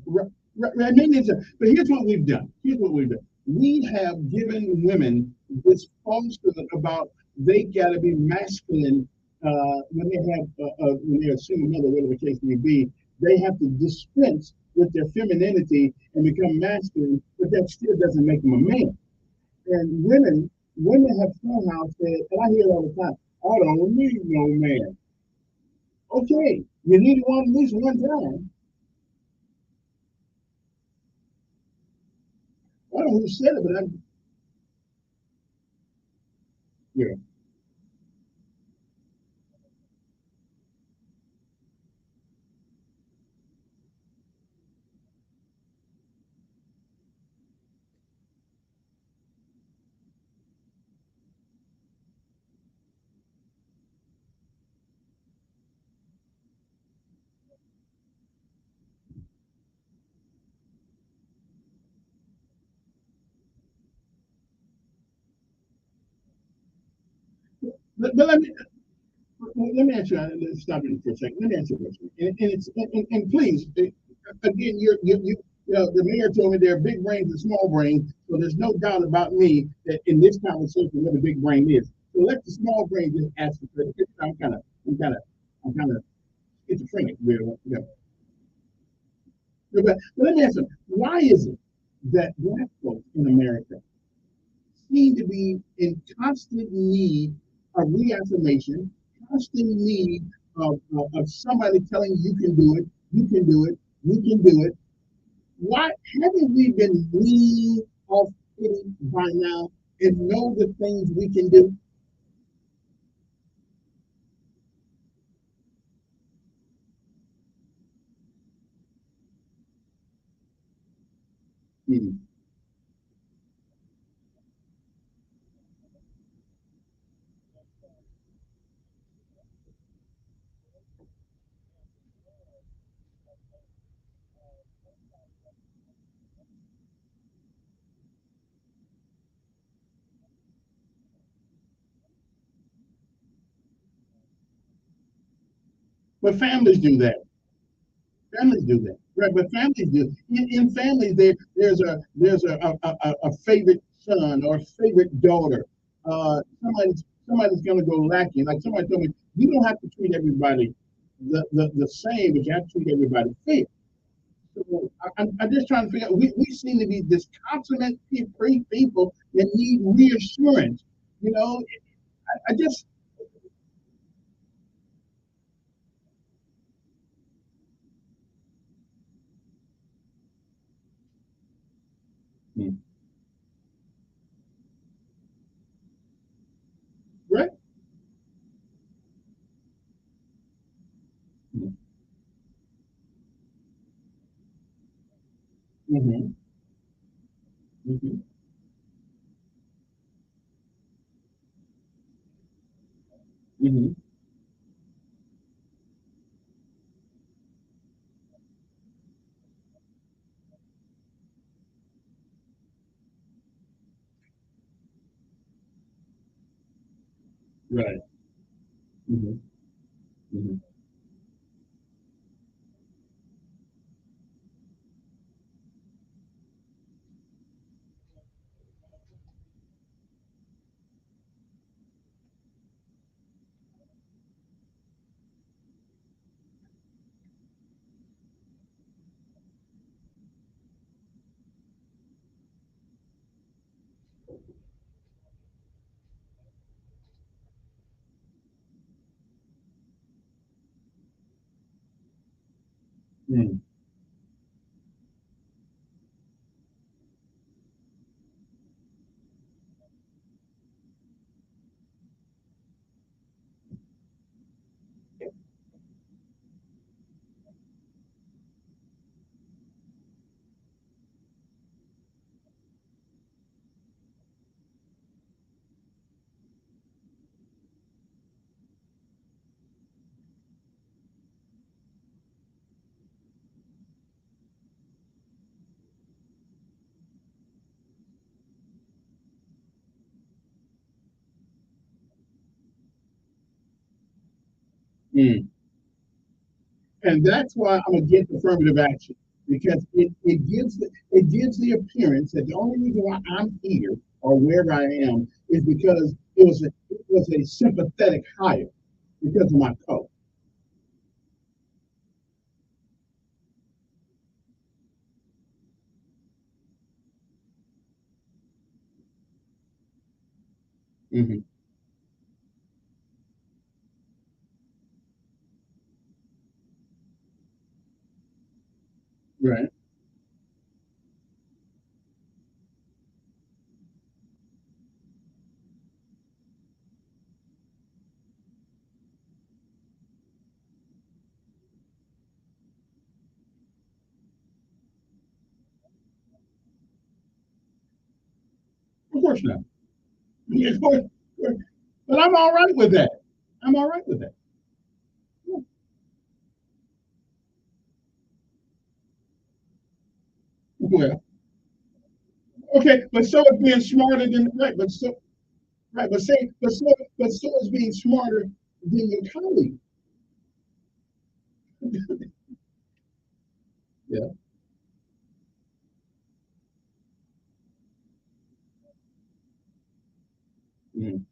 Speaker 26: Right, right, right, maybe but here's what we've done. Here's what we've done. We have given women this false feeling about they got to be masculine when they have when they're a single mother, whatever the case may be. They have to dispense with their femininity and become masculine, but that still doesn't make them a man. And women have somehow said, and I hear it all the time. I don't need no man. Okay, you need one at least one time. I don't know who said it, but I, yeah. But let me ask you. Let's stop you for a second. Let me ask you a question. And please, again, the mayor told me there are big brains and small brains, so there's no doubt about me that in this conversation what the big brain is. So let the small brain just ask the question. I'm kind of schizophrenic. But let me ask you, why is it that black folks in America seem to be in constant need of reaffirmation, constant need of somebody telling you can do it, you can do it, you can do it. Why haven't we been weaned off pity by now and know the things we can do? Hmm. But families do that. Families do that, right? But families do. In families, there's a favorite son or favorite daughter. Somebody's gonna go lacking. Like somebody told me, you don't have to treat everybody the same, but you have to treat everybody fair. So I'm just trying to figure out. We seem to be this consummate people that need reassurance. You know, I just. Hmm. Right. Mm-hmm. Mm-hmm. Mm-hmm. Right. Mm-hmm. Mm-hmm. Mm-hmm. Mm. And that's why I'm against affirmative action because it gives the appearance that the only reason why I'm here or wherever I am is because it was a sympathetic hire because of my color. Hmm. Right. Of course not. Of course. But I'm all right with that. I'm all right with that. Well, okay, but so is being smarter than right, but so right, but so is being smarter than your colleague. Yeah. Mhm.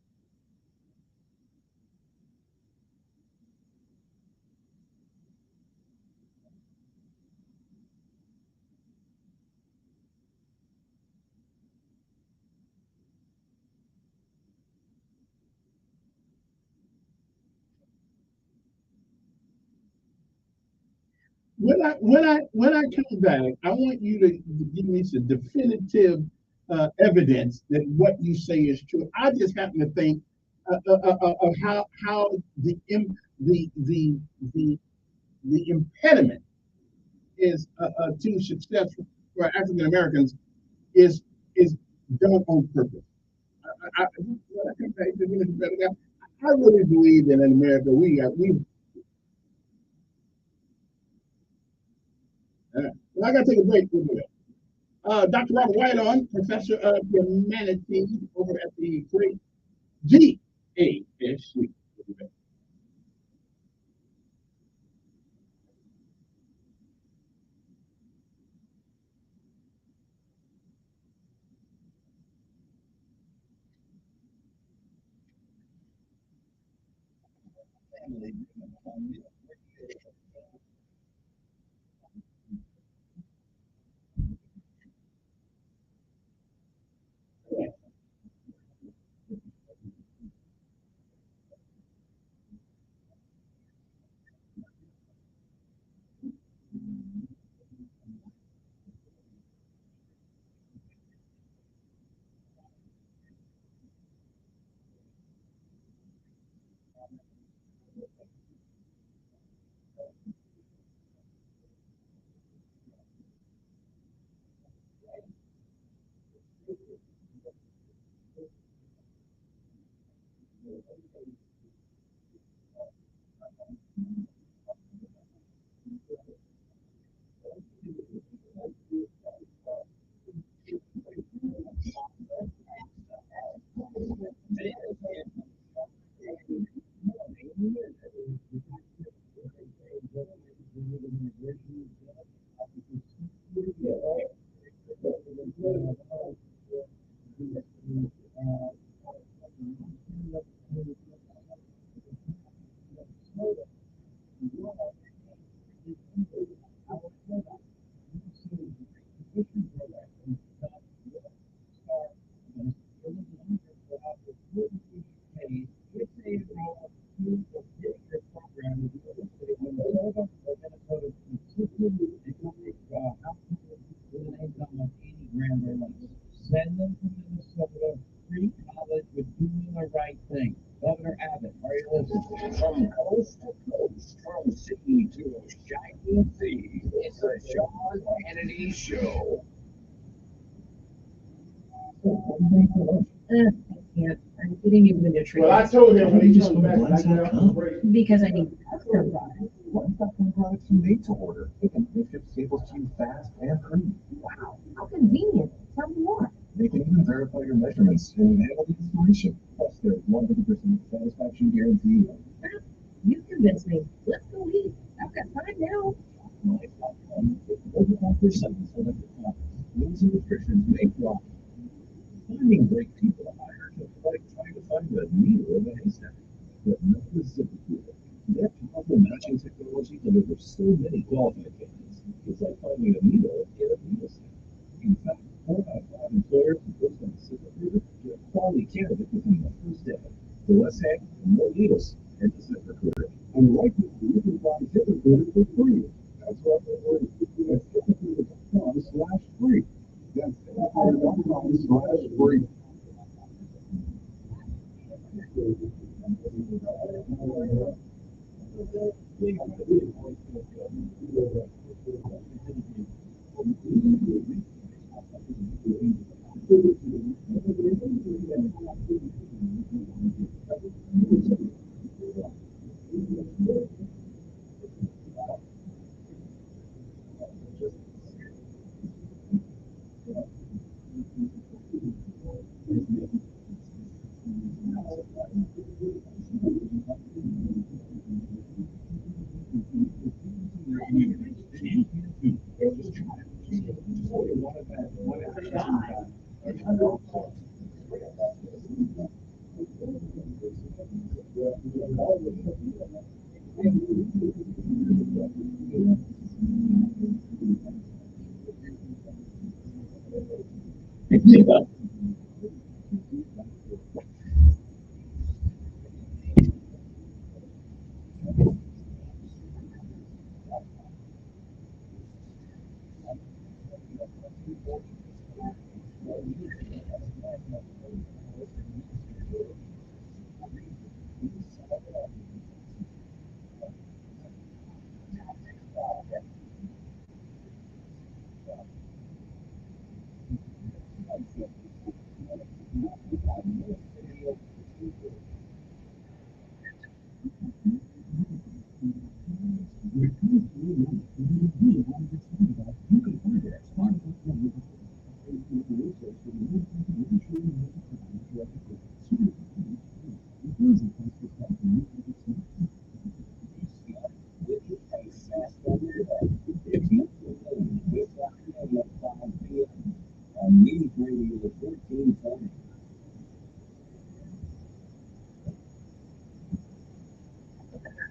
Speaker 26: When I come back, I want you to give me some definitive evidence that what you say is true. I just happen to think of how the impediment is to success for African Americans is is done on purpose. When I come back to I really believe that in America well, I got to take a break. Dr. Robert White on, professor of humanities over at the great GASC.
Speaker 25: Send them to Minnesota, free college with doing the right thing. Governor Abbott, are you listening? From coast to coast, from sea to shining sea, it's a Sean Hannity show.
Speaker 21: I can't. I'm getting you the nutrients.
Speaker 26: Well, I told him when he comes back, I got off the break.
Speaker 21: Because I need custom products.
Speaker 25: One-stop products you made to order. They can ship staples to you fast and free.
Speaker 21: Wow, how convenient. Tell me more.
Speaker 25: They can even verify your measurements and handle the installation. Plus, there's 100% satisfaction guarantee.
Speaker 21: You convinced me. Let's go eat. I've got time now.
Speaker 25: Over 5% select products. Rules and restrictions may apply. Finding great people to hire is like trying to find a needle in a haystack. But not with ZipRecruiter. Their powerful matching technology delivers so many qualified candidates. It's like finding a needle in a needle stack. In fact, 4 out of 5 employers who post on ZipRecruiter get a quality candidate within the first day. The less hang, the more needles. And the ZipRecruiter. And right now, you can find ZipRecruiter for free. That's right, that's ZipRecruiter.com/free. That's ZipRecruiter.com/free.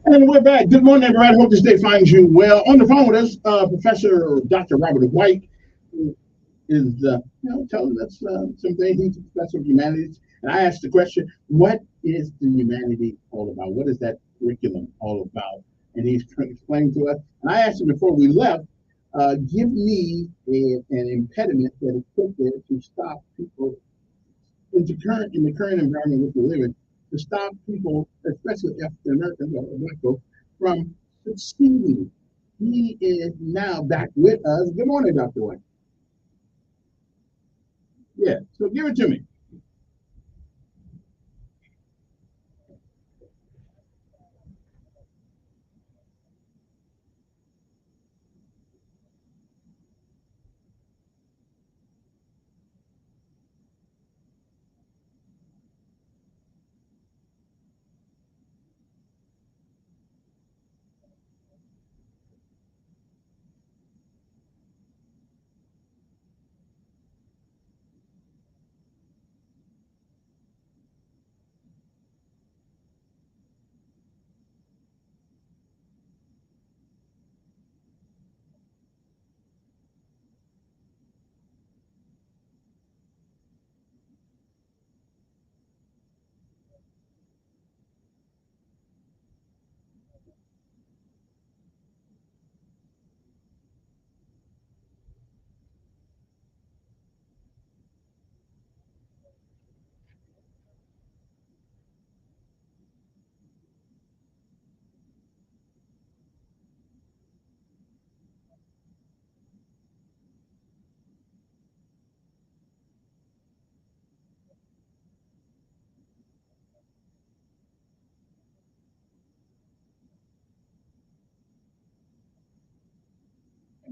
Speaker 26: And we're back. Good morning, everybody. Hope this day finds you well. On the phone with us, Professor Dr. Robert White, who is telling us some things. He's a professor of humanities. And I asked the question, what is the humanity all about? What is that curriculum all about? And he's explained to us. And I asked him before we left, give me an impediment that is put there to stop people in the current environment which we live in, to stop people, especially African Americans or black folks, from succeeding. He is now back with us. Good morning, Dr. White. Yeah, so give it to me.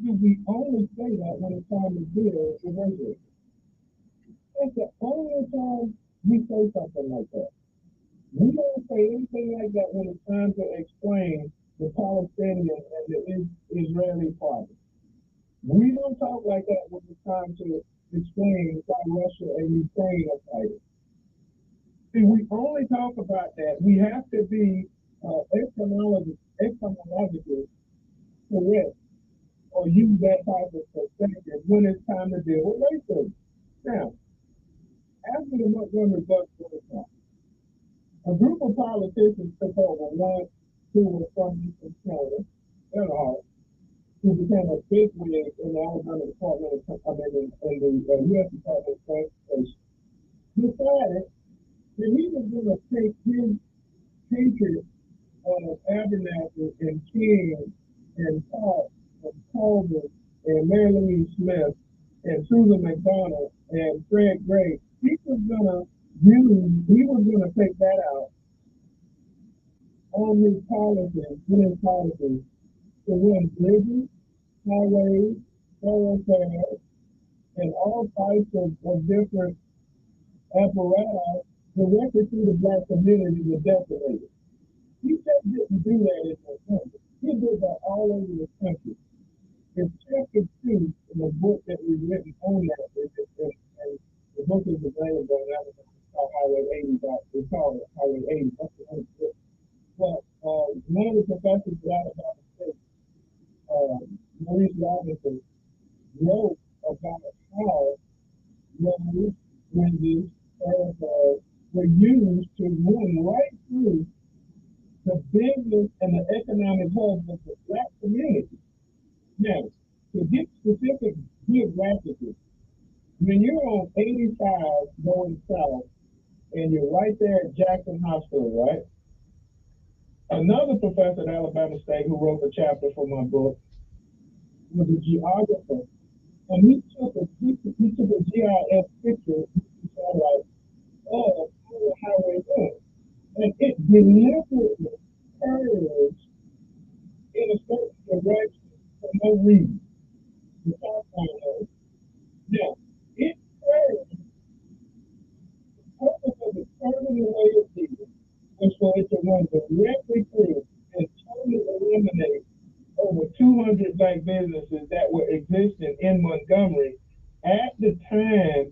Speaker 17: We only say that when it's time to deal with racism. That's the only time we say something like that. We don't say anything like that when it's time to explain the Palestinian and the Israeli problem. We don't talk like that when it's time to explain why Russia and Ukraine are fighting. See, we only talk about that. We have to be etymologically correct or use that type of perspective when it's time to deal with racism. Now, after the Montgomery bus boycott, a group of politicians took over, one who was from Eastern Canada, who became a bigwig in the Alabama Department of, in the U.S. Department of Transportation, decided that he was going to take his hatred of Abernathy and King and Park and Colvin and Mary Louise Smith and Susan McDonald and Fred Gray. He was gonna take that out on his policies to run bridges, highways, thoroughfares, and all types of different apparatus directly to the black community with decimated. He just didn't do that in the country. He did that all over the country. If chapter 2 in the book that we've written on that, and the book is available on Amazon. It's called Highway 80. It's called Highway 80. That's the whole book. But one of the professors out about the state, Maurice Robinson, wrote about how roads, bridges, thoroughfares were used to run right through the business and the economic hubs of the black community. Now, to get specific geographically, when you're on 85 going south and you're right there at Jackson Hospital, right? Another professor at Alabama State who wrote the chapter for my book was a geographer, and he took a GIS picture satellite of how the highway was, and it deliberately curves in a certain direction for no reason. The south line. Now, it curves. The purpose of the curving way of people was for it to run directly through and totally eliminate over 200 black businesses that were existing in Montgomery at the time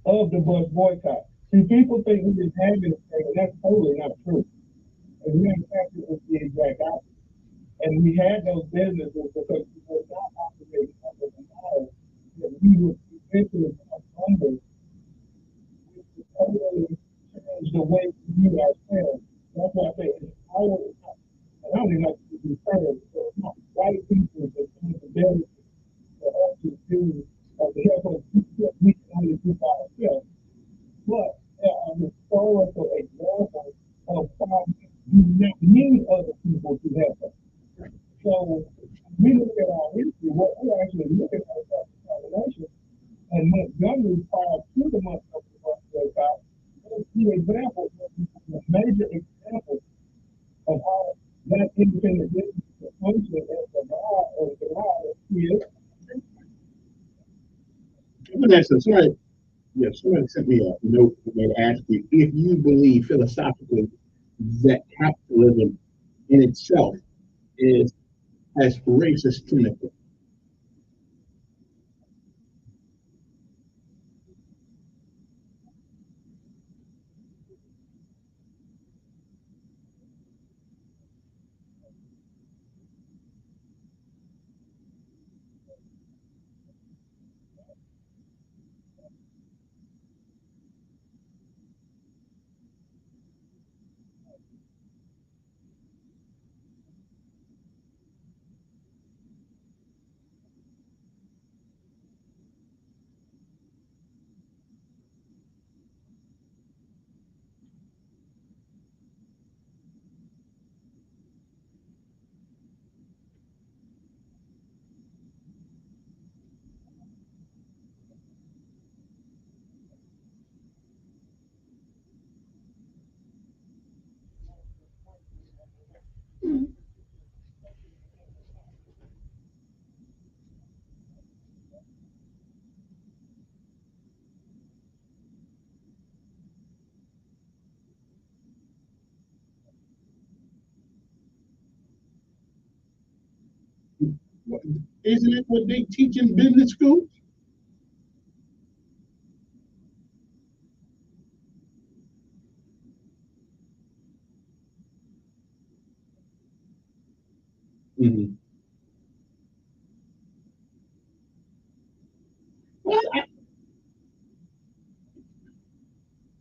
Speaker 17: of the bus boycott. See, people think we just had this thing, and that's totally not true. And manufacturing was the exact opposite. And we had those businesses because we were not operating under the model that we would eventually come under, which would totally change the way we view ourselves. That's why I say it's our, and I don't even like to be termed, so it's not white people that come together for us to do, or to help us do what we can only do by ourselves. But a historical example of how we need other people to help us. So we look at our history, what we actually look at our contamination, and Montgomery prior to the Montgomery bus breakout, was the example, the major example of how that independent business function as the law or the law is.
Speaker 26: Vanessa, sorry. Yeah, somebody sent me a note that asked you if you believe philosophically that capitalism in itself is as racist tendencies. Isn't it what they teach in business schools? Mm-hmm. Well,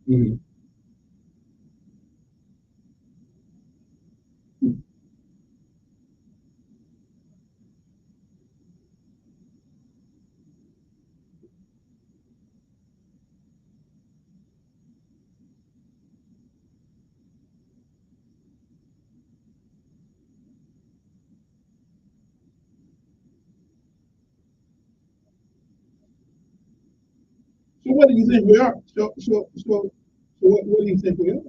Speaker 26: mhm. So what do you think we are? So what do you think we are?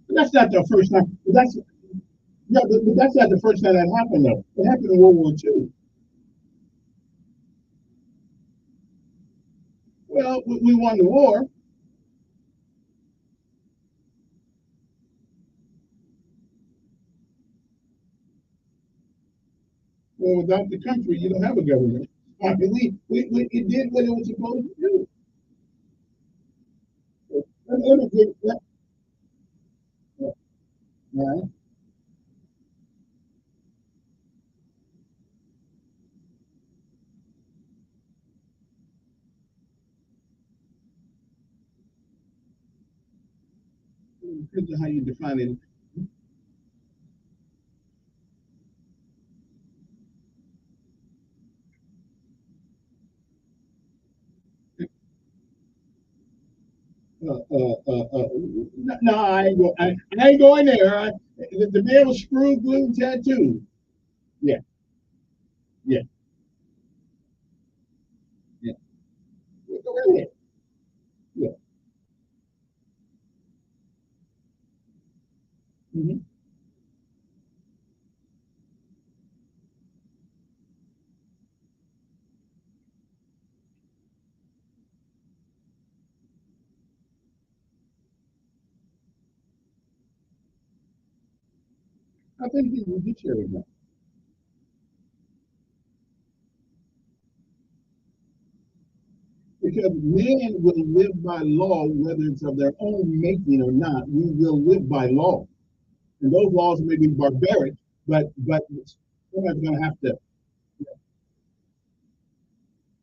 Speaker 26: But that's not the first time. But that's not the first time that happened though. It happened in World War II. Well, we won the war. Well, without the country, you don't have a government. I mean, it did what it was supposed to do. Right. Depends on how you define it. No, I ain't going there. The man was screw glue tattoo. Yeah, yeah, yeah. Go right ahead. Yeah. Hmm. I think he would be sharing that because men will live by law, whether it's of their own making or not. We will live by law, and those laws may be barbaric, but somebody's going to have to.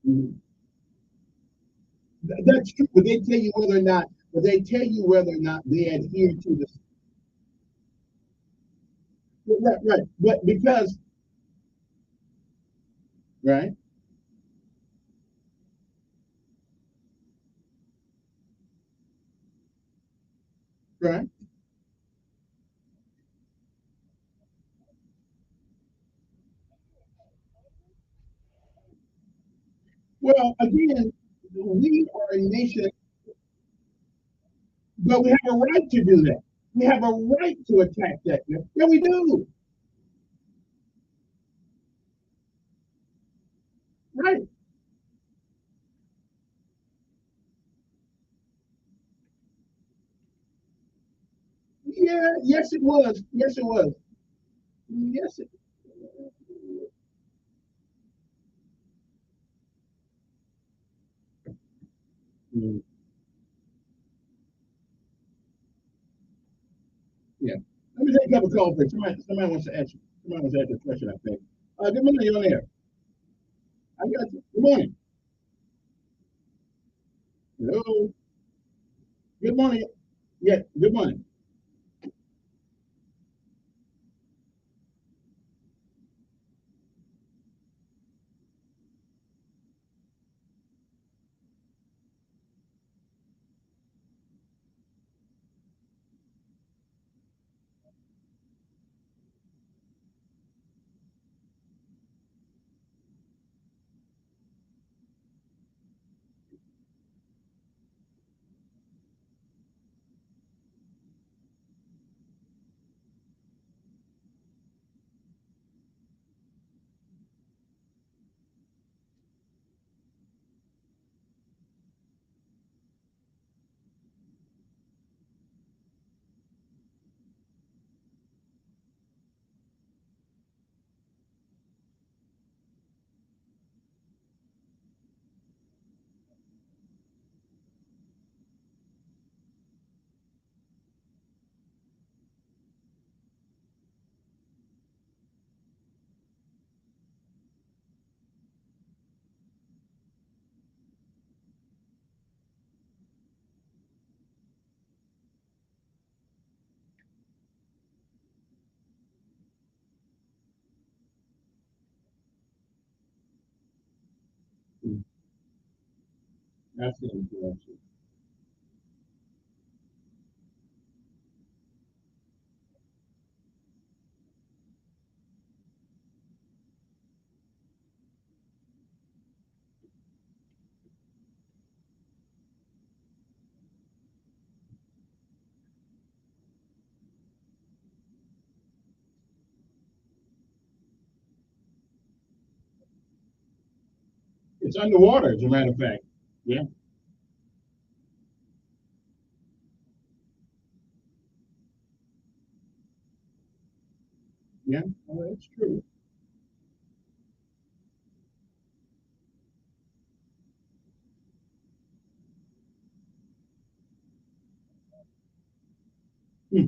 Speaker 26: Mhm. That's true, but they tell you whether or not. But they tell you whether or not they adhere to the. Right, right. But because right, right. Well, again, we are a nation, but we have a right to do that. We have a right to attack that. Yeah, we do. Right. Yeah. Yes, it was. Yes, it was. Yes. Mm, yeah. Let me take a couple calls. Somebody wants to ask. Somebody wants to ask a question. I think. Good morning. You're on air. I got you. Good morning. Hello. Good morning. Yeah. Good morning. Mm, that's interesting. It's underwater, as a matter of fact. Yeah. Yeah. Oh, that's true. Hmm.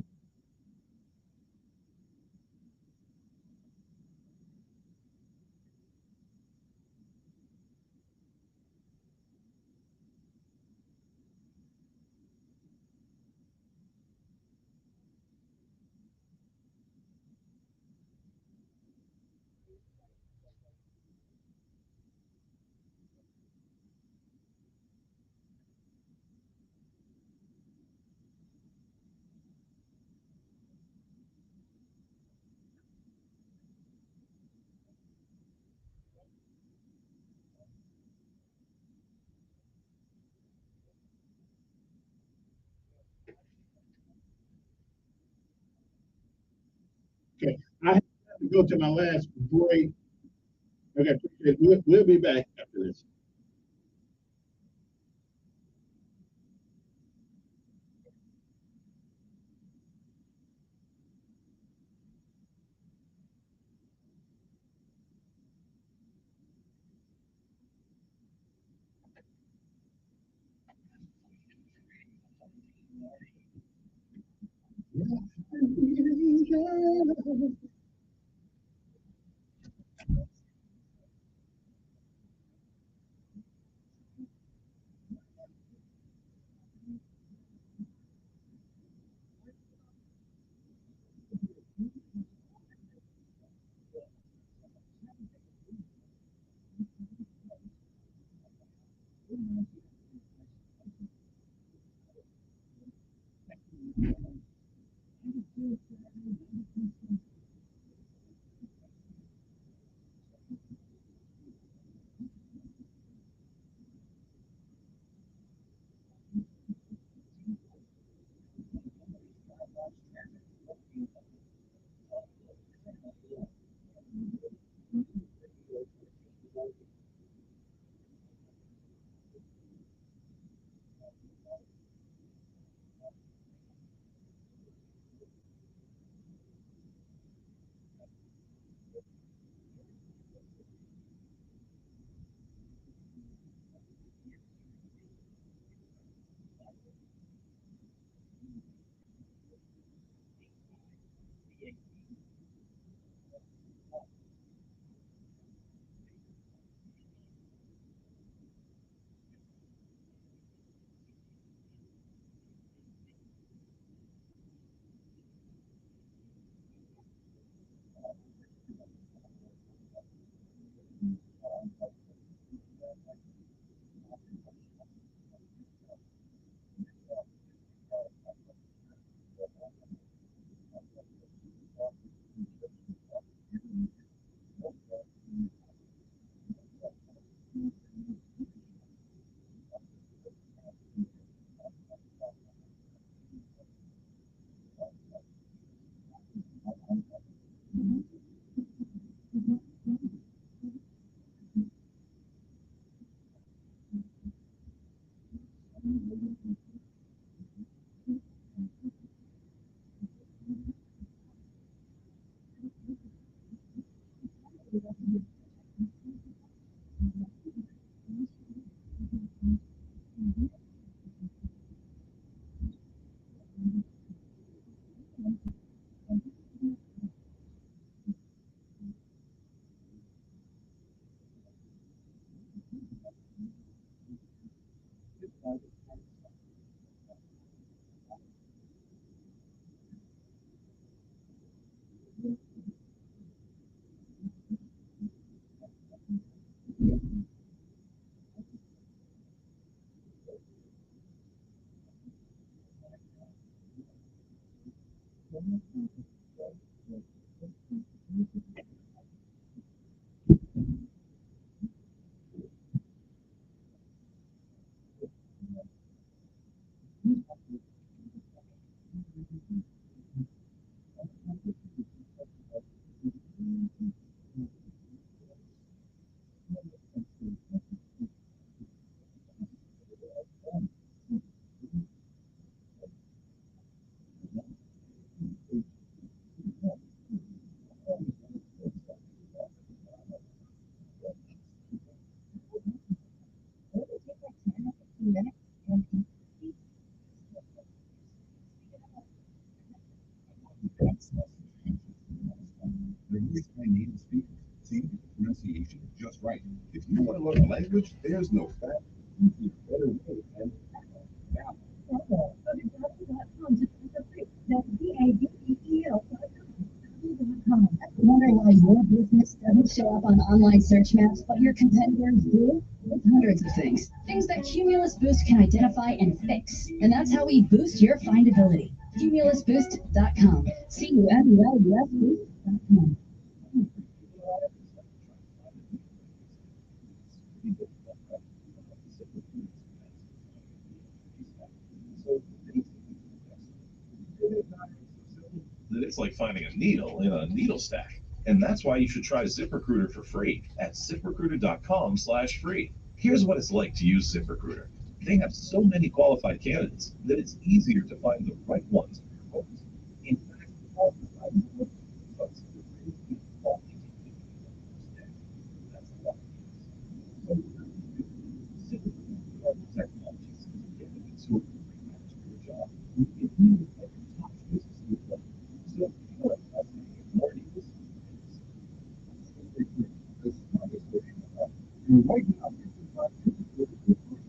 Speaker 26: Okay, I have to go to my last break. Okay, appreciate it. We'll be back after this.
Speaker 25: They're voiced by native speakers. See, pronunciation just right. If you want to learn a language, there's no fat, easier, better way than now.
Speaker 9: Wondering why your business doesn't show up on online search maps, but your competitors do? It's hundreds of things. Things that Cumulus Boost can identify and fix. And that's how we boost your findability. CumulusBoost.com. CUMULUSBoost.com.
Speaker 25: That it's like
Speaker 5: finding a needle in a needle stack. And that's why you should try ZipRecruiter for free at ziprecruiter.com/free. Here's what it's like to use ZipRecruiter. They have so many qualified candidates that it's easier to find the right ones for your roles. In fact, all the right ones folks are really good quality staff. That's a lot. So ZipRecruiter are technologies and candidates who are great match for your job. We give you every top choices in the world. So if you're investing in learning this is the smartest way in the world. And right now, you can find ZipRecruiter for free.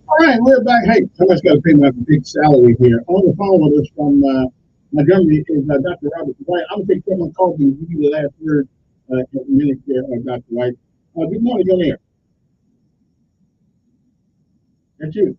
Speaker 26: All right, we're back. Hey, somebody's got to pay my big salary here. On the phone with us from Montgomery is Dr. Robert White. I'm going to take someone called and give you the last word in a minute there, Dr. White. Good morning, go here. That's you.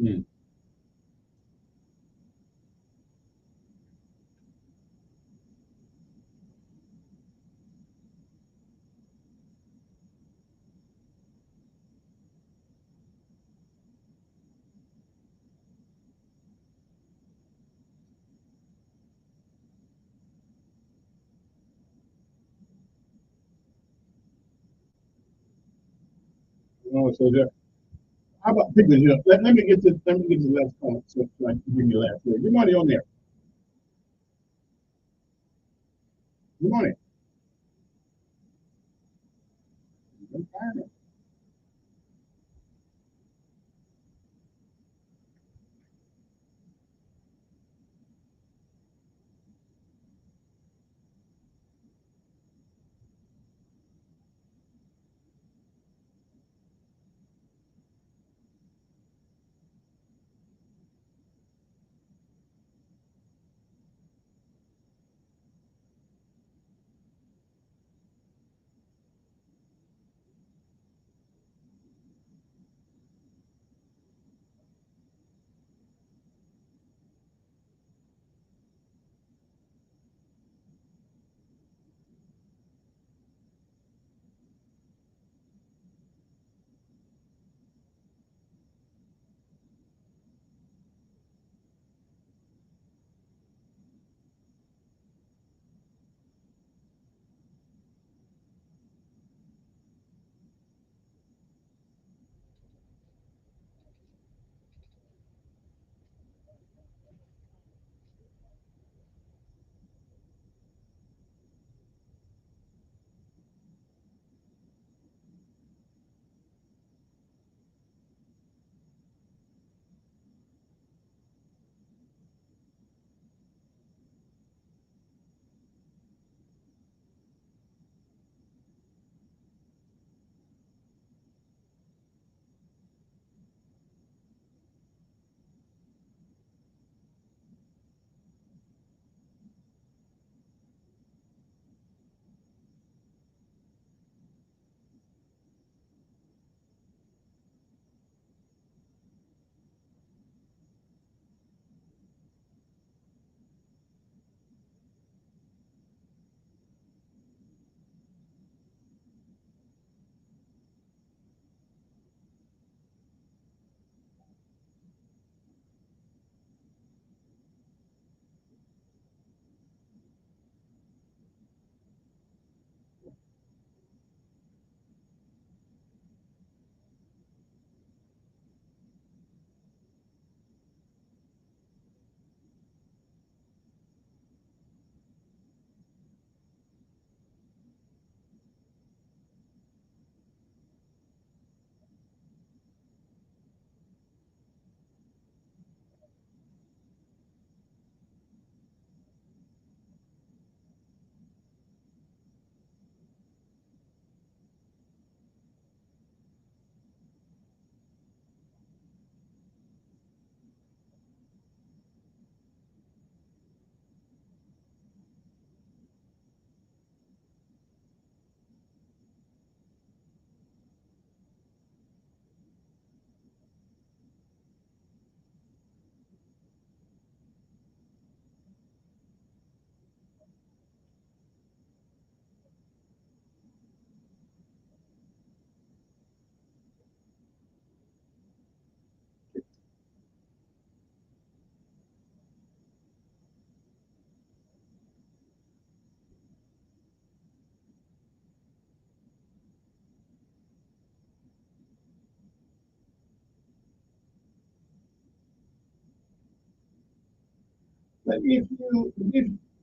Speaker 26: Mm. Oh, so there. How about pick this up? Let me get this. Let me get the last call so I can give you the last word. Good morning on there. Good morning. Good morning.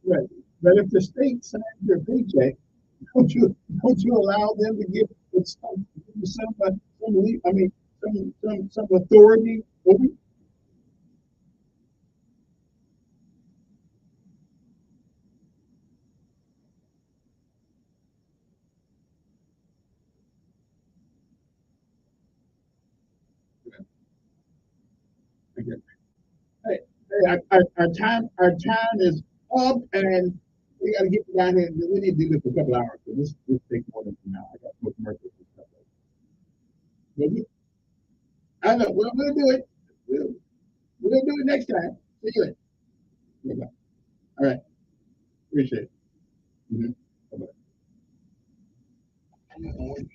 Speaker 26: right, but if the state signs your paycheck, don't you allow them to give some authority over you? Okay. Hey, our time is up, and we got to get down here. We need to do this for a couple hours. So this takes more than an hour. I got more commercials and stuff. I know. We'll do it. We'll do it next time. See you later. Bye-bye. All right. Appreciate it. Mm-hmm. Bye-bye.